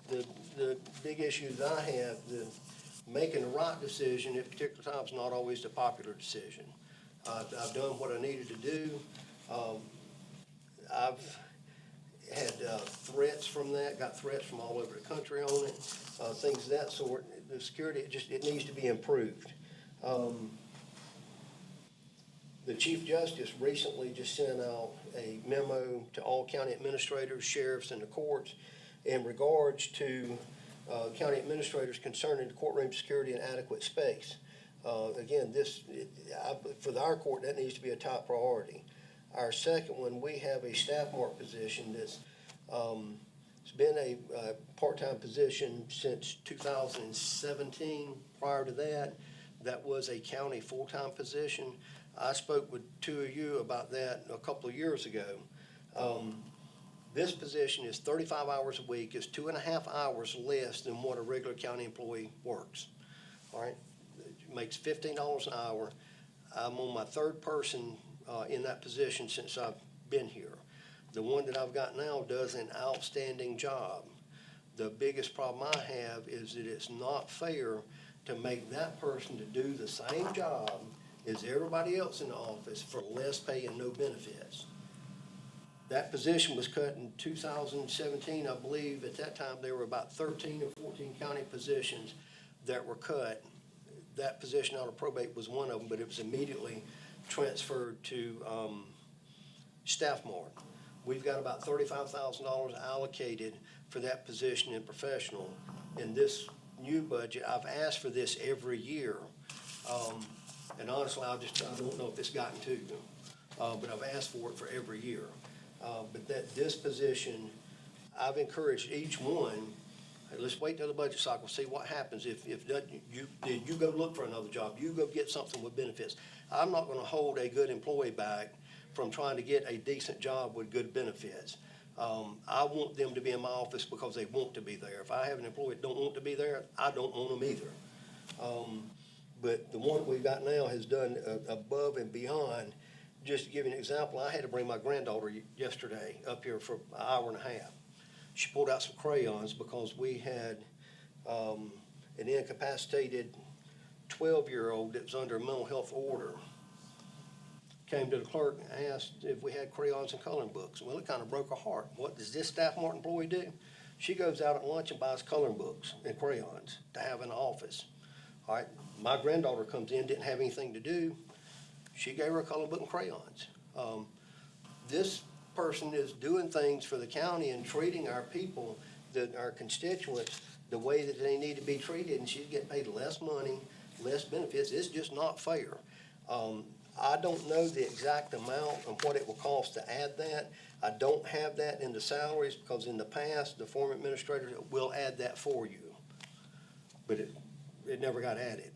Speaker 13: the big issue that I have, making the right decision at particular times is not always the popular decision. I've done what I needed to do. I've had threats from that, got threats from all over the country on it, things of that sort. The security, it needs to be improved. The Chief Justice recently just sent out a memo to all county administrators, sheriffs, and the courts in regards to county administrators concerning the courtroom security and adequate space. Again, for our court, that needs to be a top priority. Our second one, we have a staff mark position that's it's been a part-time position since 2017. Prior to that, that was a county full-time position. I spoke with 2 of you about that a couple of years ago. This position is 35 hours a week. It's 2.5 hours less than what a regular county employee works. All right, it makes $15 an hour. I'm on my 3rd person in that position since I've been here. The one that I've got now does an outstanding job. The biggest problem I have is that it's not fair to make that person to do the same job as everybody else in the office for less pay and no benefits. That position was cut in 2017, I believe. At that time, there were about 13 or 14 county positions that were cut. That position out of probate was one of them, but it was immediately transferred to staff mark. We've got about $35,000 allocated for that position in professional. In this new budget, I've asked for this every year. And honestly, I don't know if it's gotten to you, but I've asked for it for every year. But this position, I've encouraged each one, hey, let's wait till the budget cycle, see what happens. If you go look for another job, you go get something with benefits. I'm not gonna hold a good employee back from trying to get a decent job with good benefits. I want them to be in my office because they want to be there. If I have an employee that don't want to be there, I don't want them either. But the one we've got now has done above and beyond. Just to give you an example, I had to bring my granddaughter yesterday up here for an hour and a half. She pulled out some crayons because we had an incapacitated 12-year-old that was under a mental health order. Came to the clerk and asked if we had crayons and coloring books. Well, it kind of broke her heart. What does this staff mark employee do? She goes out at lunch and buys coloring books and crayons to have in the office. All right, my granddaughter comes in, didn't have anything to do. She gave her a coloring book and crayons. This person is doing things for the county and treating our people, our constituents, the way that they need to be treated, and she's getting paid less money, less benefits. It's just not fair. I don't know the exact amount of what it will cost to add that. I don't have that in the salaries because in the past, the former administrator will add that for you. But it never got added.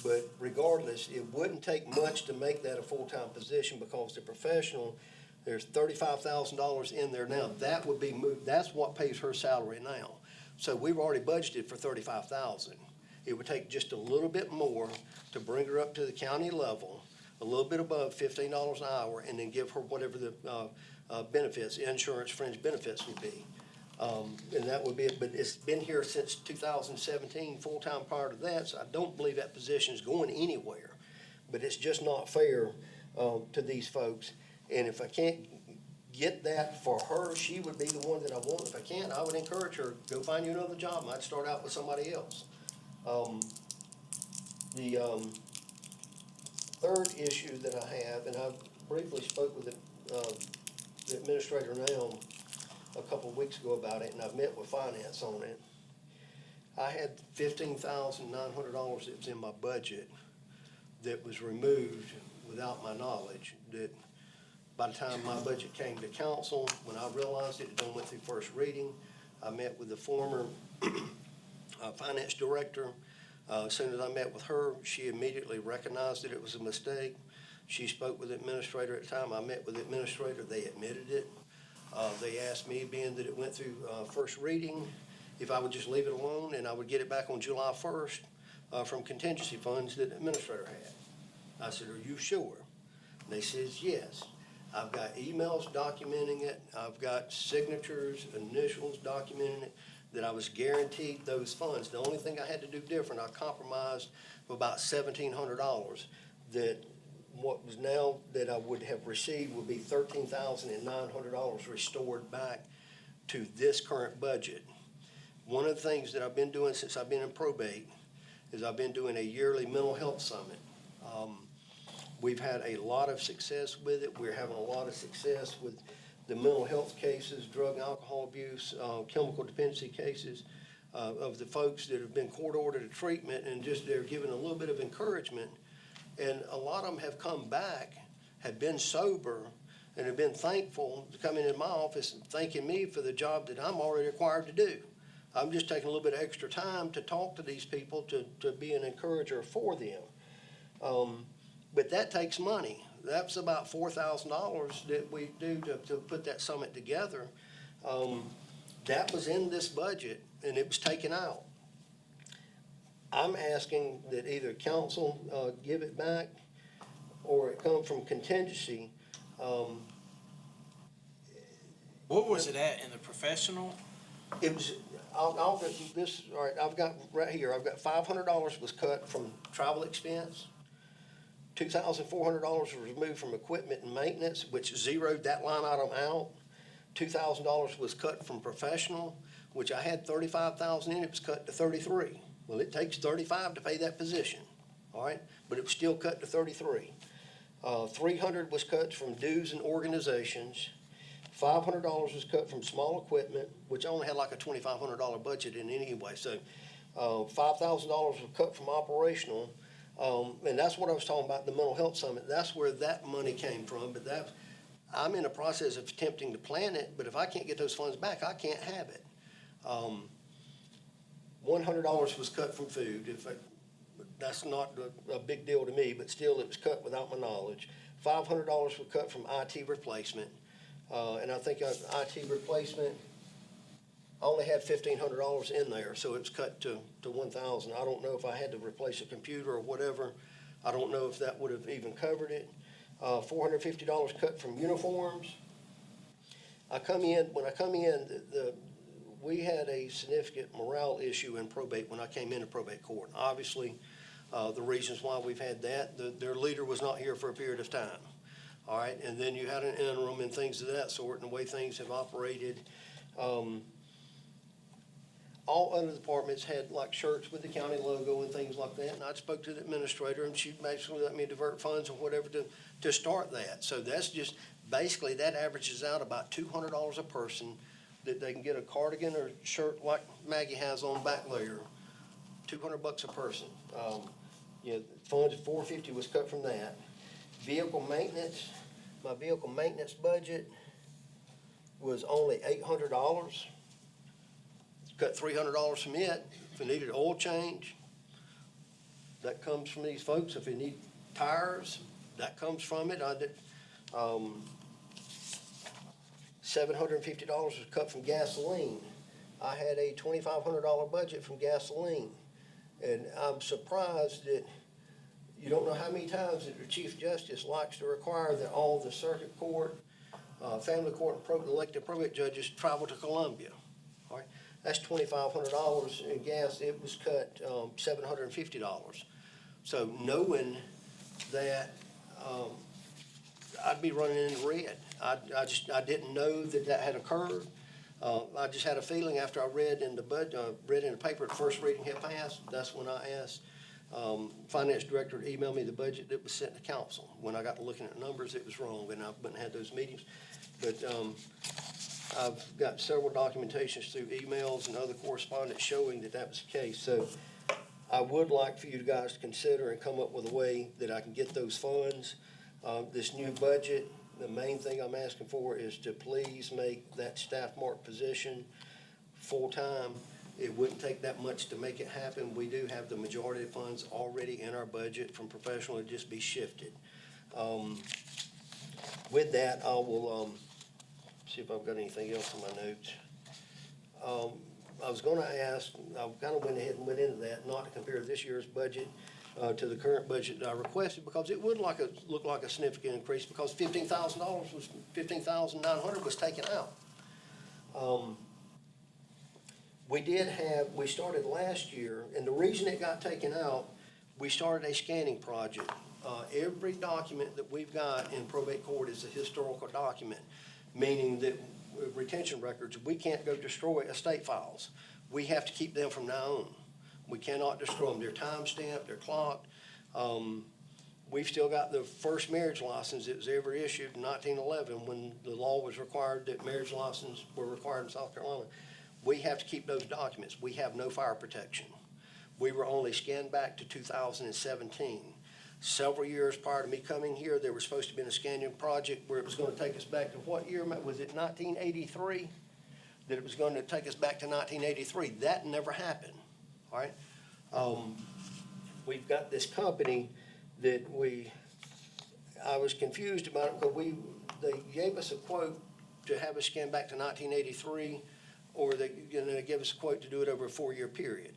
Speaker 13: But regardless, it wouldn't take much to make that a full-time position because the professional, there's $35,000 in there now. That would be moved. That's what pays her salary now. So we've already budgeted for $35,000. It would take just a little bit more to bring her up to the county level, a little bit above $15 an hour, and then give her whatever the benefits, insurance, fringe benefits would be. And that would be it, but it's been here since 2017, full-time prior to that, so I don't believe that position is going anywhere. But it's just not fair to these folks. And if I can't get that for her, she would be the one that I want. If I can't, I would encourage her, go find you another job. I'd start out with somebody else. The third issue that I have, and I briefly spoke with the administrator now, a couple of weeks ago about it, and I've met with finance on it. I had $15,900 that was in my budget that was removed without my knowledge, that by the time my budget came to council, when I realized it done went through first reading, I met with the former finance director. As soon as I met with her, she immediately recognized that it was a mistake. She spoke with the administrator at the time. I met with the administrator. They admitted it. They asked me, being that it went through first reading, if I would just leave it alone and I would get it back on July 1st from contingency funds that the administrator had. I said, "Are you sure?" They says, "Yes." I've got emails documenting it. I've got signatures, initials documenting it, that I was guaranteed those funds. The only thing I had to do different, I compromised for about $1,700, that what was now that I would have received would be $13,900 restored back to this current budget. One of the things that I've been doing since I've been in probate is I've been doing a yearly mental health summit. We've had a lot of success with it. We're having a lot of success with the mental health cases, drug and alcohol abuse, chemical dependency cases, of the folks that have been court-ordered to treatment, and just they're given a little bit of encouragement. And a lot of them have come back, have been sober, and have been thankful to come in my office and thanking me for the job that I'm already required to do. I'm just taking a little bit of extra time to talk to these people, to be an encourager for them. But that takes money. That's about $4,000 that we do to put that summit together. That was in this budget, and it was taken out. I'm asking that either council give it back, or it come from contingency.
Speaker 1: What was it at in the professional?
Speaker 13: It was, I'll get this, all right, I've got right here, I've got $500 was cut from travel expense. $2,400 was removed from equipment and maintenance, which zeroed that line item out. $2,000 was cut from professional, which I had $35,000 in, it was cut to $33,000. Well, it takes $35,000 to pay that position, all right? But it was still cut to $33,000. $300 was cut from dues and organizations. $500 was cut from small equipment, which I only had like a $2,500 budget in anyway. So $5,000 was cut from operational. And that's what I was talking about, the mental health summit. That's where that money came from. But I'm in the process of attempting to plan it, but if I can't get those funds back, I can't have it. $100 was cut from food. That's not a big deal to me, but still it was cut without my knowledge. $500 was cut from IT replacement. And I think IT replacement, I only had $1,500 in there, so it was cut to $1,000. I don't know if I had to replace a computer or whatever. I don't know if that would have even covered it. $450 cut from uniforms. When I come in, we had a significant morale issue in probate when I came into probate court. Obviously, the reasons why we've had that, their leader was not here for a period of time. All right, and then you had an interim and things of that sort, and the way things have operated. All other departments had like shirts with the county logo and things like that, and I spoke to the administrator, and she basically let me divert funds or whatever to start that. So that's just, basically, that averages out about $200 a person, that they can get a cardigan or shirt like Maggie has on back layer, $200 a person. Funds of $450 was cut from that. Vehicle maintenance, my vehicle maintenance budget was only $800. Cut $300 from it. If it needed oil change, that comes from these folks. If it need tires, that comes from it. I did, $750 was cut from gasoline. I had a $2,500 budget from gasoline. And I'm surprised that you don't know how many times that the Chief Justice likes to require that all the circuit court, family court, and elected probate judges travel to Columbia. All right, that's $2,500 in gas. It was cut $750. So knowing that I'd be running in the red, I didn't know that had occurred. I just had a feeling after I read in the paper, the first reading had passed. That's when I asked finance director to email me the budget that was sent to council. When I got to looking at numbers, it was wrong, and I wouldn't have had those meetings. But I've got several documentations through emails and other correspondence showing that that was the case. So I would like for you guys to consider and come up with a way that I can get those funds. This new budget, the main thing I'm asking for is to please make that staff mark position full-time. It wouldn't take that much to make it happen. We do have the majority of funds already in our budget from professional, it'd just be shifted. With that, I will, see if I've got anything else in my notes. I was gonna ask, I kind of went ahead and went into that, not to compare this year's budget to the current budget that I requested, because it would look like a significant increase, because $15,000 was, $15,900 was taken out. We started last year, and the reason it got taken out, we started a scanning project. Every document that we've got in probate court is a historical document, meaning that retention records, we can't go destroy estate files. We have to keep them from now on. We cannot destroy them. They're time-stamped, they're clocked. We've still got the first marriage license that was ever issued in 1911, when the law was required that marriage licenses were required in South Carolina. We have to keep those documents. We have no fire protection. We were only scanned back to 2017. Several years prior to me coming here, there was supposed to be a scanning project where it was going to take us back to what year? Was it 1983? That it was going to take us back to 1983. That never happened, all right? We've got this company that I was confused about it, because they gave us a quote to have us scan back to 1983, or they gave us a quote to do it over a 4-year period.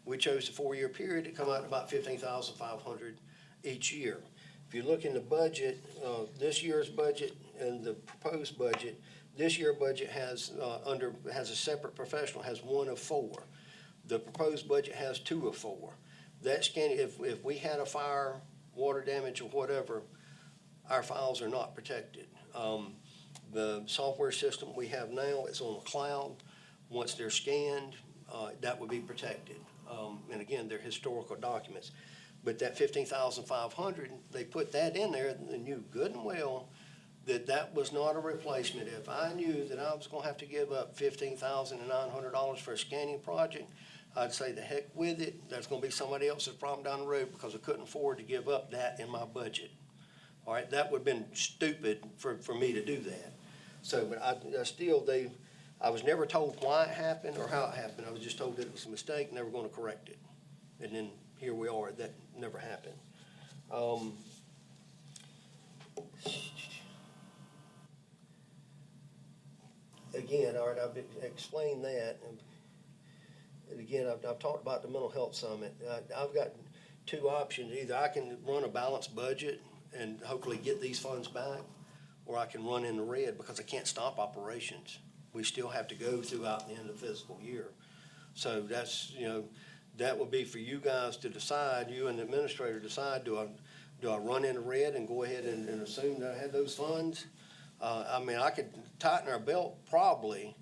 Speaker 13: We chose the 4-year period to come out to about $15,500 each year. If you look in the budget, this year's budget and the proposed budget, this year's budget has a separate professional, has 1 of 4. The proposed budget has 2 of 4. That scanning, if we had a fire, water damage, or whatever, our files are not protected. The software system we have now is on the cloud. Once they're scanned, that would be protected. And again, they're historical documents. But that $15,500, they put that in there, and they knew good and well that that was not a replacement. If I knew that I was gonna have to give up $15,900 for a scanning project, I'd say the heck with it. That's gonna be somebody else's problem down the road, because I couldn't afford to give up that in my budget. All right, that would've been stupid for me to do that. So, but I was never told why it happened or how it happened. I was just told that it was a mistake and they were gonna correct it. And then here we are, that never happened. Again, all right, I've explained that. And again, I've talked about the mental health summit. I've got 2 options. Either I can run a balanced budget and hopefully get these funds back, or I can run in the red, because I can't stop operations. We still have to go throughout the end of the fiscal year. So that's, that would be for you guys to decide, you and the administrator decide, do I run in the red and go ahead and assume that I had those funds? I mean, I could tighten our belt probably,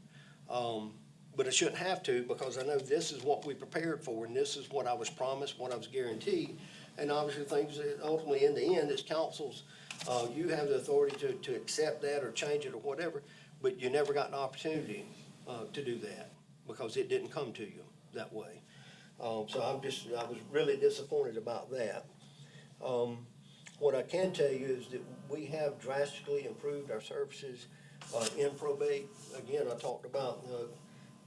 Speaker 13: but I shouldn't have to, because I know this is what we prepared for, and this is what I was promised, what I was guaranteed. And obviously things that ultimately in the end, it's council's, you have the authority to accept that or change it or whatever, but you never got an opportunity to do that, because it didn't come to you that way. So I was really disappointed about that. What I can tell you is that we have drastically improved our services in probate. Again, I talked about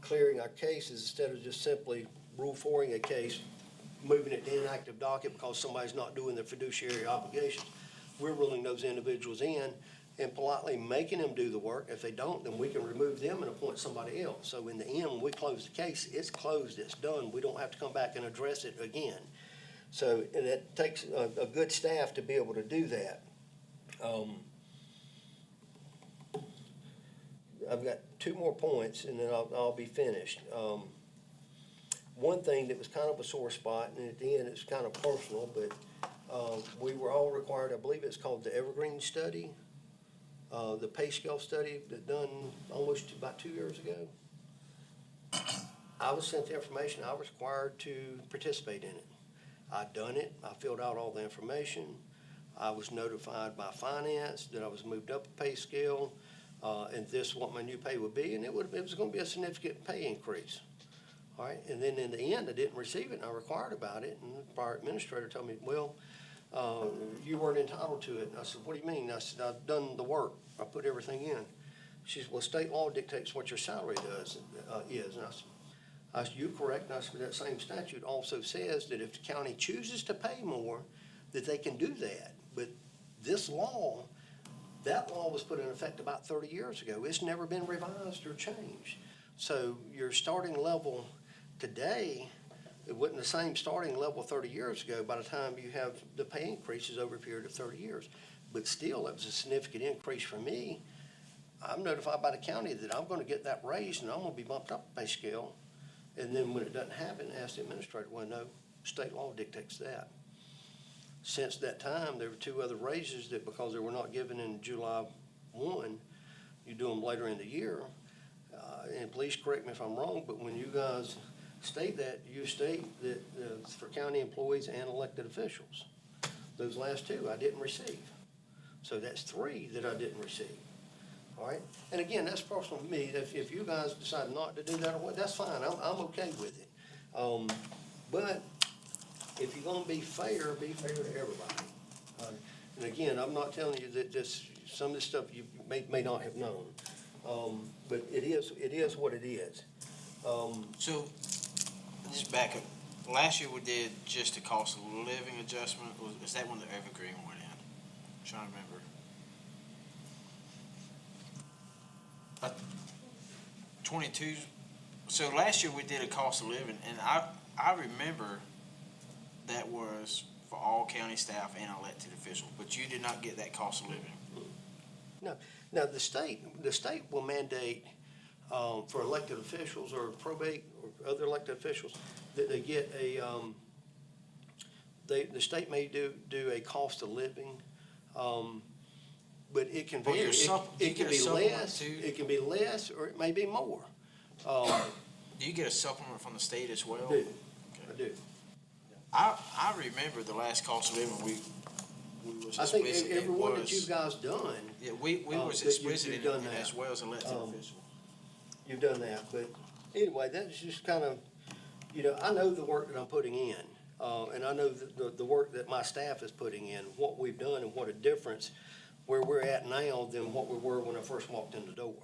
Speaker 13: clearing our cases instead of just simply rule 4-ing a case, moving it to inactive docket because somebody's not doing their fiduciary obligations. We're ruling those individuals in and politely making them do the work. If they don't, then we can remove them and appoint somebody else. So in the end, when we close the case, it's closed, it's done. We don't have to come back and address it again. So, and it takes a good staff to be able to do that. I've got 2 more points and then I'll be finished. One thing that was kind of a sore spot, and at the end it's kind of personal, but we were all required, I believe it's called the Evergreen Study, the pay scale study that done almost about 2 years ago. I was sent the information, I was required to participate in it. I'd done it, I filled out all the information. I was notified by finance that I was moved up a pay scale. and this is what my new pay would be, and it was gonna be a significant pay increase. All right, and then in the end, I didn't receive it, and I required about it, and the prior administrator told me, well, you weren't entitled to it. And I said, what do you mean? I said, I've done the work, I put everything in. She said, well, state law dictates what your salary is, and I said, you're correct, and I said, that same statute also says that if the county chooses to pay more, that they can do that. But this law, that law was put in effect about 30 years ago. It's never been revised or changed. So your starting level today, it wasn't the same starting level 30 years ago by the time you have the pay increases over a period of 30 years. But still, it was a significant increase for me. I'm notified by the county that I'm gonna get that raised and I'm gonna be bumped up the pay scale. And then when it doesn't happen, ask the administrator, well, no, state law dictates that. Since that time, there were 2 other raises that, because they were not given in July 1, you do them later in the year. And please correct me if I'm wrong, but when you guys state that, you state that for county employees and elected officials. Those last 2 I didn't receive. So that's 3 that I didn't receive. All right? And again, that's personal to me. If you guys decide not to do that or what, that's fine. I'm okay with it. But if you're gonna be fair to everybody. And again, I'm not telling you that some of this stuff you may not have known. But it is what it is.
Speaker 1: So, just back up, last year we did just a cost of living adjustment, is that when the Evergreen went in? I'm trying to remember. 22, so last year we did a cost of living, and I remember that was for all county staff and elected officials, but you did not get that cost of living.
Speaker 13: No. Now, the state will mandate for elected officials or probate or other elected officials that they get the state may do a cost of living, but it can
Speaker 1: Well,
Speaker 13: vary. It can be less,
Speaker 1: too?
Speaker 13: it can be less, or it may be more.
Speaker 1: Do you get a supplement from the state as well?
Speaker 13: I do. I do.
Speaker 1: I remember the last cost of living we was
Speaker 13: I think
Speaker 1: explicit.
Speaker 13: every one that you guys done,
Speaker 1: Yeah, we was
Speaker 13: that
Speaker 1: explicit
Speaker 13: you've
Speaker 1: in
Speaker 13: done
Speaker 1: it
Speaker 13: that.
Speaker 1: as well as elected officials.
Speaker 13: you've done that, but anyway, that's just kind of, I know the work that I'm putting in, and I know the work that my staff is putting in, what we've done and what a difference where we're at now than what we were when I first walked in the door.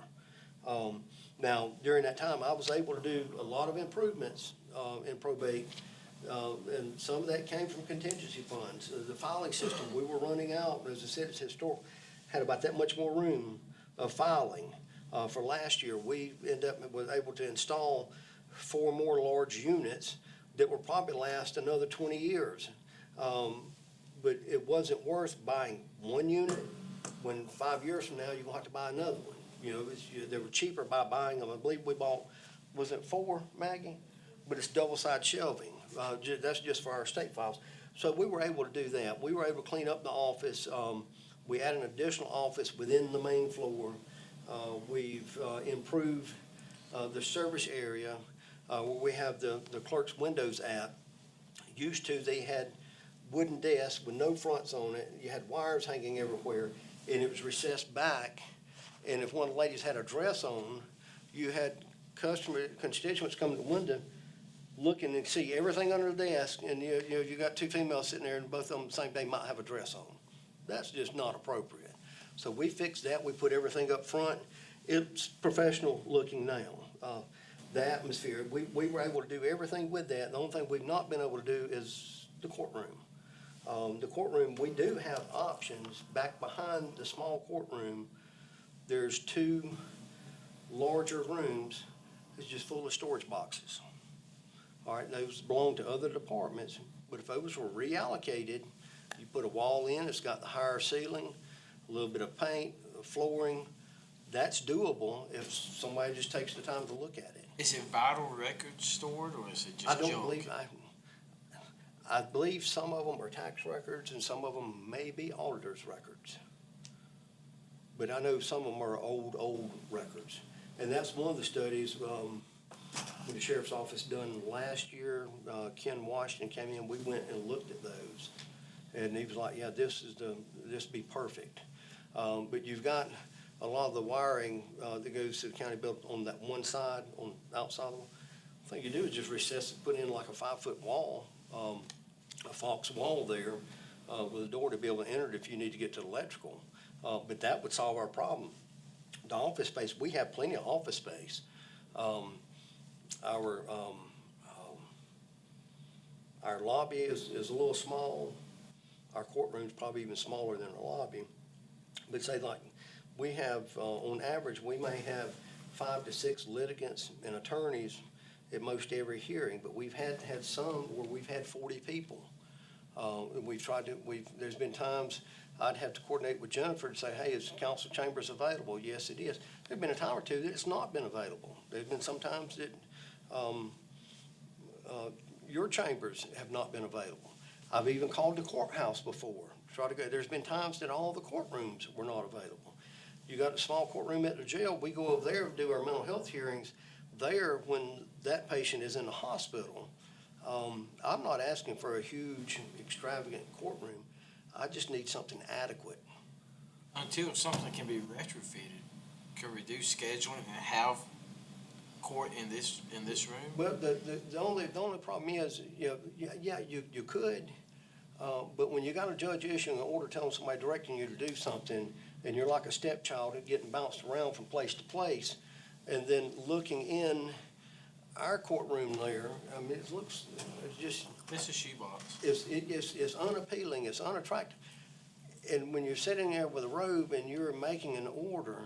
Speaker 13: Now, during that time, I was able to do a lot of improvements, in probate, and some of that came from contingency funds. The filing system, we were running out, as I said, it's historical, had about that much more room of filing. For last year, we was able to install 4 more large units that will probably last another 20 years. But it wasn't worth buying 1 unit when 5 years from now, you're gonna have to buy another one. They were cheaper by buying them. I believe we bought, was it 4, Maggie? But it's double-side shelving. That's just for our state files. So we were able to do that. We were able to clean up the office. We added an additional office within the main floor. We've improved the service area where we have the clerk's windows app. Used to, they had wooden desks with no fronts on it. You had wires hanging everywhere, and it was recessed back. And if one of the ladies had a dress on, you had constituents come to the window looking and see everything under the desk, and you got 2 females sitting there, and both of them the same day might have a dress on. That's just not appropriate. So we fixed that. We put everything up front. It's professional looking now. The atmosphere, we were able to do everything with that. The only thing we've not been able to do is the courtroom. The courtroom, we do have options. Back behind the small courtroom, there's 2 larger rooms. It's just full of storage boxes. All right, those belong to other departments, but if those were reallocated, you put a wall in, it's got the higher ceiling, a little bit of paint, flooring, that's doable if somebody just takes the time to look at it.
Speaker 1: Is it vital records stored, or is it just
Speaker 13: I
Speaker 1: junk?
Speaker 13: don't believe, I believe some of them are tax records and some of them may be auditor's records. But I know some of them are old records. And that's one of the studies, the sheriff's office done last year. Ken Washington came in, we went and looked at those. And he was like, yeah, this would be perfect. But you've got a lot of the wiring, that goes to the county building on that one side, on the outside of them, the thing you do is just recess it, put in like a 5-foot wall, a Fox wall there, with a door to be able to enter it if you need to get to the electrical. But that would solve our problem. The office space, we have plenty of office space. Our lobby is a little small. Our courtroom's probably even smaller than the lobby. But say like, we have, on average, we may have 5 to 6 litigants and attorneys at most every hearing, but we've had some where we've had 40 people. There's been times I'd have to coordinate with Jennifer to say, hey, is council chambers available? Yes, it is. There've been a time or two that it's not been available. There've been some times that, your chambers have not been available. I've even called the courthouse before, there's been times that all the courtrooms were not available. You got a small courtroom at the jail, we go over there and do our mental health hearings there when that patient is in the hospital. I'm not asking for a huge extravagant courtroom, I just need something adequate.
Speaker 1: Until something can be retrofitted, can we do scheduling and have court in this room?
Speaker 13: Well, the only problem is, you could, but when you got a judge issuing an order telling somebody, directing you to do something, and you're like a stepchild and getting bounced around from place to place, and then looking in our courtroom there, I mean, it's just.
Speaker 1: It's a shoebox.
Speaker 13: It's unappealing, it's unattractive. And when you're sitting there with a robe and you're making an order,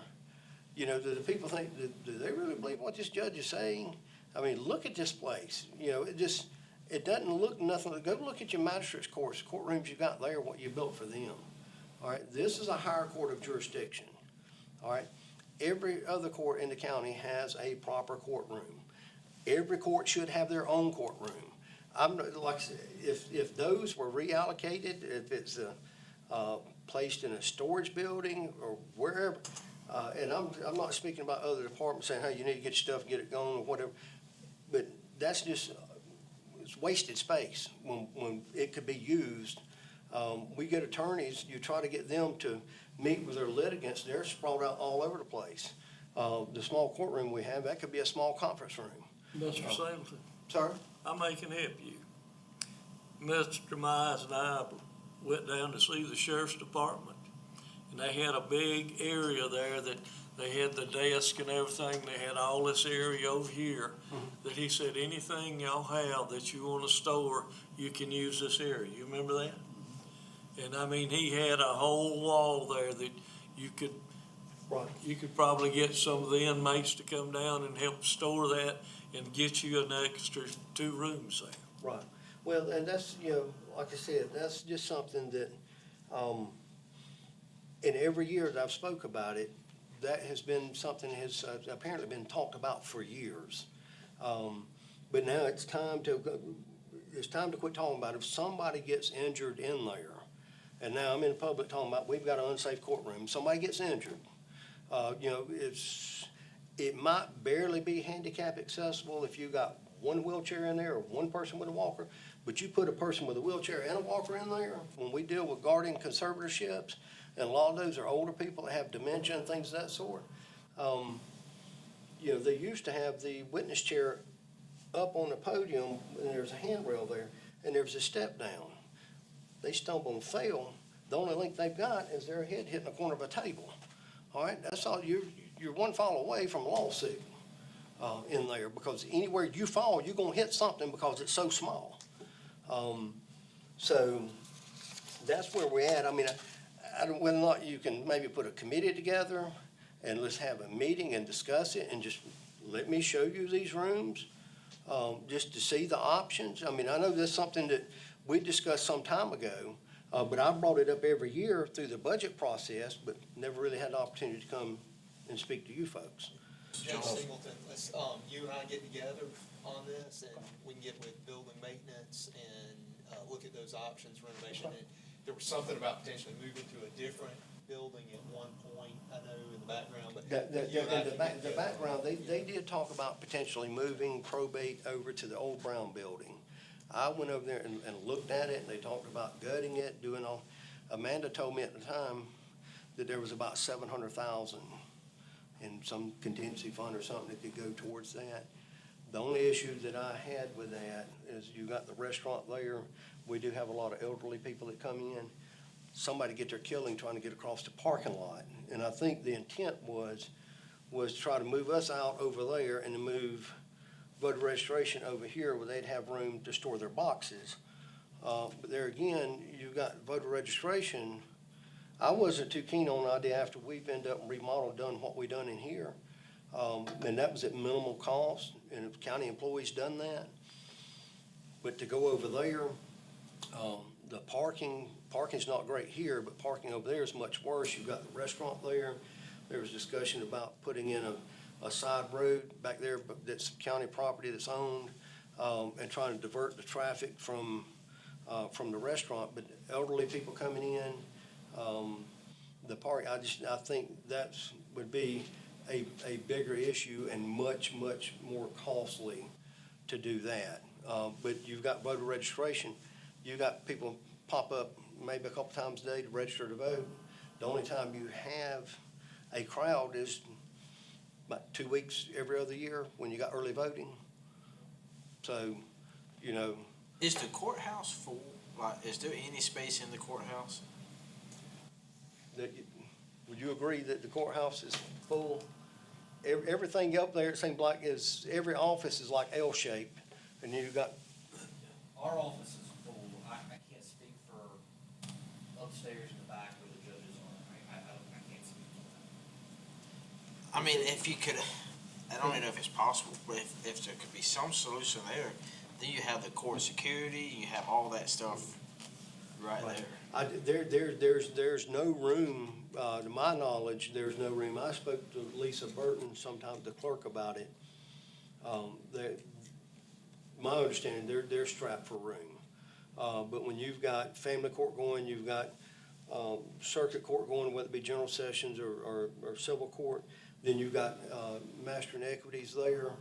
Speaker 13: do the people think, do they really believe what this judge is saying? I mean, look at this place, it doesn't look nothing, go look at your magistrate's courts, courtrooms you got there, what you built for them. All right, this is a higher court of jurisdiction, all right? Every other court in the county has a proper courtroom. Every court should have their own courtroom. If those were reallocated, if it's placed in a storage building or wherever, and I'm not speaking about other departments saying, hey, you need to get your stuff, get it going or whatever, but that's just, it's wasted space when it could be used. We get attorneys, you try to get them to meet with their litigants, they're sprawled out all over the place. The small courtroom we have, that could be a small conference room.
Speaker 2: Mr. Singleton,
Speaker 13: Sir?
Speaker 2: I can help you. Mr. Mize and I went down to see the sheriff's department, and they had a big area there that they had the desk and everything. They had all this area over here that he said, anything y'all have that you want to store, you can use this area. You remember that? And I mean, he had a whole wall there that you could,
Speaker 13: Right.
Speaker 2: you could probably get some of the inmates to come down and help store that and get you an extra 2 rooms there.
Speaker 13: Right. Well, and that's, like I said, that's just something that, in every year that I've spoke about it, that has been something that has apparently been talked about for years. But now it's time to quit talking about it. If somebody gets injured in there, and now I'm in public talking about, we've got an unsafe courtroom, somebody gets injured, it might barely be handicap accessible if you got one wheelchair in there or one person with a walker, but you put a person with a wheelchair and a walker in there, when we deal with guardian conservatorships, and a lot of those are older people that have dementia and things of that sort. They used to have the witness chair up on the podium, and there's a handrail there, and there's a step down. They stumble and fail. The only link they've got is their head hitting the corner of a table. All right, that's all. You're one fall away from a lawsuit in there, because anywhere you fall, you're gonna hit something because it's so small. So that's where we're at. I mean, I don't, whether or not you can maybe put a committee together and let's have a meeting and discuss it, and just let me show you these rooms, just to see the options. I mean, I know that's something that we discussed some time ago, but I brought it up every year through the budget process, but never really had the opportunity to come and speak to you folks.
Speaker 5: Judge Singleton, let's, you and I get together on this, and we can get with building maintenance and, look at those options, renovation. And there was something about potentially moving to a different building at one point, I know in the background, but.
Speaker 13: The background, they did talk about potentially moving probate over to the old Brown building. I went over there and looked at it, and they talked about gutting it, doing all. Amanda told me at the time that there was about $700,000 and some contingency fund or something that could go towards that. The only issue that I had with that is you got the restaurant there. We do have a lot of elderly people that come in. Somebody get their killing trying to get across the parking lot. And I think the intent was to try to move us out over there and to move voter registration over here where they'd have room to store their boxes. But there again, you got voter registration. I wasn't too keen on the idea after we've ended up remodeled, done what we done in here. And that was at minimal cost, and if county employees done that. But to go over there, the parking's not great here, but parking over there is much worse. You've got the restaurant there. There was discussion about putting in a side road back there, but that's county property that's owned, and trying to divert the traffic from the restaurant. But elderly people coming in, the park, I think that's would be a bigger issue and much, much more costly to do that. But you've got voter registration. You've got people pop up maybe a couple times a day to register to vote. The only time you have a crowd is about 2 weeks every other year when you got early voting. So, you know.
Speaker 1: Is the courthouse full? Like, is there any space in the courthouse?
Speaker 13: Would you agree that the courthouse is full? Everything up there, it seems like every office is like L-shaped, and you've got.
Speaker 10: Our office is full. I can't speak for upstairs in the back where the judges are. I can't speak for that.
Speaker 1: I mean, if you could, I don't even know if it's possible, but if there could be some solution there, then you have the court security, you have all that stuff right there.
Speaker 13: There's no room, to my knowledge, there's no room. I spoke to Lisa Burton, sometimes the clerk, about it. My understanding, they're strapped for room. But when you've got family court going, you've got circuit court going, whether it be general sessions or civil court, then you've got master and equities there.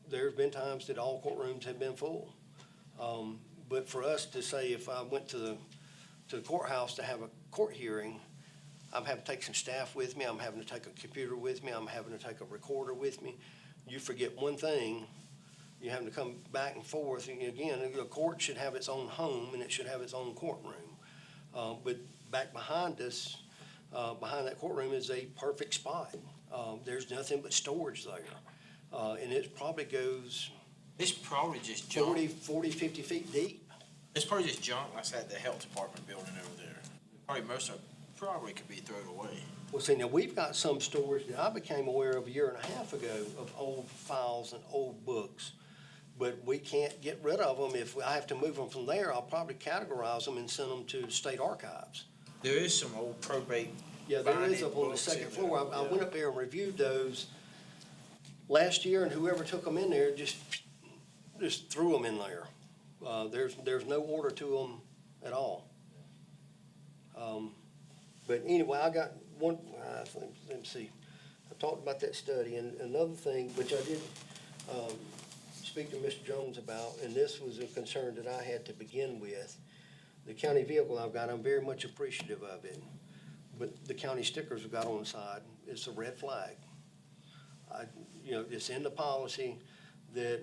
Speaker 13: There's been times that all courtrooms have been full. But for us to say, if I went to the courthouse to have a court hearing, I'm having to take some staff with me, I'm having to take a computer with me, I'm having to take a recorder with me. You forget one thing, you're having to come back and forth. And again, a court should have its own home and it should have its own courtroom. But back behind us, behind that courtroom is a perfect spot. There's nothing but storage there. And it probably goes.
Speaker 1: It's probably just junk.
Speaker 13: 40, 50 feet deep.
Speaker 1: It's probably just junk, like I said, the health department building over there. Probably most of it probably could be thrown away.
Speaker 13: Well, see, now we've got some storage that I became aware of a year and a half ago of old files and old books. But we can't get rid of them. If I have to move them from there, I'll probably categorize them and send them to state archives.
Speaker 1: There is some old probate.
Speaker 13: Yeah, there is up on the second floor. I went up there and reviewed those last year, and whoever took them in there just threw them in there. There's no order to them at all. But anyway, I got one, let me see. I talked about that study, and another thing, which I did speak to Mr. Jones about, and this was a concern that I had to begin with. The county vehicle I've got, I'm very much appreciative of it, but the county stickers we've got on the side, it's a red flag. It's in the policy that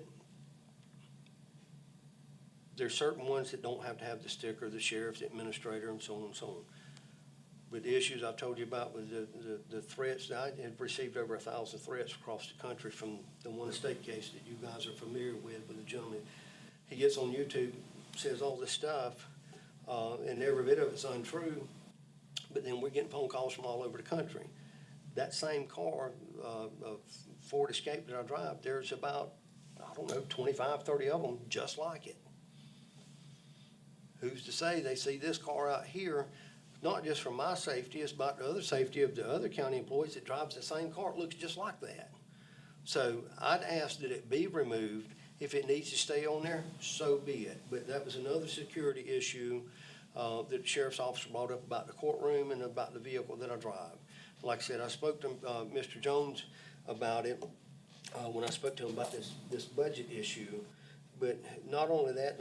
Speaker 13: there's certain ones that don't have to have the sticker, the sheriff, the administrator, and so on and so on. But the issues I told you about with the threats, I had received over 1,000 threats across the country from the one estate case that you guys are familiar with the gentleman. He gets on YouTube, says all this stuff, and every bit of it's untrue, but then we're getting phone calls from all over the country. That same car, Ford Escape that I drive, there's about, 25, 30 of them just like it. Who's to say they see this car out here, not just for my safety, it's about the other safety of the other county employees that drives the same car. It looks just like that. So I'd ask that it be removed. If it needs to stay on there, so be it. But that was another security issue that the sheriff's officer brought up about the courtroom and about the vehicle that I drive. Like I said, I spoke to Mr. Jones about it when I spoke to him about this budget issue. But not only that,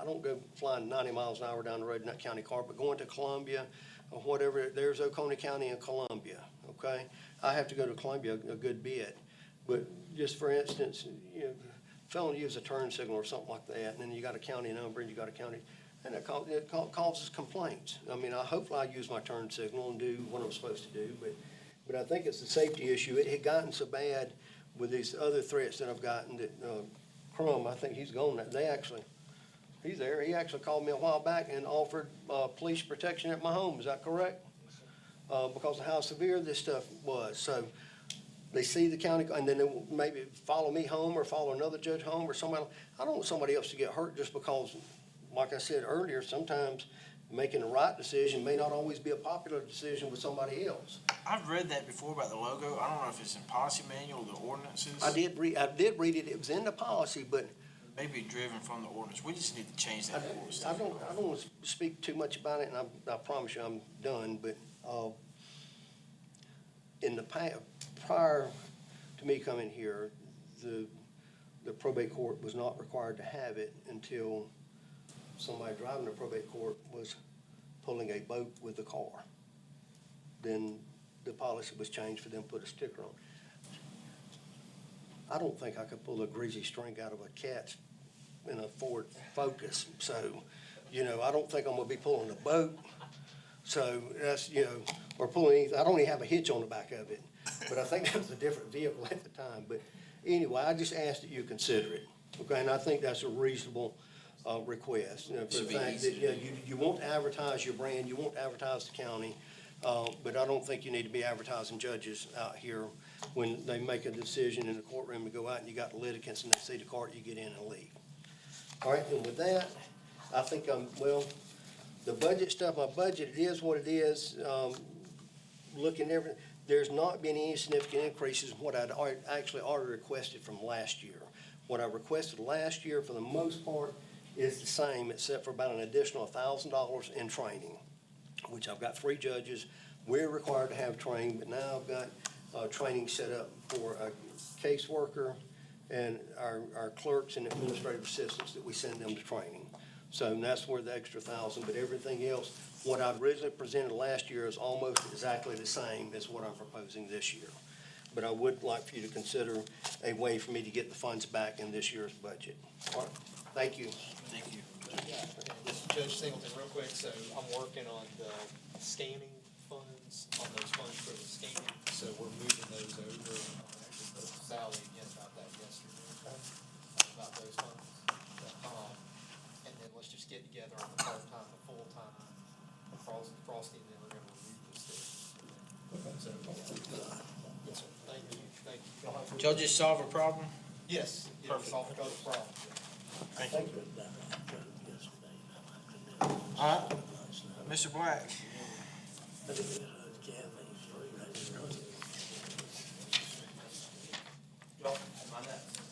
Speaker 13: I don't go flying 90 miles an hour down the road in that county car, but going to Columbia or whatever, there's Oconee County and Columbia, okay? I have to go to Columbia a good bit. But just for instance, you know, failing to use a turn signal or something like that, and then you got a county number and you got a county, and it causes complaints. I mean, hopefully I use my turn signal and do what I'm supposed to do, but I think it's a safety issue. It had gotten so bad with these other threats that I've gotten that, Crum, I think he's gone, he's there. He actually called me a while back and offered, police protection at my home. Is that correct? Because of how severe this stuff was. So they see the county, and then they will maybe follow me home or follow another judge home or somebody. I don't want somebody else to get hurt just because, like I said earlier, sometimes making the right decision may not always be a popular decision with somebody else.
Speaker 1: I've read that before about the logo. I don't know if it's in policy manual or the ordinances.
Speaker 13: I did read it. It was in the policy, but
Speaker 1: Maybe driven from the ordinance. We just need to change that before we
Speaker 13: I
Speaker 1: start.
Speaker 13: don't want to speak too much about it, and I promise you I'm done, but, in the prior to me coming here, the probate court was not required to have it until somebody driving the probate court was pulling a boat with a car. Then the policy was changed for them to put a sticker on. I don't think I could pull a greasy string out of a cat's in a Ford Focus, so, you know, I don't think I'm gonna be pulling a boat. So that's, you know, or pulling anything, I don't even have a hitch on the back of it, but I think that was a different vehicle at the time. But anyway, I just ask that you consider it, okay? And I think that's a reasonable, request, you know, for the
Speaker 1: Should be
Speaker 13: fact
Speaker 1: easy
Speaker 13: that,
Speaker 1: to
Speaker 13: you know, you won't advertise your brand, you won't advertise the county, but I don't think you need to be advertising judges out here when they make a decision in the courtroom to go out and you got litigants and they see the cart, you get in and leave. All right, and with that, I think the budget stuff, my budget, it is what it is. Looking everything, there's not been any significant increases in what I'd actually already requested from last year. What I requested last year, for the most part, is the same, except for about an additional $1,000 in training, which I've got 3 judges. We're required to have training, but now I've got training set up for a caseworker and our clerks and administrative assistants that we send them to training. So that's where the extra 1,000, but everything else, what I'd originally presented last year is almost exactly the same as what I'm proposing this year. But I would like for you to consider a way for me to get the funds back in this year's budget. All right, thank you.
Speaker 1: Thank you.
Speaker 5: This is Judge Singleton, real quick, so I'm working on the scanning funds, on those funds for the scanning, so we're moving those over. I actually spoke to Sally again about that yesterday, about those funds. And then let's just get together on the part-time, the full-time, Frosty, and then we're gonna remove this thing. So, yes, sir, thank you, thank you.
Speaker 1: Judges solve a problem?
Speaker 5: Yes, yes, solve the problem.
Speaker 1: Thank you. All right, Mr. Black.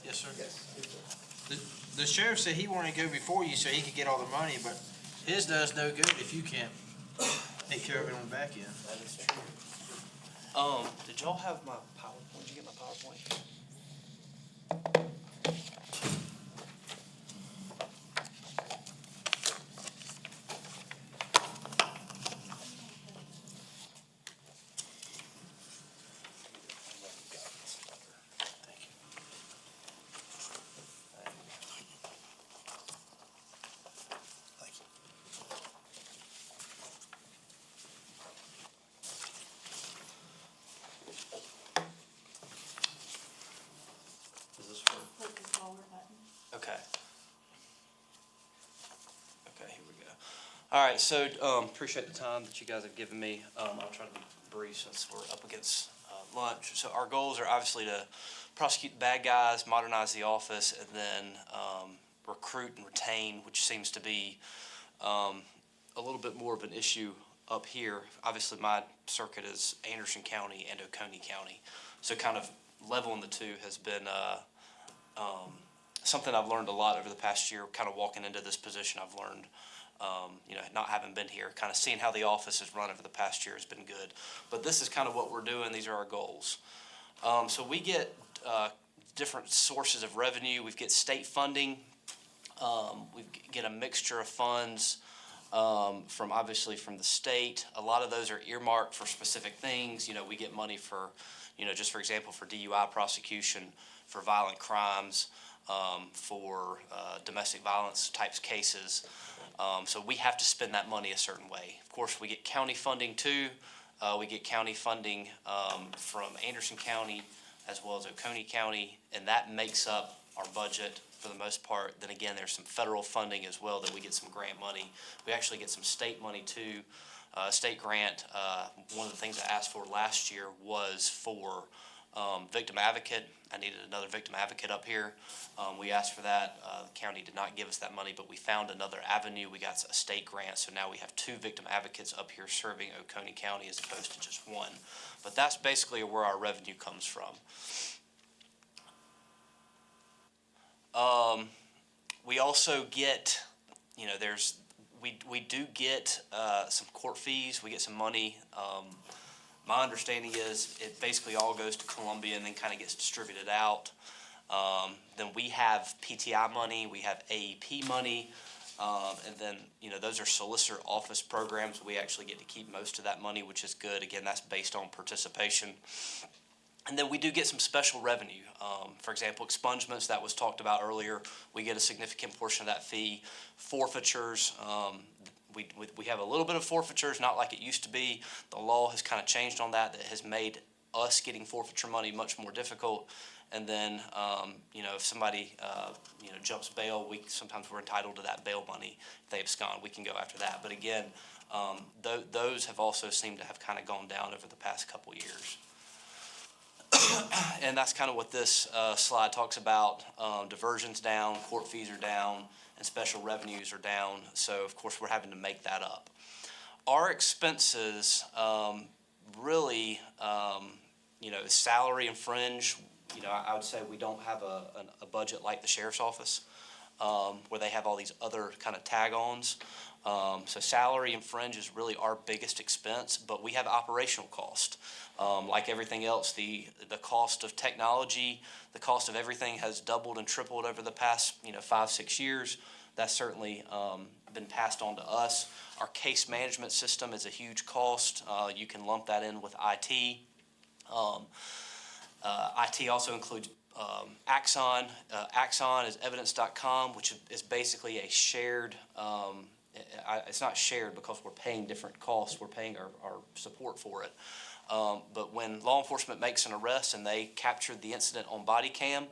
Speaker 1: Yes, sir. The sheriff said he wanted to go before you so he could get all the money, but his does no good if you can't take care of it on the back end.
Speaker 14: That is true. Did y'all have my PowerPoint? Did you get my PowerPoint? Is this for?
Speaker 15: Click the forward button.
Speaker 14: Okay. Okay, here we go. All right, so, appreciate the time that you guys have given me. I'll try to be brief since we're up against, lunch. So our goals are obviously to prosecute the bad guys, modernize the office, and then, recruit and retain, which seems to be, a little bit more of an issue up here. Obviously, my circuit is Anderson County and Oconee County. So kind of leveling the two has been, something I've learned a lot over the past year, kind of walking into this position. I've learned, you know, not having been here, kind of seeing how the office is run over the past year has been good. But this is kind of what we're doing. These are our goals. So we get different sources of revenue. We get state funding. We get a mixture of funds. from obviously from the state. A lot of those are earmarked for specific things. You know, we get money for, you know, just for example, for DUI prosecution, for violent crimes, for domestic violence types cases. So we have to spend that money a certain way. Of course, we get county funding too. We get county funding from Anderson County as well as Oconee County, and that makes up our budget for the most part. Then again, there's some federal funding as well that we get some grant money. We actually get some state money too, state grant. One of the things I asked for last year was for victim advocate. I needed another victim advocate up here. We asked for that. The county did not give us that money, but we found another avenue. We got a state grant, so now we have 2 victim advocates up here serving Oconee County as opposed to just 1. But that's basically where our revenue comes from. We also get, you know, we do get some court fees. We get some money. My understanding is it basically all goes to Columbia and then kind of gets distributed out. Then we have PTI money, we have AEP money, and then, you know, those are solicitor office programs. We actually get to keep most of that money, which is good. Again, that's based on participation. And then we do get some special revenue. For example, expungements that was talked about earlier, we get a significant portion of that fee. Forfeitures, we have a little bit of forfeitures, not like it used to be. The law has kind of changed on that. That has made us getting forfeiture money much more difficult. And then, you know, if somebody, you know, jumps bail, sometimes we're entitled to that bail money. If they abscond, we can go after that. But again, those have also seemed to have kind of gone down over the past couple years. And that's kind of what this slide talks about. Diversions down, court fees are down, and special revenues are down. So, of course, we're having to make that up. Our expenses really, you know, salary and fringe, you know, I would say we don't have a budget like the sheriff's office where they have all these other kind of tag-ons. So salary and fringe is really our biggest expense, but we have operational cost. Like everything else, the cost of technology, the cost of everything has doubled and tripled over the past, you know, 5-6 years. That's certainly been passed on to us. Our case management system is a huge cost. You can lump that in with IT. IT also includes Axon. Axon is evidence.com, which is basically a shared, it's not shared because we're paying different costs. We're paying our support for it. But when law enforcement makes an arrest and they captured the incident on body cam,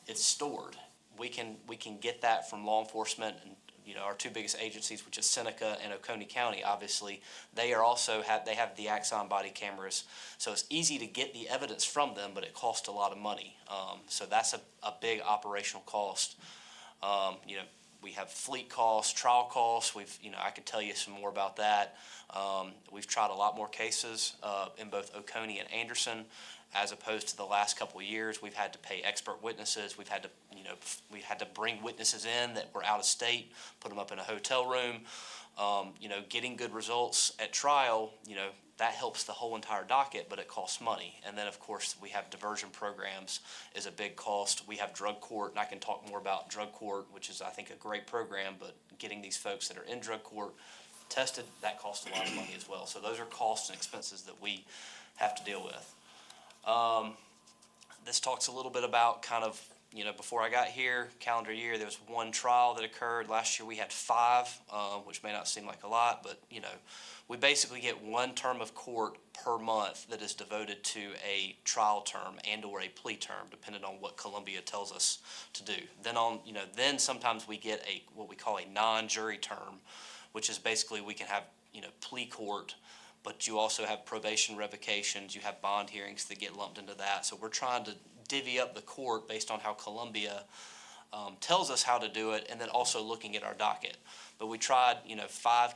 Speaker 14: it's stored. We can get that from law enforcement and, you know, our 2 biggest agencies, which is Seneca and Oconee County, obviously, they have the Axon body cameras. So it's easy to get the evidence from them, but it costs a lot of money. So that's a big operational cost. You know, we have fleet costs, trial costs. You know, I could tell you some more about that. We've tried a lot more cases in both Oconee and Anderson, as opposed to the last couple of years. We've had to pay expert witnesses. We've had to, you know, bring witnesses in that were out of state, put them up in a hotel room. You know, getting good results at trial, you know, that helps the whole entire docket, but it costs money. And then, of course, we have diversion programs is a big cost. We have drug court, and I can talk more about drug court, which is, I think, a great program, but getting these folks that are in drug court tested, that costs a lot of money as well. So those are costs and expenses that we have to deal with. This talks a little bit about kind of, you know, before I got here, calendar year, there was 1 trial that occurred. Last year we had 5, which may not seem like a lot, but, you know, we basically get 1 term of court per month that is devoted to a trial term and or a plea term, depending on what Columbia tells us to do. Then sometimes we get what we call a non-jury term, which is basically we can have, you know, plea court, but you also have probation revocations, you have bond hearings that get lumped into that. So we're trying to divvy up the court based on how Columbia tells us how to do it, and then also looking at our docket. But we tried, you know, 5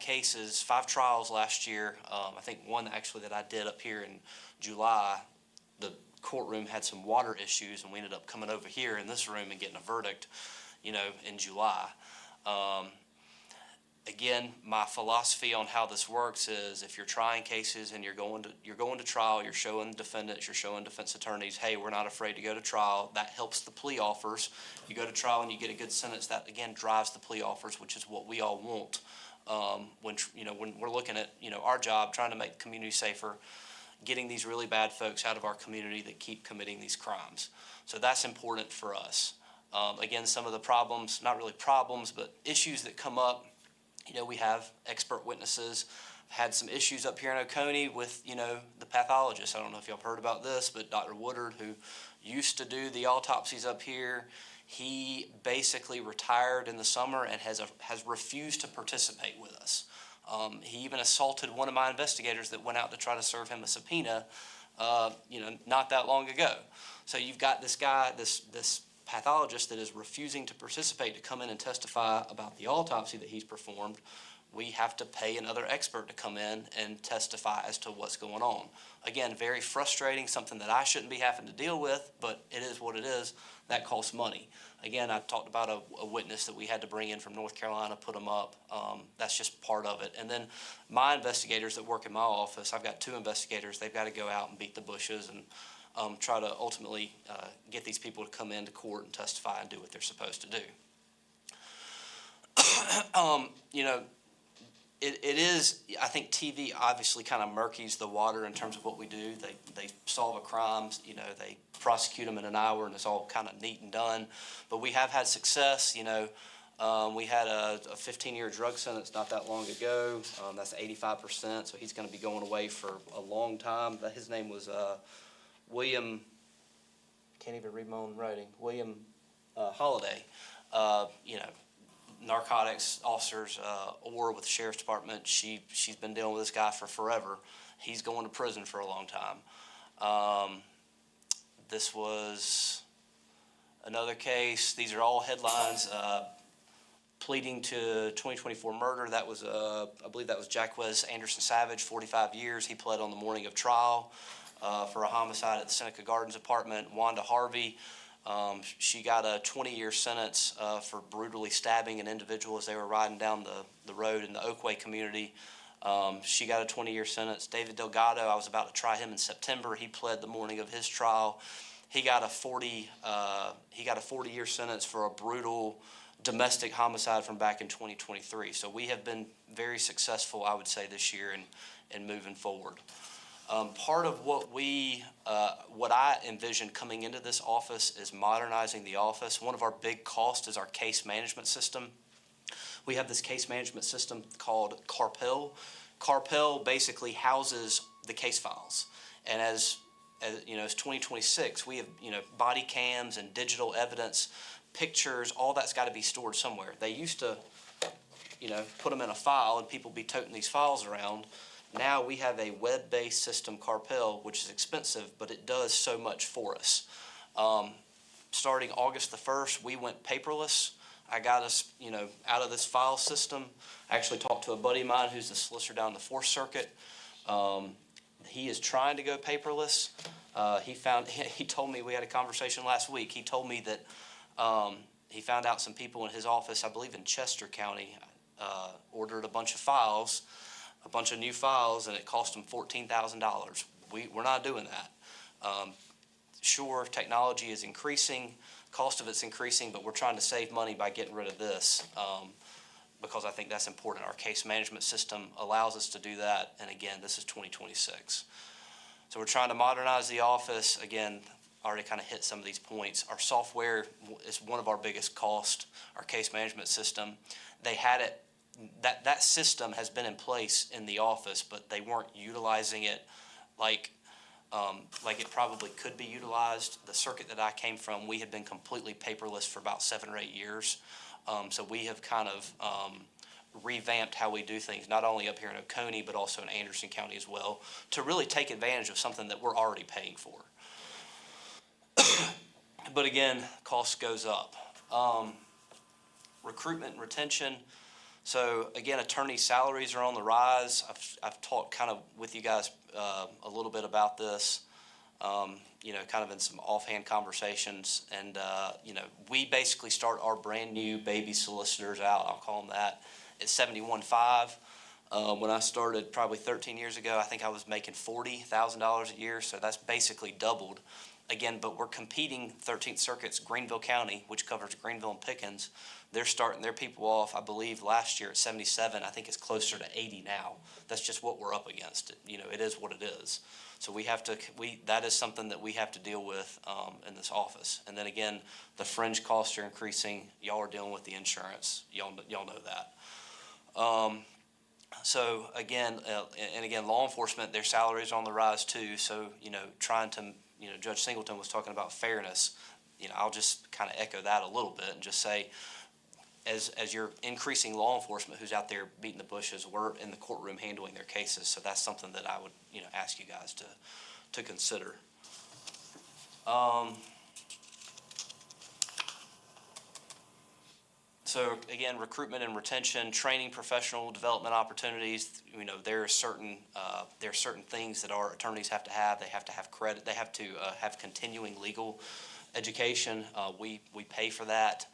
Speaker 14: trials last year. I think one actually that I did up here in July, the courtroom had some water issues, and we ended up coming over here in this room and getting a verdict, you know, in July. Again, my philosophy on how this works is if you're trying cases and you're going to trial, you're showing defendants, you're showing defense attorneys, hey, we're not afraid to go to trial. That helps the plea offers. You go to trial and you get a good sentence, that again drives the plea offers, which is what we all want. when we're looking at, our job, trying to make the community safer, getting these really bad folks out of our community that keep committing these crimes. So that's important for us. Again, some of the problems, not really problems, but issues that come up, we have expert witnesses. Had some issues up here in Oconee with, the pathologist. I don't know if y'all have heard about this, but Dr. Woodard, who used to do the autopsies up here, he basically retired in the summer and has refused to participate with us. He even assaulted one of my investigators that went out to try to serve him a subpoena, not that long ago. So you've got this guy, this pathologist that is refusing to participate to come in and testify about the autopsy that he's performed. We have to pay another expert to come in and testify as to what's going on. Again, very frustrating, something that I shouldn't be having to deal with, but it is what it is. That costs money. Again, I talked about a witness that we had to bring in from North Carolina, put them up. That's just part of it. And then my investigators that work in my office, I've got 2 investigators. They've got to go out and beat the bushes and try to ultimately get these people to come into court and testify and do what they're supposed to do. It is, I think TV obviously kind of murkies the water in terms of what we do. They solve a crime, they prosecute them in an hour and it's all kind of neat and done. But we have had success, we had a 15-year drug sentence not that long ago. That's 85%, so he's going to be going away for a long time. But his name was William, can't even read my own writing, William Holiday. Narcotics officers, or with the sheriff's department, she's been dealing with this guy for forever. He's going to prison for a long time. This was another case. These are all headlines. Pleading to 2024 murder. That was, I believe that was Jacquez Anderson Savage, 45 years. He pled on the morning of trial for a homicide at the Seneca Gardens apartment. Wanda Harvey. She got a 20-year sentence for brutally stabbing an individual as they were riding down the road in the Oakway community. She got a 20-year sentence. David Delgado, I was about to try him in September. He pled the morning of his trial. He got a 40-year sentence for a brutal domestic homicide from back in 2023. So we have been very successful, I would say, this year in moving forward. Part of what I envisioned coming into this office is modernizing the office. One of our big costs is our case management system. We have this case management system called Carpel. Carpel basically houses the case files. And as 2026, we have, body cams and digital evidence, pictures, all that's got to be stored somewhere. They used to, put them in a file and people be toting these files around. Now we have a web-based system, Carpel, which is expensive, but it does so much for us. Starting August the 1st, we went paperless. I got us, out of this file system. I actually talked to a buddy of mine who's the solicitor down the 4th Circuit. He is trying to go paperless. He told me, we had a conversation last week. He told me that he found out some people in his office, I believe in Chester County, ordered a bunch of new files, and it cost them $14,000. We're not doing that. Sure, technology is increasing, cost of it's increasing, but we're trying to save money by getting rid of this because I think that's important. Our case management system allows us to do that, and again, this is 2026. So we're trying to modernize the office. Again, I already kind of hit some of these points. Our software is one of our biggest costs, our case management system. They had it. That system has been in place in the office, but they weren't utilizing it like it probably could be utilized. The circuit that I came from, we had been completely paperless for about 7 or 8 years. So we have kind of revamped how we do things, not only up here in Oconee, but also in Anderson County as well, to really take advantage of something that we're already paying for. But again, cost goes up. Recruitment and retention. So again, attorney salaries are on the rise. I've talked kind of with you guys a little bit about this, kind of in some offhand conversations. And, we basically start our brand new baby solicitors out, I'll call them that, at $71,500. When I started probably 13 years ago, I think I was making $40,000 a year. So that's basically doubled. Again, but we're competing, 13th Circuit's Greenville County, which covers Greenville and Pickens. They're starting their people off, I believe, last year at 77. I think it's closer to 80 now. That's just what we're up against. You know, it is what it is. So we have to, that is something that we have to deal with in this office. And then again, the fringe costs are increasing. Y'all are dealing with the insurance. Y'all know that. So again, and again, law enforcement, their salaries are on the rise too. So, you know, trying to, you know, Judge Singleton was talking about fairness. You know, I'll just kind of echo that a little bit and just say, as you're increasing law enforcement who's out there beating the bushes, we're in the courtroom handling their cases. So that's something that I would, you know, ask you guys to consider. So again, recruitment and retention, training, professional development opportunities. You know, there are certain things that our attorneys have to have. They have to have credit. They have to have continuing legal education. We pay for that.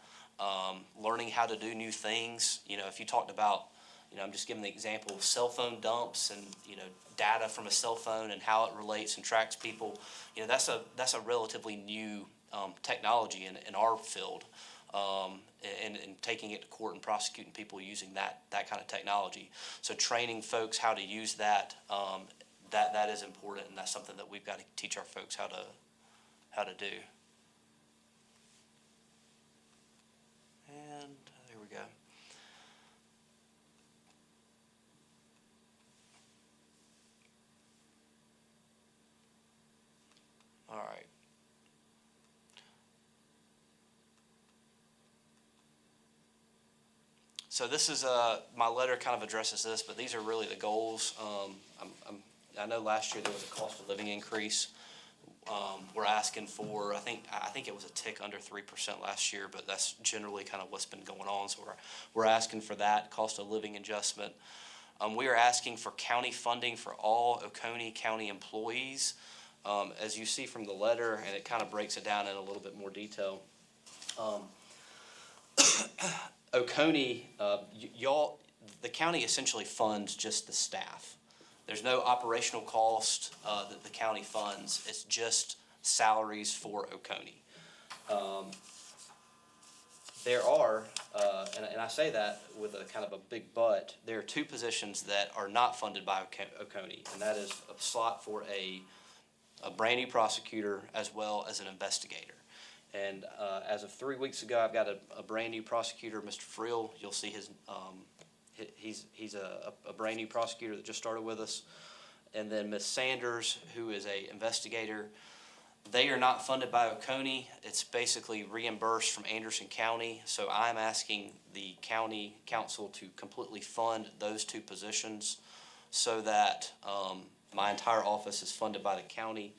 Speaker 14: Learning how to do new things. You know, if you talked about, you know, I'm just giving the example of cell phone dumps and, you know, data from a cell phone and how it relates and tracks people. You know, that's a relatively new technology in our field. And taking it to court and prosecuting people using that kind of technology. So training folks how to use that, that is important, and that's something that we've got to teach our folks how to do. And there we go. All right. So this is, my letter kind of addresses this, but these are really the goals. I know last year there was a cost of living increase. We're asking for, I think it was a tick under 3% last year, but that's generally kind of what's been going on. So we're asking for that cost of living adjustment. We are asking for county funding for all Oconee County employees. As you see from the letter, and it kind of breaks it down in a little bit more detail. Oconee, the county essentially funds just the staff. There's no operational cost that the county funds. It's just salaries for Oconee. There are, and I say that with a kind of a big but, there are two positions that are not funded by Oconee, and that is a slot for a brand new prosecutor as well as an investigator. And as of 3 weeks ago, I've got a brand new prosecutor, Mr. Frill. You'll see his, he's a brand new prosecutor that just started with us. And then Ms. Sanders, who is a investigator. They are not funded by Oconee. It's basically reimbursed from Anderson County. So I'm asking the county council to completely fund those two positions so that my entire office is funded by the county.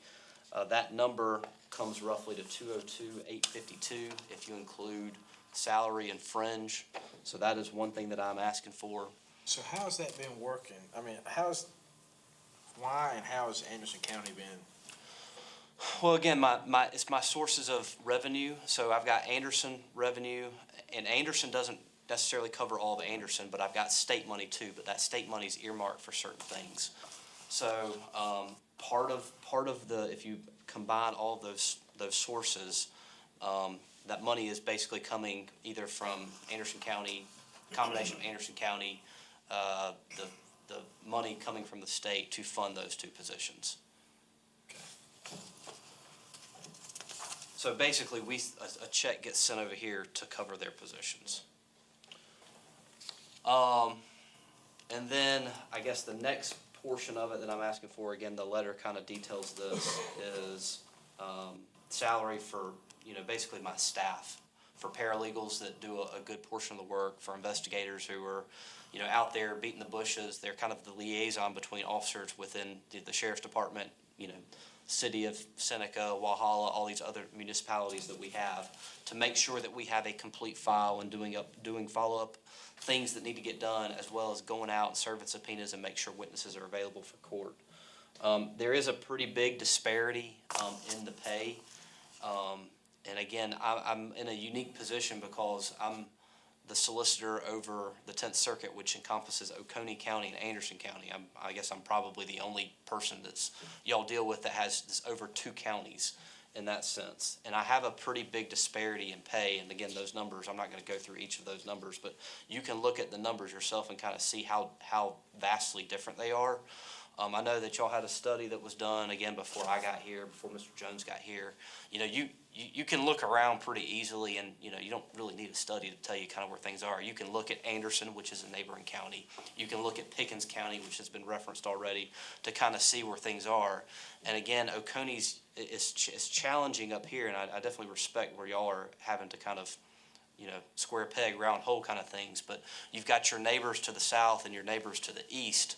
Speaker 14: That number comes roughly to $202,852 if you include salary and fringe. So that is one thing that I'm asking for.
Speaker 1: So how's that been working? I mean, why and how has Anderson County been?
Speaker 14: Well, again, it's my sources of revenue. So I've got Anderson revenue, and Anderson doesn't necessarily cover all of Anderson, but I've got state money too. But that state money is earmarked for certain things. So part of the, if you combine all of those sources, that money is basically coming either from Anderson County, combination of Anderson County, the money coming from the state to fund those two positions. So basically, a check gets sent over here to cover their positions. And then I guess the next portion of it that I'm asking for, again, the letter kind of details this, is salary for, basically my staff, for paralegals that do a good portion of the work, for investigators who are, out there beating the bushes. They're kind of the liaison between officers within the sheriff's department, city of Seneca, Walhalla, all these other municipalities that we have, to make sure that we have a complete file and doing follow-up things that need to get done, as well as going out and serving subpoenas and make sure witnesses are available for court. There is a pretty big disparity in the pay. And again, I'm in a unique position because I'm the solicitor over the 10th Circuit, which encompasses Oconee County and Anderson County. I guess I'm probably the only person y'all deal with that has this over two counties. in that sense. And I have a pretty big disparity in pay, and again, those numbers, I'm not gonna go through each of those numbers, but you can look at the numbers yourself and kind of see how vastly different they are. I know that y'all had a study that was done, again, before I got here, before Mr. Jones got here. You know, you can look around pretty easily, and, you know, you don't really need a study to tell you kind of where things are. You can look at Anderson, which is a neighboring county. You can look at Pickens County, which has been referenced already, to kind of see where things are. And again, Oconee is challenging up here, and I definitely respect where y'all are having to kind of, you know, square peg, round hole kind of things. But you've got your neighbors to the south and your neighbors to the east,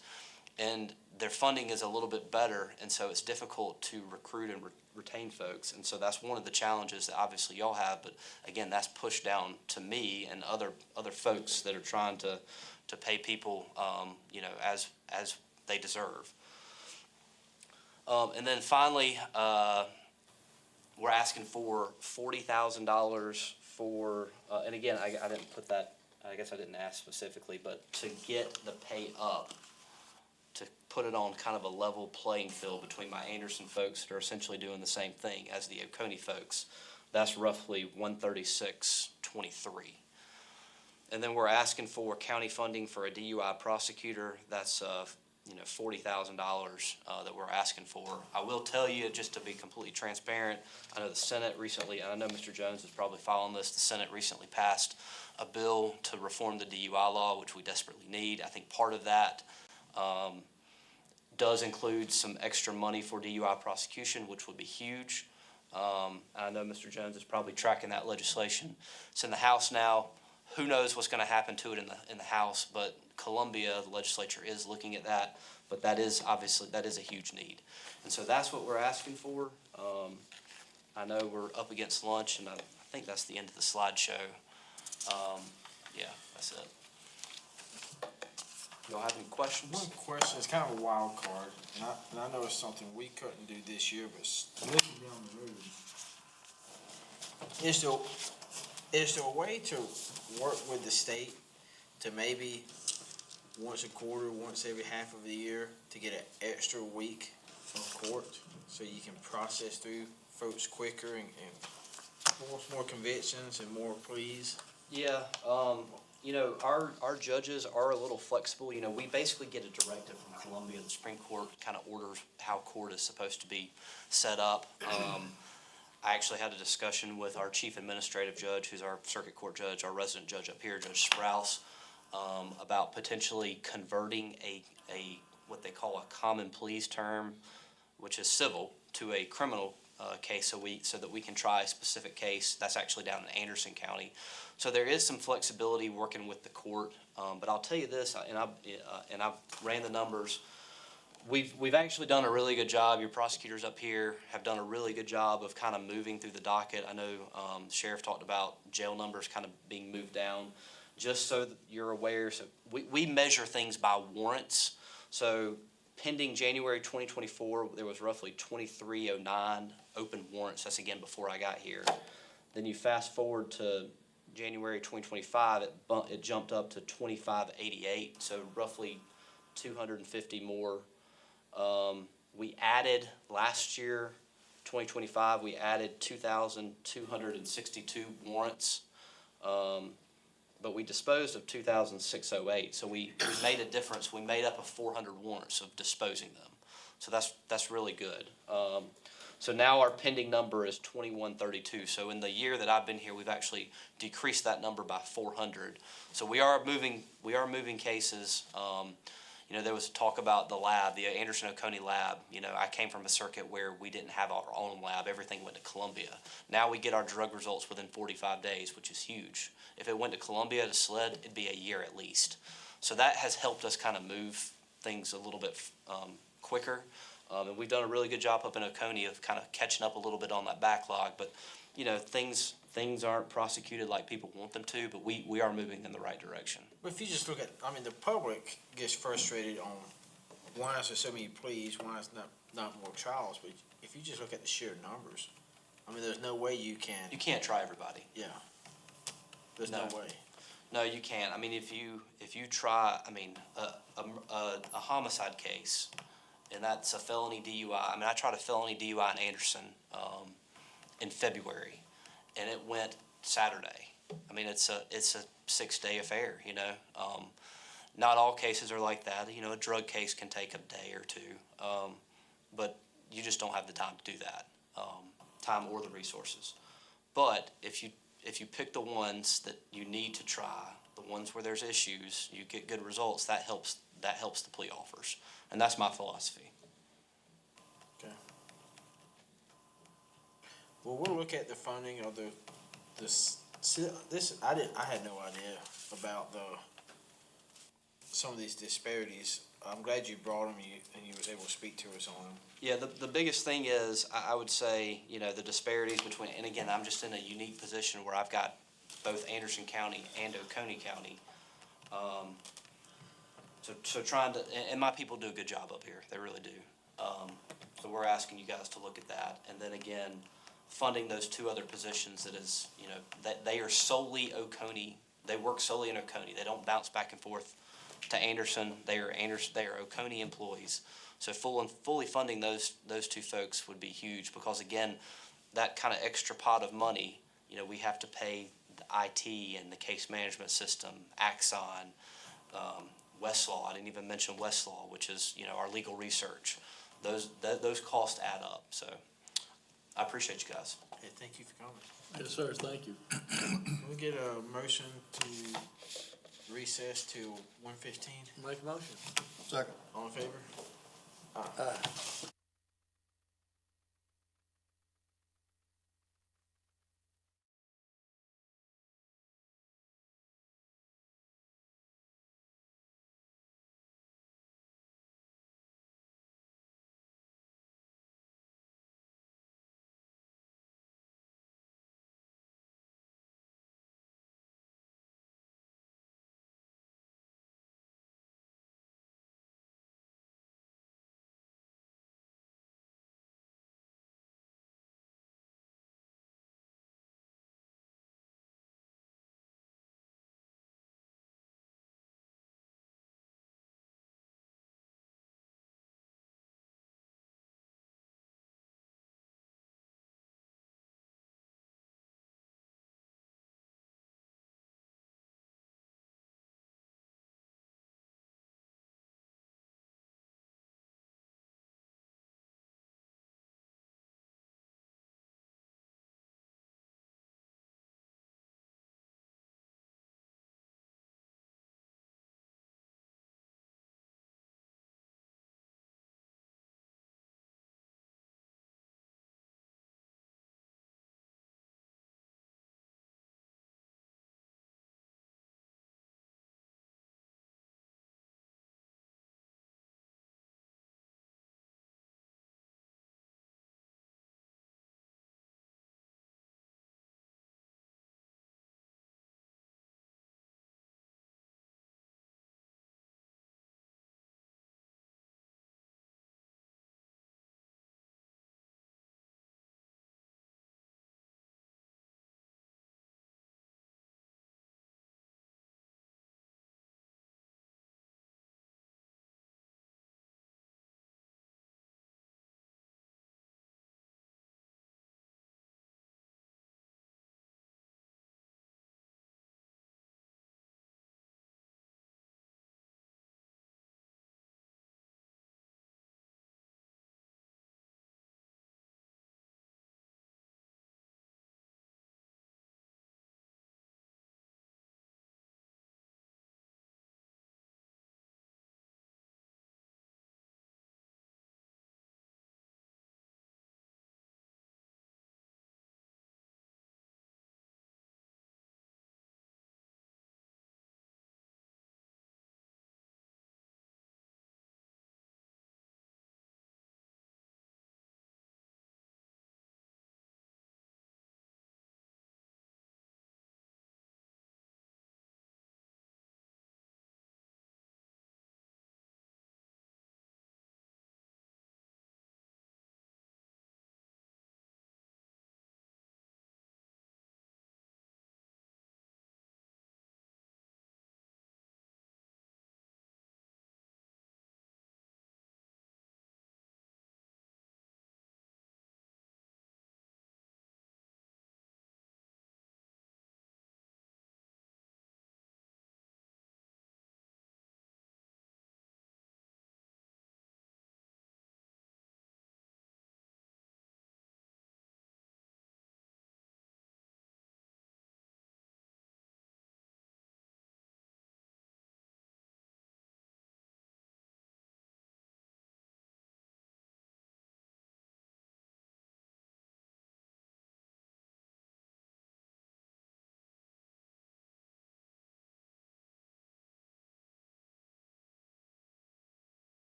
Speaker 14: and their funding is a little bit better, and so it's difficult to recruit and retain folks. And so that's one of the challenges that obviously y'all have, but again, that's pushed down to me and other folks that are trying to pay people, you know, as they deserve. And then finally, we're asking for $40,000 for, and again, I didn't put that, I guess I didn't ask specifically, but to get the pay up, to put it on kind of a level playing field between my Anderson folks that are essentially doing the same thing as the Oconee folks. That's roughly $136.23. And then we're asking for county funding for a DUI prosecutor. That's you know, $40,000 that we're asking for. I will tell you, just to be completely transparent, I know the Senate recently, and I know Mr. Jones is probably following this, the Senate recently passed a bill to reform the DUI law, which we desperately need. I think part of that does include some extra money for DUI prosecution, which would be huge. I know Mr. Jones is probably tracking that legislation. It's in the House now. Who knows what's going to happen to it in the House, but Columbia, the legislature, is looking at that. But that is obviously, that is a huge need. And so that's what we're asking for. I know we're up against lunch, and I think that's the end of the slideshow. Yeah, that's it. Y'all have any questions?
Speaker 1: One question, it's kind of a wild card, and I know it's something we couldn't do this year, but looking down the road, is there a way to work with the state to maybe once a quarter, once every half of the year, to get an extra week of court, so you can process through folks quicker and force more convictions and more pleas?
Speaker 14: Yeah, you know, our judges are a little flexible. You know, we basically get a directive from Columbia. The Supreme Court kind of orders how court is supposed to be set up. I actually had a discussion with our chief administrative judge, who's our circuit court judge, our resident judge up here, Judge Sprouse, about potentially converting a what they call a common pleas term, which is civil, to a criminal case so that we can try a specific case. That's actually down in Anderson County. So there is some flexibility working with the court, but I'll tell you this, and I've ran the numbers. We've actually done a really good job. Your prosecutors up here have done a really good job of kind of moving through the docket. I know the sheriff talked about jail numbers kind of being moved down. Just so that you're aware, so we measure things by warrants. So pending January 2024, there was roughly 2309 open warrants. That's again before I got here. Then you fast forward to January 2025, it jumped up to 2588, so roughly 250 more. We added last year, 2025, we added 2,262 warrants, but we disposed of 2,608. So we made a difference. We made up of 400 warrants of disposing them. So that's really good. So now our pending number is 2132. So in the year that I've been here, we've actually decreased that number by 400. So we are moving cases. You know, there was talk about the lab, the Anderson Oconee lab. You know, I came from a circuit where we didn't have our own lab. Everything went to Columbia. Now we get our drug results within 45 days, which is huge. If it went to Columbia to SLED, it'd be a year at least. So that has helped us kind of move things a little bit quicker. And we've done a really good job up in Oconee of kind of catching up a little bit on that backlog. But, you know, things aren't prosecuted like people want them to, but we are moving in the right direction.
Speaker 1: But if you just look at, I mean, the public gets frustrated on why is there so many pleas, why is not more trials, but if you just look at the sheer numbers, I mean, there's no way you can't
Speaker 14: try everybody.
Speaker 1: Yeah. There's no way.
Speaker 14: No, you can't. I mean, if you try, I mean, a homicide case, and that's a felony DUI. I mean, I tried a felony DUI in Anderson. in February, and it went Saturday. I mean, it's a 6-day affair, you know. Not all cases are like that. You know, a drug case can take a day or two, but you just don't have the time to do that, time or the resources. But if you pick the ones that you need to try, the ones where there's issues, you get good results. That helps the plea offers, and that's my philosophy.
Speaker 1: Okay. Well, we'll look at the funding of this, I had no idea about some of these disparities. I'm glad you brought them, and you was able to speak to us on them.
Speaker 14: Yeah, the biggest thing is, I would say, you know, the disparities between, and again, I'm just in a unique position where I've got both Anderson County and Oconee County. So trying to, and my people do a good job up here, they really do. So we're asking you guys to look at that, and then again, funding those two other positions that is, you know, that they are solely Oconee, they work solely in Oconee, they don't bounce back and forth to Anderson, they are Oconee employees. So fully funding those two folks would be huge, because again, that kind of extra pot of money, you know, we have to pay the IT and the case management system, Axon, Westlaw. I didn't even mention Westlaw, which is, you know, our legal research. Those costs add up. So I appreciate you guys.
Speaker 1: Hey, thank you for coming.
Speaker 2: Yes, sir, thank you.
Speaker 1: Can we get a motion to recess till 1:15?
Speaker 2: Make a motion.
Speaker 11: Second.
Speaker 1: All in favor?
Speaker 2: Aye.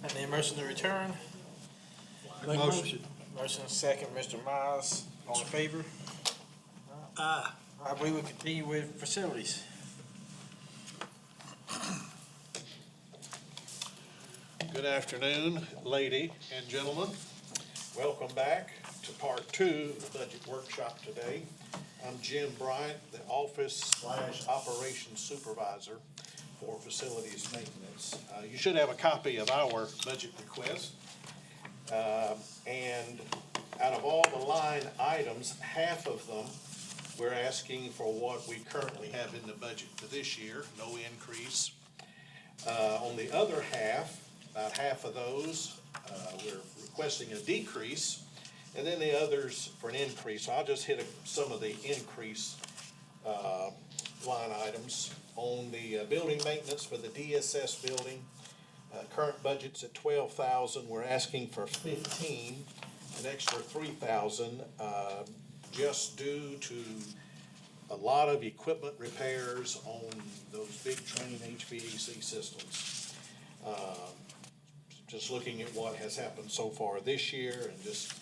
Speaker 1: And the motion to return?
Speaker 2: Make a motion.
Speaker 1: Motion second, Mr. Miles, all in favor?
Speaker 2: Aye.
Speaker 1: I believe we continue with facilities.
Speaker 15: Good afternoon, lady and gentlemen. Welcome back to part two of the budget workshop today. I'm Jim Bryant, the office/operations supervisor for facilities maintenance. You should have a copy of our budget request. And out of all the line items, half of them, we're asking for what we currently have in the budget for this year, no increase. On the other half, about half of those, we're requesting a decrease, and then the others for an increase. So I'll just hit some of the increase line items. On the building maintenance for the DSS building, current budget's at $12,000. We're asking for 15, an extra 3,000, just due to a lot of equipment repairs on those big train HVAC systems. Just looking at what has happened so far this year and just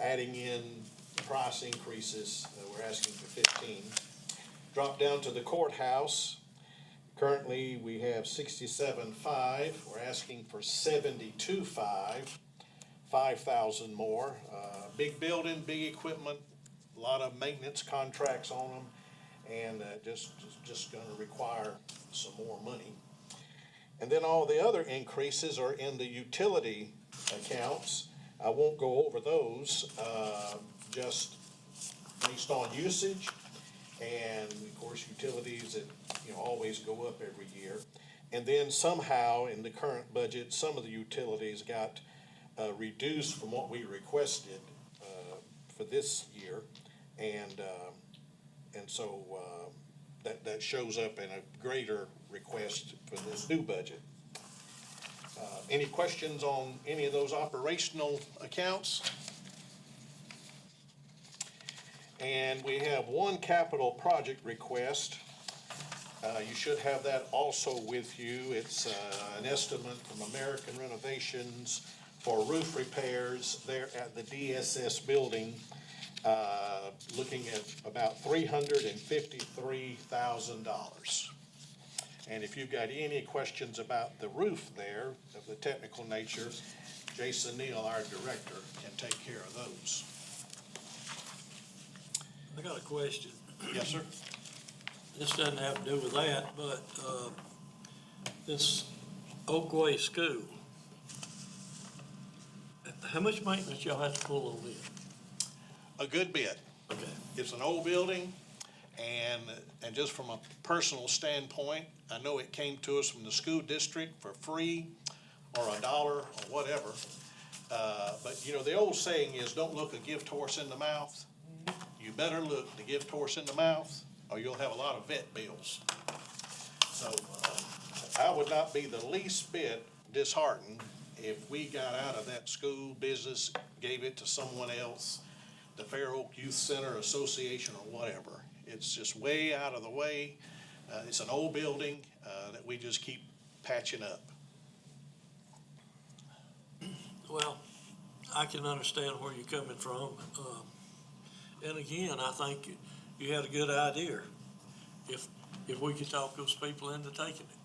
Speaker 15: adding in price increases, we're asking for 15. Drop down to the courthouse. Currently, we have 67.5. We're asking for 72.5, 5,000 more. Big building, big equipment, a lot of maintenance contracts on them, and just going to require some more money. And then all the other increases are in the utility accounts. I won't go over those, just based on usage. And of course, utilities that, always go up every year. And then somehow in the current budget, some of the utilities got reduced from what we requested for this year. And so that shows up in a greater request for this new budget. Any questions on any of those operational accounts? And we have one capital project request. You should have that also with you. It's an estimate from American Renovations for roof repairs there at the DSS building, looking at about $353,000. And if you've got any questions about the roof there of the technical nature, Jason Neal, our director, can take care of those.
Speaker 2: I got a question.
Speaker 15: Yes, sir.
Speaker 2: This doesn't have to do with that, but, this Oakway School, how much maintenance y'all have to pull on it?
Speaker 15: A good bit.
Speaker 2: Okay.
Speaker 15: It's an old building, and just from a personal standpoint, I know it came to us from the school district for free or $1 or whatever. But the old saying is, don't look a gift horse in the mouth. You better look the gift horse in the mouth, or you'll have a lot of vet bills. So I would not be the least bit disheartened if we got out of that school business, gave it to someone else, the Fair Oak Youth Center Association or whatever. It's just way out of the way. It's an old building that we just keep patching up.
Speaker 2: Well, I can understand where you're coming from. And again, I think you had a good idea if we could talk those people into taking it.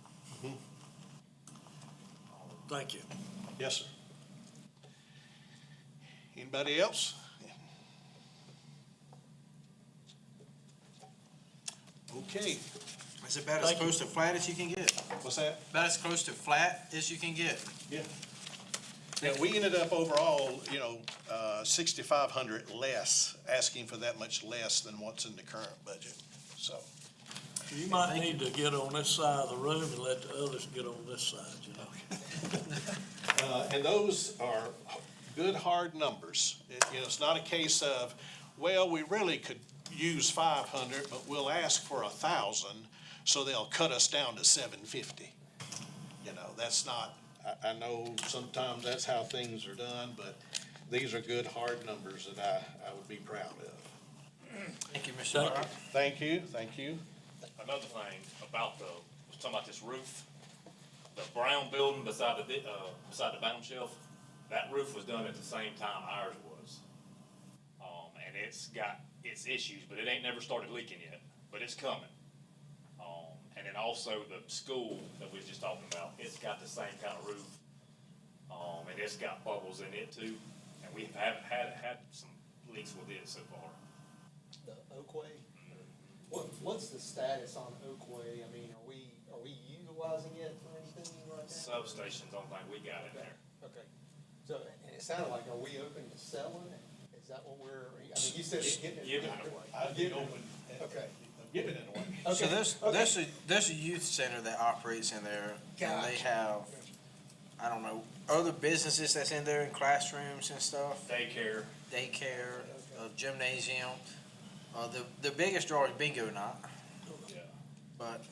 Speaker 15: Mhm.
Speaker 2: Thank you.
Speaker 15: Yes, sir. Anybody else? Okay.
Speaker 1: It's about as
Speaker 2: Thank you.
Speaker 1: close to flat as you can get.
Speaker 15: What's that?
Speaker 1: About as close to flat as you can get.
Speaker 15: Yeah. Yeah, we ended up overall, 6,500 less, asking for that much less than what's in the current budget, so.
Speaker 2: You might need to get on this side of the room and let the others get on this side,
Speaker 15: And those are good, hard numbers. It's not a case of, well, we really could use 500, but we'll ask for 1,000, so they'll cut us down to 750. That's not, I know sometimes that's how things are done, but these are good, hard numbers that I would be proud of.
Speaker 1: Thank you, Mr. Bryant.
Speaker 15: Thank you, thank you.
Speaker 9: Another thing about was talking about this roof, the brown building beside the bottom shelf, that roof was done at the same time ours was. And it's got its issues, but it ain't never started leaking yet, but it's coming. And then also the school that we was just talking about, it's got the same kind of roof. And it's got bubbles in it too, and we haven't had some leaks with it so far.
Speaker 5: The Oakway? What's the status on Oakway? I mean, are we utilizing it for anything right now?
Speaker 9: Substation's the only thing we got in there.
Speaker 5: Okay. So, and it sounded like, are we open to selling it? Is that what we're, I mean, you said getting it.
Speaker 9: Giving it away.
Speaker 5: I'd be open. Okay.
Speaker 15: Giving it away.
Speaker 1: So
Speaker 5: Okay.
Speaker 1: there's a youth center that operates in there, and they
Speaker 5: Gotcha.
Speaker 1: have, I don't know, other businesses that's in there, and classrooms and stuff,
Speaker 9: Daycare.
Speaker 1: gymnasium. The biggest draw is bingo night,
Speaker 9: Yeah.
Speaker 1: but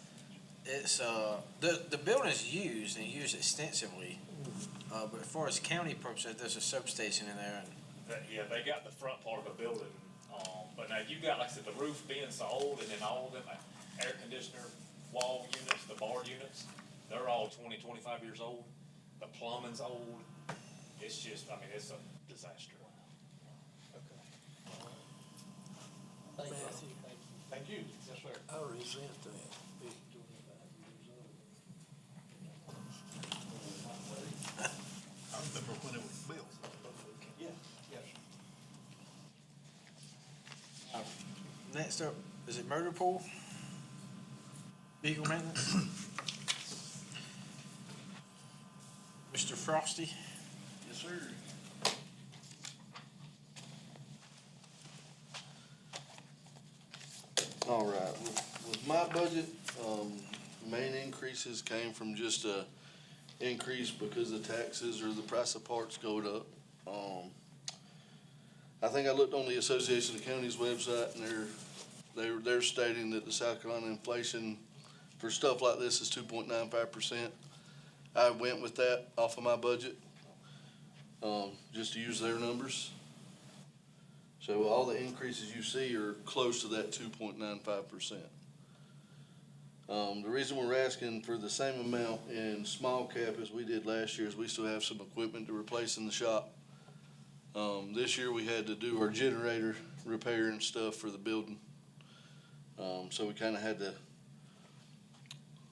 Speaker 1: it's, the building's used and used extensively. But as far as county purposes, there's a substation in there, and
Speaker 9: Yeah, they got the front part of the building, but now you got, like I said, the roof being so old, and then all of them, air conditioner, wall units, the bar units, they're all 20, 25 years old. The plumbing's old. It's just, I mean, it's a disaster.
Speaker 5: Thank you.
Speaker 6: Matthew.
Speaker 15: Thank you. Yes, sir.
Speaker 6: I resent that, being 25 years old.
Speaker 7: I remember when it was built.
Speaker 15: Yeah, yes.
Speaker 1: next up, is it Murder Pool? Vehicle maintenance? Mr. Frosty?
Speaker 11: Yes, sir. All right, with my budget, main increases came from just a increase because the taxes or the price of parts going up. I think I looked on the Association of Counties website, and they're stating that the South Carolina inflation for stuff like this is 2.95%. I went with that off of my budget, just to use their numbers. So all the increases you see are close to that 2.95%. The reason we're asking for the same amount in small cap as we did last year is we still have some equipment to replace in the shop. This year we had to do our generator repair and stuff for the building. So we kinda had to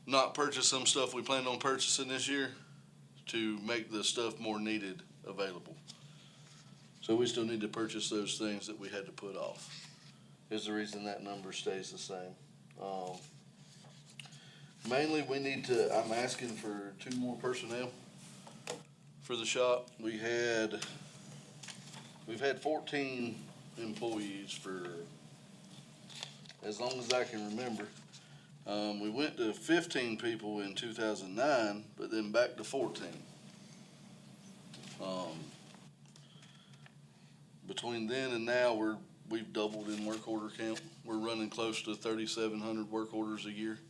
Speaker 11: not purchase some stuff we planned on purchasing this year to make the stuff more needed available. So we still need to purchase those things that we had to put off, is the reason that number stays the same. Mainly, I'm asking for 2 more personnel for the shop. We've had 14 employees for as long as I can remember. We went to 15 people in 2009, but then back to 14. Between then and now, we've doubled in work order count. We're running close to 3,700 work orders a year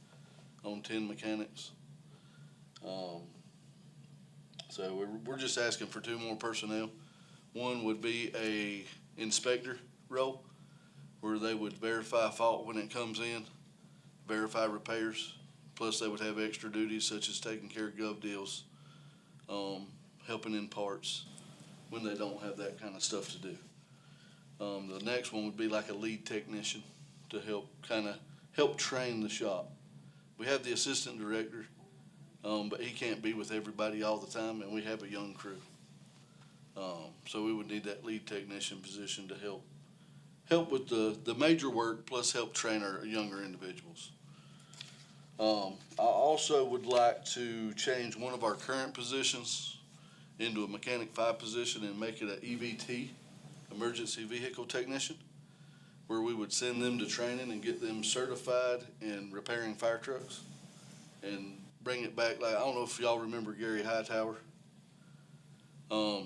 Speaker 11: on 10 mechanics. So we're just asking for 2 more personnel. One would be a inspector role, where they would verify fault when it comes in, verify repairs, plus they would have extra duties such as taking care of gov deals, helping in parts when they don't have that kind of stuff to do. The next one would be like a lead technician to help train the shop. We have the assistant director, but he can't be with everybody all the time, and we have a young crew. So we would need that lead technician position to help with the major work, plus help train our younger individuals. I also would like to change one of our current positions into a mechanic 5 position and make it an EVT, emergency vehicle technician, where we would send them to training and get them certified in repairing fire trucks and bring it back. Like, I don't know if y'all remember Gary Hightower.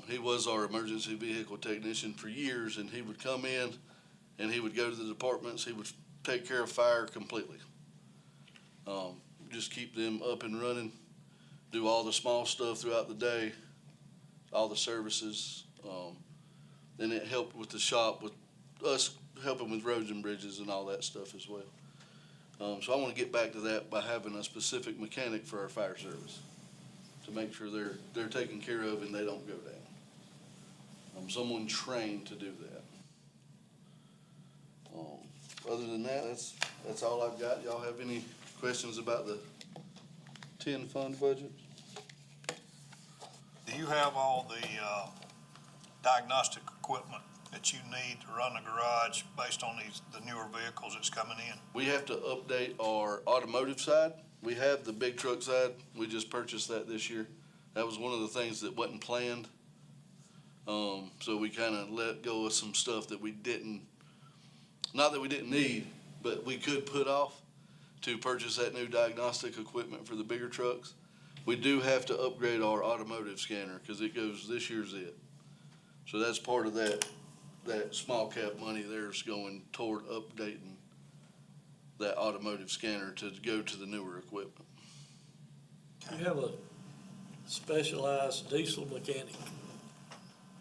Speaker 11: He was our emergency vehicle technician for years, and he would come in and he would go to the departments. He would take care of fire completely. Just keep them up and running, do all the small stuff throughout the day, all the services. Then it helped with the shop, with us helping with roads and bridges and all that stuff as well. So I want to get back to that by having a specific mechanic for our fire service. to make sure they're taken care of and they don't go down. Someone trained to do that. Other than that, that's all I've got. Y'all have any questions about the 10 fund budget?
Speaker 7: Do you have all the diagnostic equipment that you need to run the garage based on the newer vehicles that's coming in?
Speaker 11: We have to update our automotive side. We have the big truck side. We just purchased that this year. That was one of the things that wasn't planned. So we kind of let go of some stuff that we didn't, not that we didn't need, but we could put off to purchase that new diagnostic equipment for the bigger trucks. We do have to upgrade our automotive scanner because it goes, this year's it. So that's part of that small cap money there is going toward updating that automotive scanner to go to the newer equipment.
Speaker 2: You have a specialized diesel mechanic.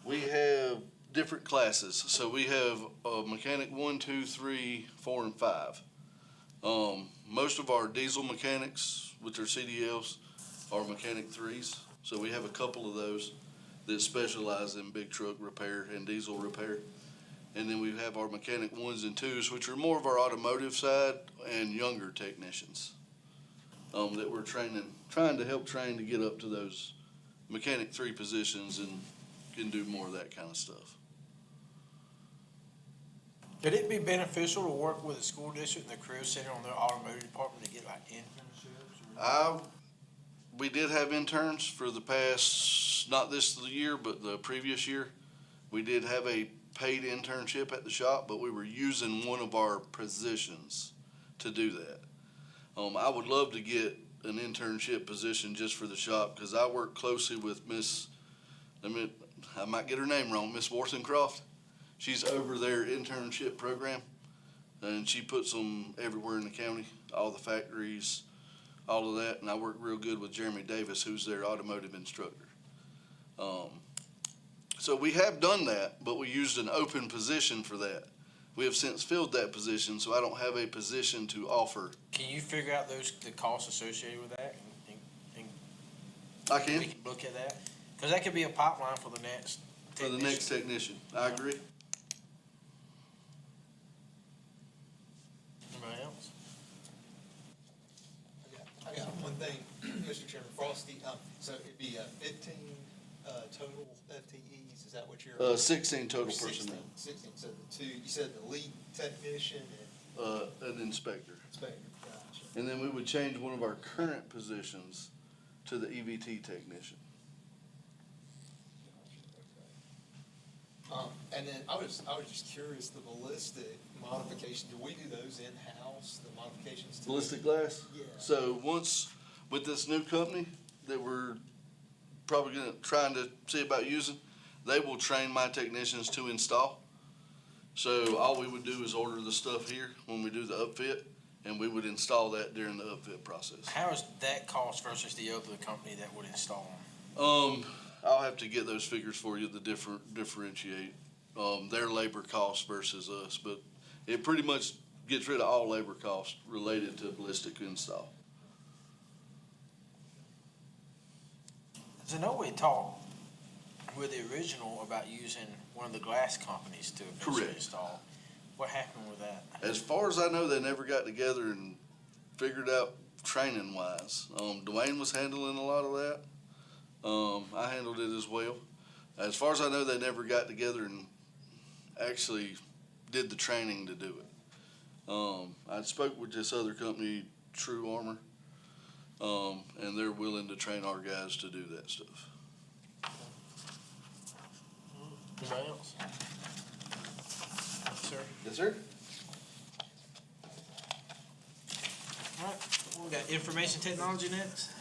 Speaker 11: We have different classes. So we have mechanic 1, 2, 3, 4, and 5. Most of our diesel mechanics, which are CDLs, are mechanic 3s. So we have a couple of those that specialize in big truck repair and diesel repair. And then we have our mechanic 1s and 2s, which are more of our automotive side and younger technicians that we're trying to help train to get up to those mechanic 3 positions and can do more of that kind of stuff.
Speaker 1: Could it be beneficial to work with a school district and the career center on their automotive department to get like internships?
Speaker 11: We did have interns for the past, not this year, but the previous year. We did have a paid internship at the shop, but we were using one of our positions to do that. I would love to get an internship position just for the shop because I work closely with I might get her name wrong, Miss Warthencroft. She's over their internship program, and she puts them everywhere in the county, all the factories, all of that. And I work real good with Jeremy Davis, who's their automotive instructor. So we have done that, but we used an open position for that. We have since filled that position, so I don't have a position to offer.
Speaker 1: Can you figure out the costs associated with that? And
Speaker 11: I can.
Speaker 1: we can look at that? Because that could be a pipeline for the next
Speaker 11: For the next technician. I agree.
Speaker 1: Anybody else?
Speaker 5: I got one thing, Mr. Chairman, Frosty, so it'd be 15 total FTEs, is that what you're?
Speaker 11: 16 total personnel.
Speaker 5: 16, so the two, you said the lead technician and
Speaker 11: An inspector.
Speaker 5: inspector, gotcha.
Speaker 11: And then we would change one of our current positions to the EVT technician.
Speaker 5: And then I was just curious, the ballistic modification, do we do those in-house, the modifications to?
Speaker 11: Ballistic glass?
Speaker 5: Yeah.
Speaker 11: So once, with this new company that we're probably trying to see about using, they will train my technicians to install. So all we would do is order the stuff here when we do the upfit, and we would install that during the upfit process.
Speaker 1: How is that cost versus the other company that would install them?
Speaker 11: I'll have to get those figures for you to differentiate, their labor costs versus us, but it pretty much gets rid of all labor costs related to ballistic install.
Speaker 1: Because I know we talked with the original about using one of the glass companies to eventually
Speaker 11: Correct.
Speaker 1: install. What happened with that?
Speaker 11: As far as I know, they never got together and figured out training wise. Dwayne was handling a lot of that. I handled it as well. As far as I know, they never got together and actually did the training to do it. I spoke with this other company, True Armor, and they're willing to train our guys to do that stuff.
Speaker 1: Anybody else? Sir?
Speaker 11: Yes, sir.
Speaker 1: All right, we got information technology next.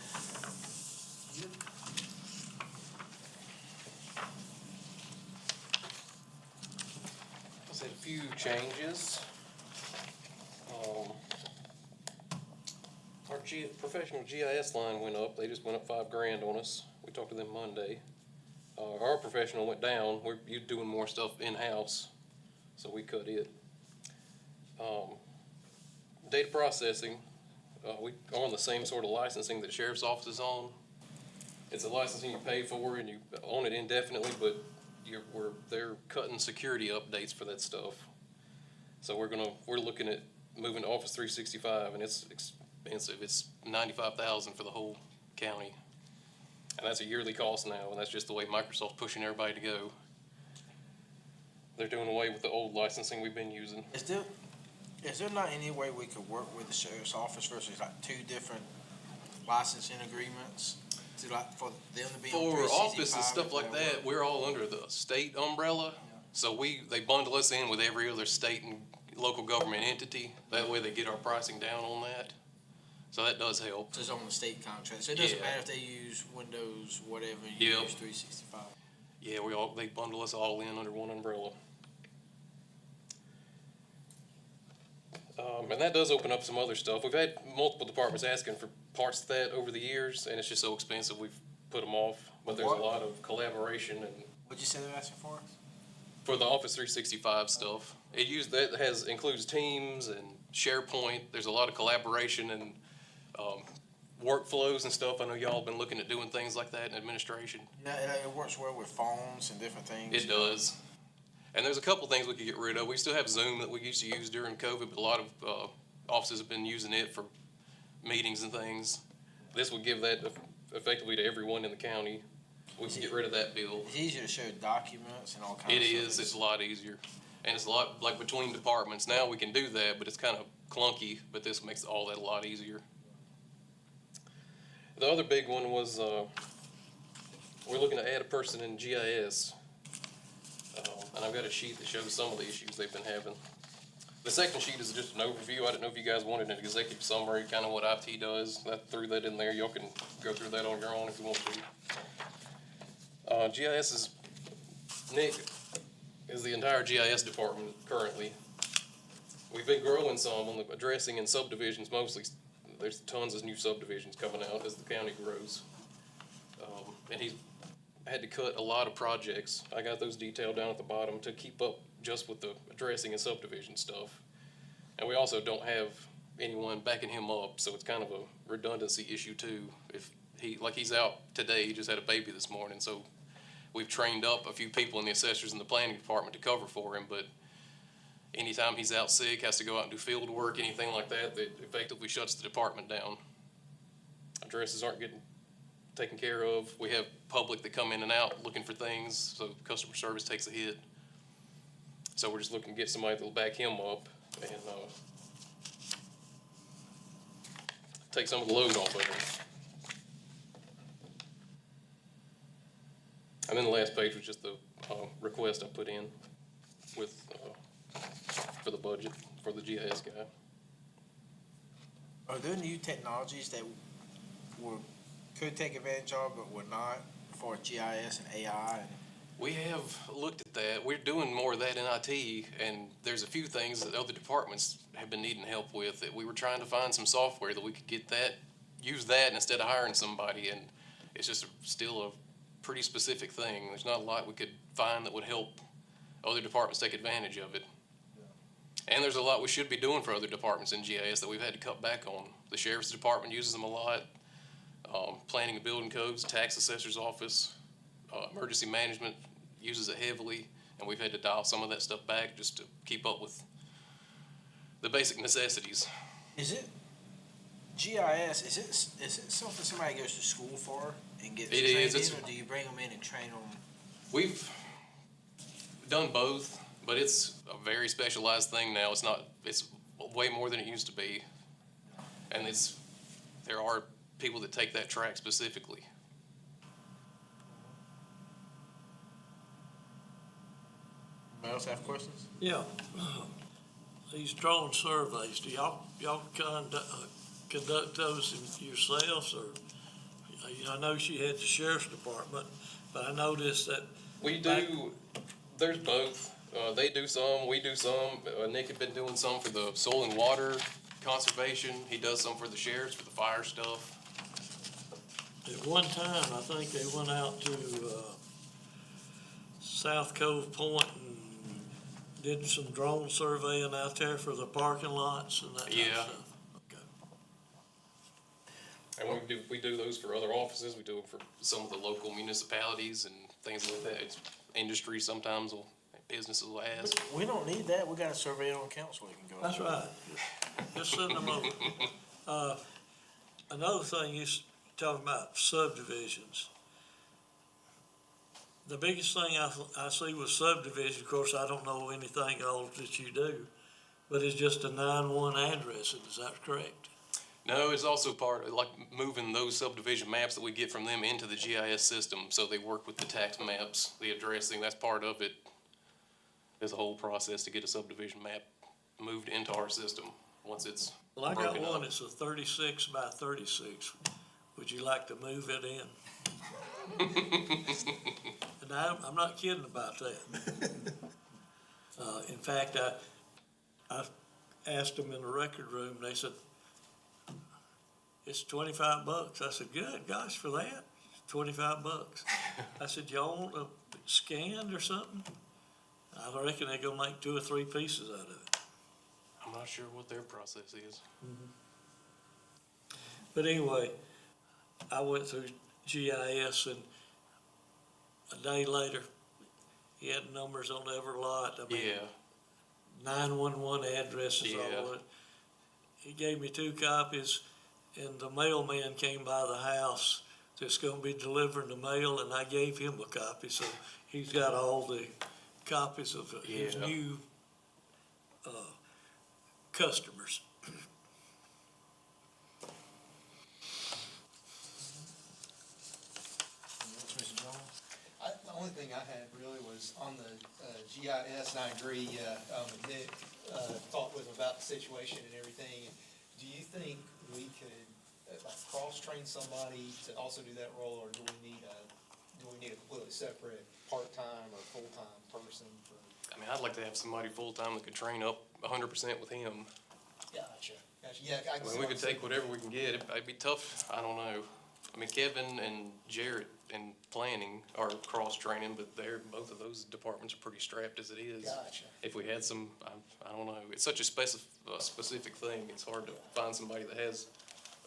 Speaker 16: Just had a few changes. Our professional GIS line went up. They just went up $5,000 on us. We talked to them Monday. Our professional went down. You're doing more stuff in-house, so we cut it. Data processing, we are on the same sort of licensing that sheriff's office is on. It's a licensing you pay for and you own it indefinitely, but they're cutting security updates for that stuff. So we're looking at moving to Office 365, and it's expensive. It's $95,000 for the whole county. And that's a yearly cost now, and that's just the way Microsoft's pushing everybody to go. They're doing away with the old licensing we've been using.
Speaker 1: Is there not any way we could work with the sheriff's office versus like two different licensing agreements to like for them to be on
Speaker 16: For
Speaker 1: 365
Speaker 16: office and stuff like that, we're all under the state umbrella. So they bundle us in with every other state and local government entity. That way they get our pricing down on that. So that does help.
Speaker 1: Just on the state contract, so it doesn't
Speaker 16: Yeah.
Speaker 1: matter if they use Windows, whatever, you
Speaker 16: Yep.
Speaker 1: use 365.
Speaker 16: Yeah, they bundle us all in under one umbrella. And that does open up some other stuff. We've had multiple departments asking for parts of that over the years, and it's just so expensive, we've put them off. But there's
Speaker 1: What?
Speaker 16: a lot of collaboration and
Speaker 1: What'd you say they're asking for?
Speaker 16: for the Office 365 stuff. Includes Teams and SharePoint. There's a lot of collaboration and workflows and stuff. I know y'all have been looking at doing things like that in administration.
Speaker 1: Yeah, it works well with phones and different things.
Speaker 16: It does. And there's a couple things we could get rid of. We still have Zoom that we used to use during COVID, but a lot of offices have been using it for meetings and things. This would give that effectively to everyone in the county. We can get rid of that bill.
Speaker 1: It's easier to show documents and all kinds
Speaker 16: It
Speaker 1: of
Speaker 16: is,
Speaker 1: stuff.
Speaker 16: it's a lot easier. And it's a lot, like between departments, now we can do that, but it's kind of clunky, but this makes all that a lot easier. The other big one was, we're looking to add a person in GIS. And I've got a sheet that shows some of the issues they've been having. The second sheet is just an overview. I didn't know if you guys wanted an executive summary, kind of what IT does. I threw that in there. Y'all can go through that on your own if you want to. GIS is, Nick is the entire GIS department currently. We've been growing some on the addressing and subdivisions mostly. There's tons of new subdivisions coming out as the county grows. And he's had to cut a lot of projects. I got those detailed down at the bottom to keep up just with the addressing and subdivision stuff. And we also don't have anyone backing him up, so it's kind of a redundancy issue too. If he's out today, he just had a baby this morning, so we've trained up a few people in the assessors and the planning department to cover for him, but anytime he's out sick, has to go out and do field work, anything like that, that effectively shuts the department down. Addresses aren't getting taken care of. We have public that come in and out looking for things, so customer service takes a hit. So we're just looking to get somebody that'll back him up and take some of the load off of him. And then the last page was just the request I put in with for the budget for the GIS guy.
Speaker 1: Are there new technologies that could take advantage of but would not for GIS and AI?
Speaker 16: We have looked at that. We're doing more of that in IT, and there's a few things that other departments have been needing help with, that we were trying to find some software that we could use that instead of hiring somebody, and it's just still a pretty specific thing. There's not a lot we could find that would help other departments take advantage of it. And there's a lot we should be doing for other departments in GIS that we've had to cut back on. The sheriff's department uses them a lot. Planning and building codes, tax assessor's office, emergency management uses it heavily, and we've had to dial some of that stuff back just to keep up with the basic necessities.
Speaker 1: Is it GIS? Is it something somebody goes to school for and gets
Speaker 16: It
Speaker 1: trained
Speaker 16: is. It's-
Speaker 1: in, or do you bring them in and train them?
Speaker 16: We've done both, but it's a very specialized thing now. It's way more than it used to be. And there are people that take that track specifically.
Speaker 1: Anybody else have questions?
Speaker 2: Yeah. These drone surveys, do y'all conduct those yourselves, or, I know she had the sheriff's department, but I noticed that.
Speaker 16: We do, there's both. They do some, we do some. Nick had been doing some for the soil and water conservation. He does some for the sheriffs, for the fire stuff.
Speaker 2: At one time, I think they went out to, South Cove Point and did some drone surveying out there for the parking lots and that kind of
Speaker 16: Yeah.
Speaker 2: stuff.
Speaker 16: And we do those for other offices, we do them for some of the local municipalities and things like that. It's industry sometimes businesses will ask.
Speaker 1: We don't need that, we got a surveyor on council we can go.
Speaker 2: That's right. Just send them over. Another thing, you talking about subdivisions. The biggest thing I see with subdivision, of course, I don't know anything else that you do, but it's just a 9-1 address, is that correct?
Speaker 16: No, it's also part of like moving those subdivision maps that we get from them into the GIS system, so they work with the tax maps, the addressing, that's part of it. There's a whole process to get a subdivision map moved into our system, once it's
Speaker 2: Well, I got
Speaker 16: broken up.
Speaker 2: one that's a 36 by 36. Would you like to move it in? And I'm not kidding about that. In fact, I asked them in the record room, they said, it's $25. I said, good, gosh, for that, $25. I said, y'all want it scanned or something? I reckon they're gonna make 2 or 3 pieces out of it.
Speaker 16: I'm not sure what their process is.
Speaker 2: But anyway, I went through GIS and a day later, he had numbers on every lot. I mean,
Speaker 16: Yeah,
Speaker 2: 911 addresses all
Speaker 16: Yeah.
Speaker 2: over it. He gave me 2 copies and the mailman came by the house that's gonna be delivering the mail and I gave him a copy, so he's got all the copies of his
Speaker 16: Yeah.
Speaker 2: new, customers.
Speaker 5: The only thing I had really was on the GIS, and I agree, Nick talked with him about the situation and everything. Do you think we could like cross-train somebody to also do that role, or do we need a completely separate part-time or full-time person for?
Speaker 16: I mean, I'd like to have somebody full-time that could train up 100% with him.
Speaker 5: Gotcha, yeah.
Speaker 16: I mean, we could take whatever we can get. It'd be tough. I don't know. I mean, Kevin and Jarrett in planning are cross-training, but both of those departments are pretty strapped as it is.
Speaker 5: Gotcha.
Speaker 16: If we had some, I don't know. It's such a specific thing. It's hard to find somebody that has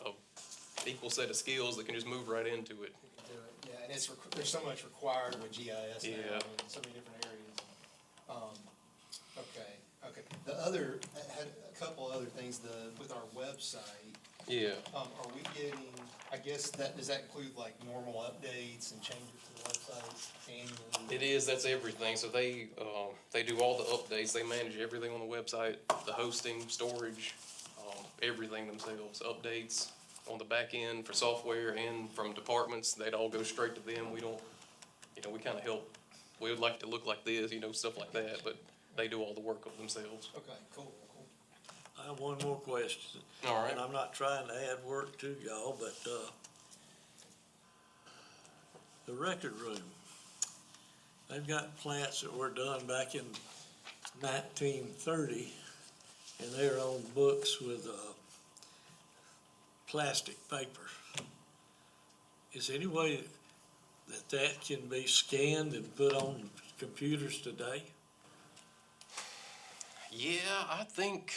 Speaker 16: a equal set of skills that can just move right into it.
Speaker 5: We can do it, yeah, and there's so much required with GIS now,
Speaker 16: Yeah.
Speaker 5: in so many different areas. Okay. The I had a couple other things, with our website,
Speaker 16: Yeah.
Speaker 5: are we getting, I guess does that include like normal updates and changes to the website annually?
Speaker 16: It is, that's everything. So they do all the updates. They manage everything on the website, the hosting, storage, everything themselves, updates on the back end for software and from departments. They'd all go straight to them. We don't, we kind of help. We would like to look like this, stuff like that, but they do all the work of themselves.
Speaker 5: Okay, cool.
Speaker 2: I have one more question.
Speaker 16: All right.
Speaker 2: And I'm not trying to add work to y'all, but, the record room, they've got plants that were done back in 1930, and they're on books with, plastic paper. Is there any way that can be scanned and put on computers today?
Speaker 16: Yeah, I think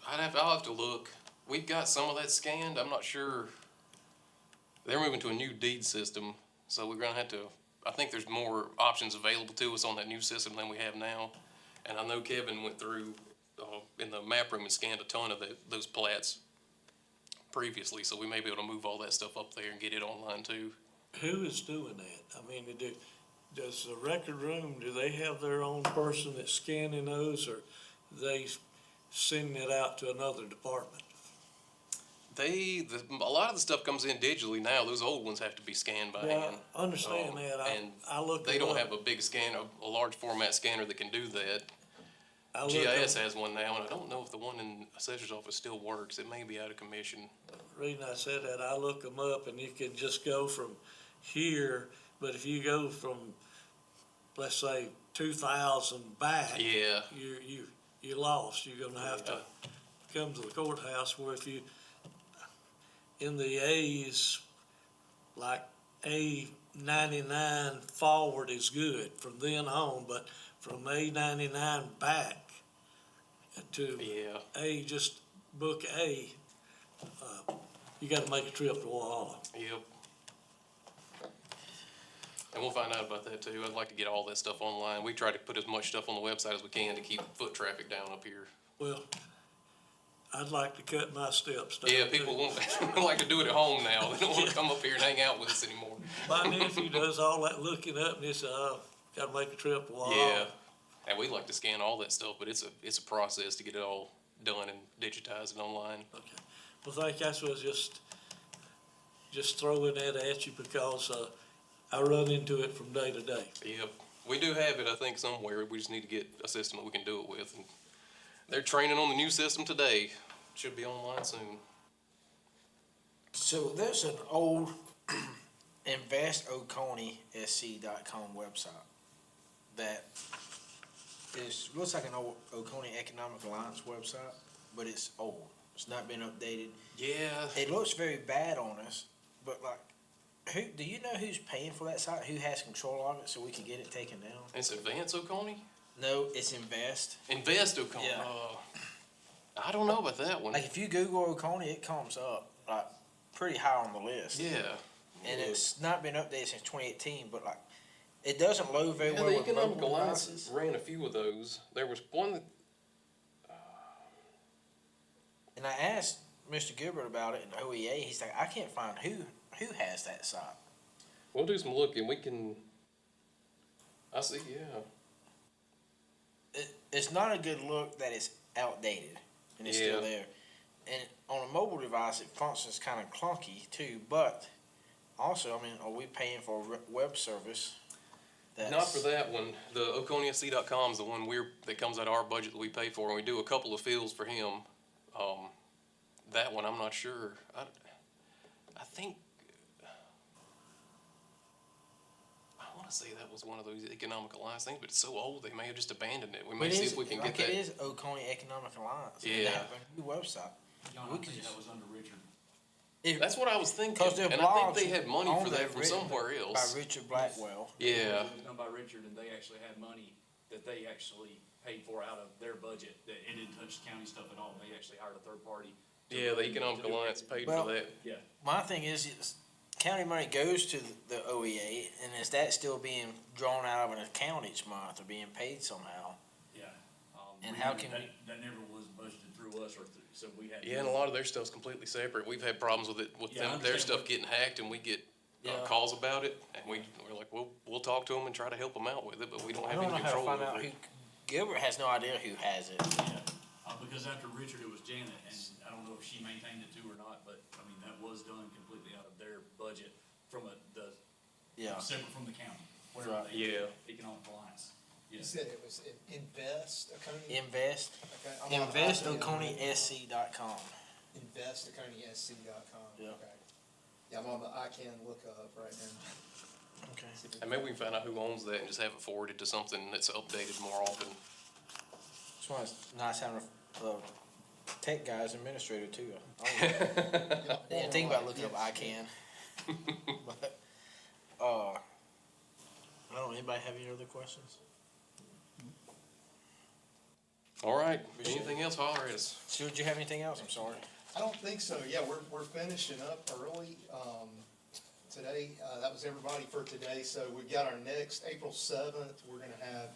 Speaker 16: I'll have to look. We've got some of that scanned. I'm not sure. They're moving to a new deed system, so we're gonna have to, I think there's more options available to us on that new system than we have now. And I know Kevin went through, in the map room and scanned a ton of those plats previously, so we may be able to move all that stuff up there and get it online too.
Speaker 2: Who is doing that? I mean, does the record room, do they have their own person that's scanning those, or they sending it out to another department?
Speaker 16: A lot of the stuff comes in digitally now. Those old ones have to be scanned by
Speaker 2: Yeah,
Speaker 16: hand.
Speaker 2: I understand that.
Speaker 16: And
Speaker 2: I looked
Speaker 16: they
Speaker 2: it
Speaker 16: don't
Speaker 2: up.
Speaker 16: have a big scanner, a large format scanner that can do that.
Speaker 2: I looked
Speaker 16: GIS
Speaker 2: up-
Speaker 16: has one now, and I don't know if the one in the assessor's office still works. It may be out of commission.
Speaker 2: The reason I said that, I look them up and you can just go from here, but if you go from, let's say, 2000 back.
Speaker 16: Yeah.
Speaker 2: You're lost. You're gonna have to come to the courthouse, where if you, in the A's, like A99 forward is good from then on, but from A99 back to
Speaker 16: Yeah.
Speaker 2: just book A, you gotta make a trip to Walla.
Speaker 16: Yep. And we'll find out about that too. I'd like to get all that stuff online. We try to put as much stuff on the website as we can to keep foot traffic down up here.
Speaker 2: Well, I'd like to cut my steps down.
Speaker 16: Yeah,
Speaker 2: too.
Speaker 16: people won't, like to do it at home now. They don't want to come up here and hang out with us anymore.
Speaker 2: My nephew does all that looking up and he said, oh, gotta make a trip to Walla.
Speaker 16: Yeah. And we like to scan all that stuff, but it's a process to get it all done and digitized and online.
Speaker 2: Okay. Well, thank you. I was just throwing that at you because, I run into it from day to day.
Speaker 16: Yep. We do have it, I think, somewhere. We just need to get a system that we can do it with. And they're training on the new system today. Should be online soon.
Speaker 1: So there's an old InvestOconee.sc.com website that looks like an old Oconee Economic Alliance website, but it's old. It's not been updated.
Speaker 16: Yeah.
Speaker 1: It looks very bad on us, but like, do you know who's paying for that site? Who has control of it so we can get it taken down?
Speaker 16: It's Advance Oconee?
Speaker 1: No, it's Invest.
Speaker 16: Invest Oconee.
Speaker 1: Yeah.
Speaker 16: I don't know about that one.
Speaker 1: Like if you Google Oconee, it comes up like pretty high on the list.
Speaker 16: Yeah.
Speaker 1: And it's not been updated since 2018, but like, it doesn't load very
Speaker 16: Yeah,
Speaker 1: well
Speaker 16: the
Speaker 1: with
Speaker 16: Economic
Speaker 1: mobile
Speaker 16: Alliance
Speaker 1: devices.
Speaker 16: ran a few of those. There was one that,
Speaker 1: And I asked Mr. Gilbert about it in OEA. He's like, I can't find who has that site.
Speaker 16: we'll do some looking. We can, I see, yeah.
Speaker 1: It's not a good look that it's outdated and it's still
Speaker 16: Yeah.
Speaker 1: there. And on a mobile device, it functions kind of clunky too. But also, I mean, are we paying for a web service?
Speaker 16: Not for that one. The OconeeSC.com is the one that comes out of our budget that we pay for, and we do a couple of fields for him. That one, I'm not sure. I think, I want to say that was one of those Economic Alliance things, but it's so old, they may have just abandoned it. We may see if we can get that.
Speaker 1: It is Oconee Economic Alliance.
Speaker 16: Yeah.
Speaker 1: They have a new website. We could just-
Speaker 10: that was under Richard.
Speaker 16: That's what I was thinking,
Speaker 1: 'Cause their
Speaker 16: and I think
Speaker 1: blogs
Speaker 16: they had money
Speaker 1: on
Speaker 16: for
Speaker 1: there
Speaker 16: that from
Speaker 1: written
Speaker 16: somewhere else.
Speaker 1: By Richard Blackwell.
Speaker 16: Yeah.
Speaker 10: It was done by Richard, and they actually had money that they actually paid for out of their budget, that it didn't touch the county stuff at all, they actually hired a third party.
Speaker 16: Yeah, the Economic Alliance paid
Speaker 1: Well,
Speaker 16: for that.
Speaker 10: Yeah.
Speaker 1: My thing is, county money goes to the OEA, and is that still being drawn out of an account each month or being paid somehow?
Speaker 10: Yeah.
Speaker 1: And how can we?
Speaker 10: That never was budgeted through us, so we had.
Speaker 16: Yeah, and a lot of their stuff's completely separate. We've had problems with it, with
Speaker 10: Yeah, I
Speaker 16: them, their
Speaker 10: understand
Speaker 16: stuff getting hacked, and we get
Speaker 1: Yeah.
Speaker 16: calls about it, and we're like, we'll talk to them and try to help them out with it, but we don't
Speaker 1: I
Speaker 16: have
Speaker 1: don't
Speaker 16: any
Speaker 1: know how to
Speaker 16: control
Speaker 1: find
Speaker 16: over
Speaker 1: out
Speaker 16: it.
Speaker 1: who. Gilbert has no idea who has it.
Speaker 10: Because after Richard, it was Janet, and I don't know if she maintained it too or not, but, I mean, that was done completely out of their budget from
Speaker 1: Yeah.
Speaker 10: separate from the county.
Speaker 1: Right.
Speaker 16: Yeah.
Speaker 10: Economic Alliance.
Speaker 5: You said it was Invest Oconee?
Speaker 1: Invest.
Speaker 5: Okay, I'm on
Speaker 1: InvestOconeSC.com.
Speaker 5: InvestOconeSC.com.
Speaker 1: Yeah.
Speaker 5: Okay. Yeah, I'm on the ICANN lookup right now.
Speaker 1: Okay.
Speaker 16: And maybe we can find out who owns that and just have it forwarded to something that's updated more often.
Speaker 1: That's why it's nice having a tech guy's administrator too. I didn't think about looking up ICANN. But, I don't know, anybody have any other questions?
Speaker 16: All right, anything else, holler at us.
Speaker 1: Stu, did you have anything else? I'm sorry.
Speaker 5: I don't think so. Yeah, we're finishing up early. Today, that was everybody for today. So we've got our next, April 7th, we're gonna have,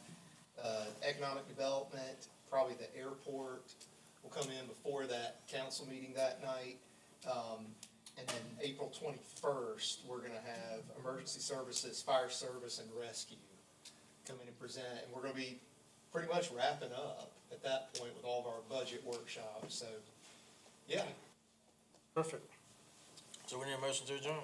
Speaker 5: economic development, probably the airport will come in before that council meeting that night. And then April 21st, we're gonna have emergency services, fire service, and rescue come in and present. And we're gonna be pretty much wrapping up at that point with all of our budget workshops. So, yeah.
Speaker 1: Perfect. So we need a motion to adjourn.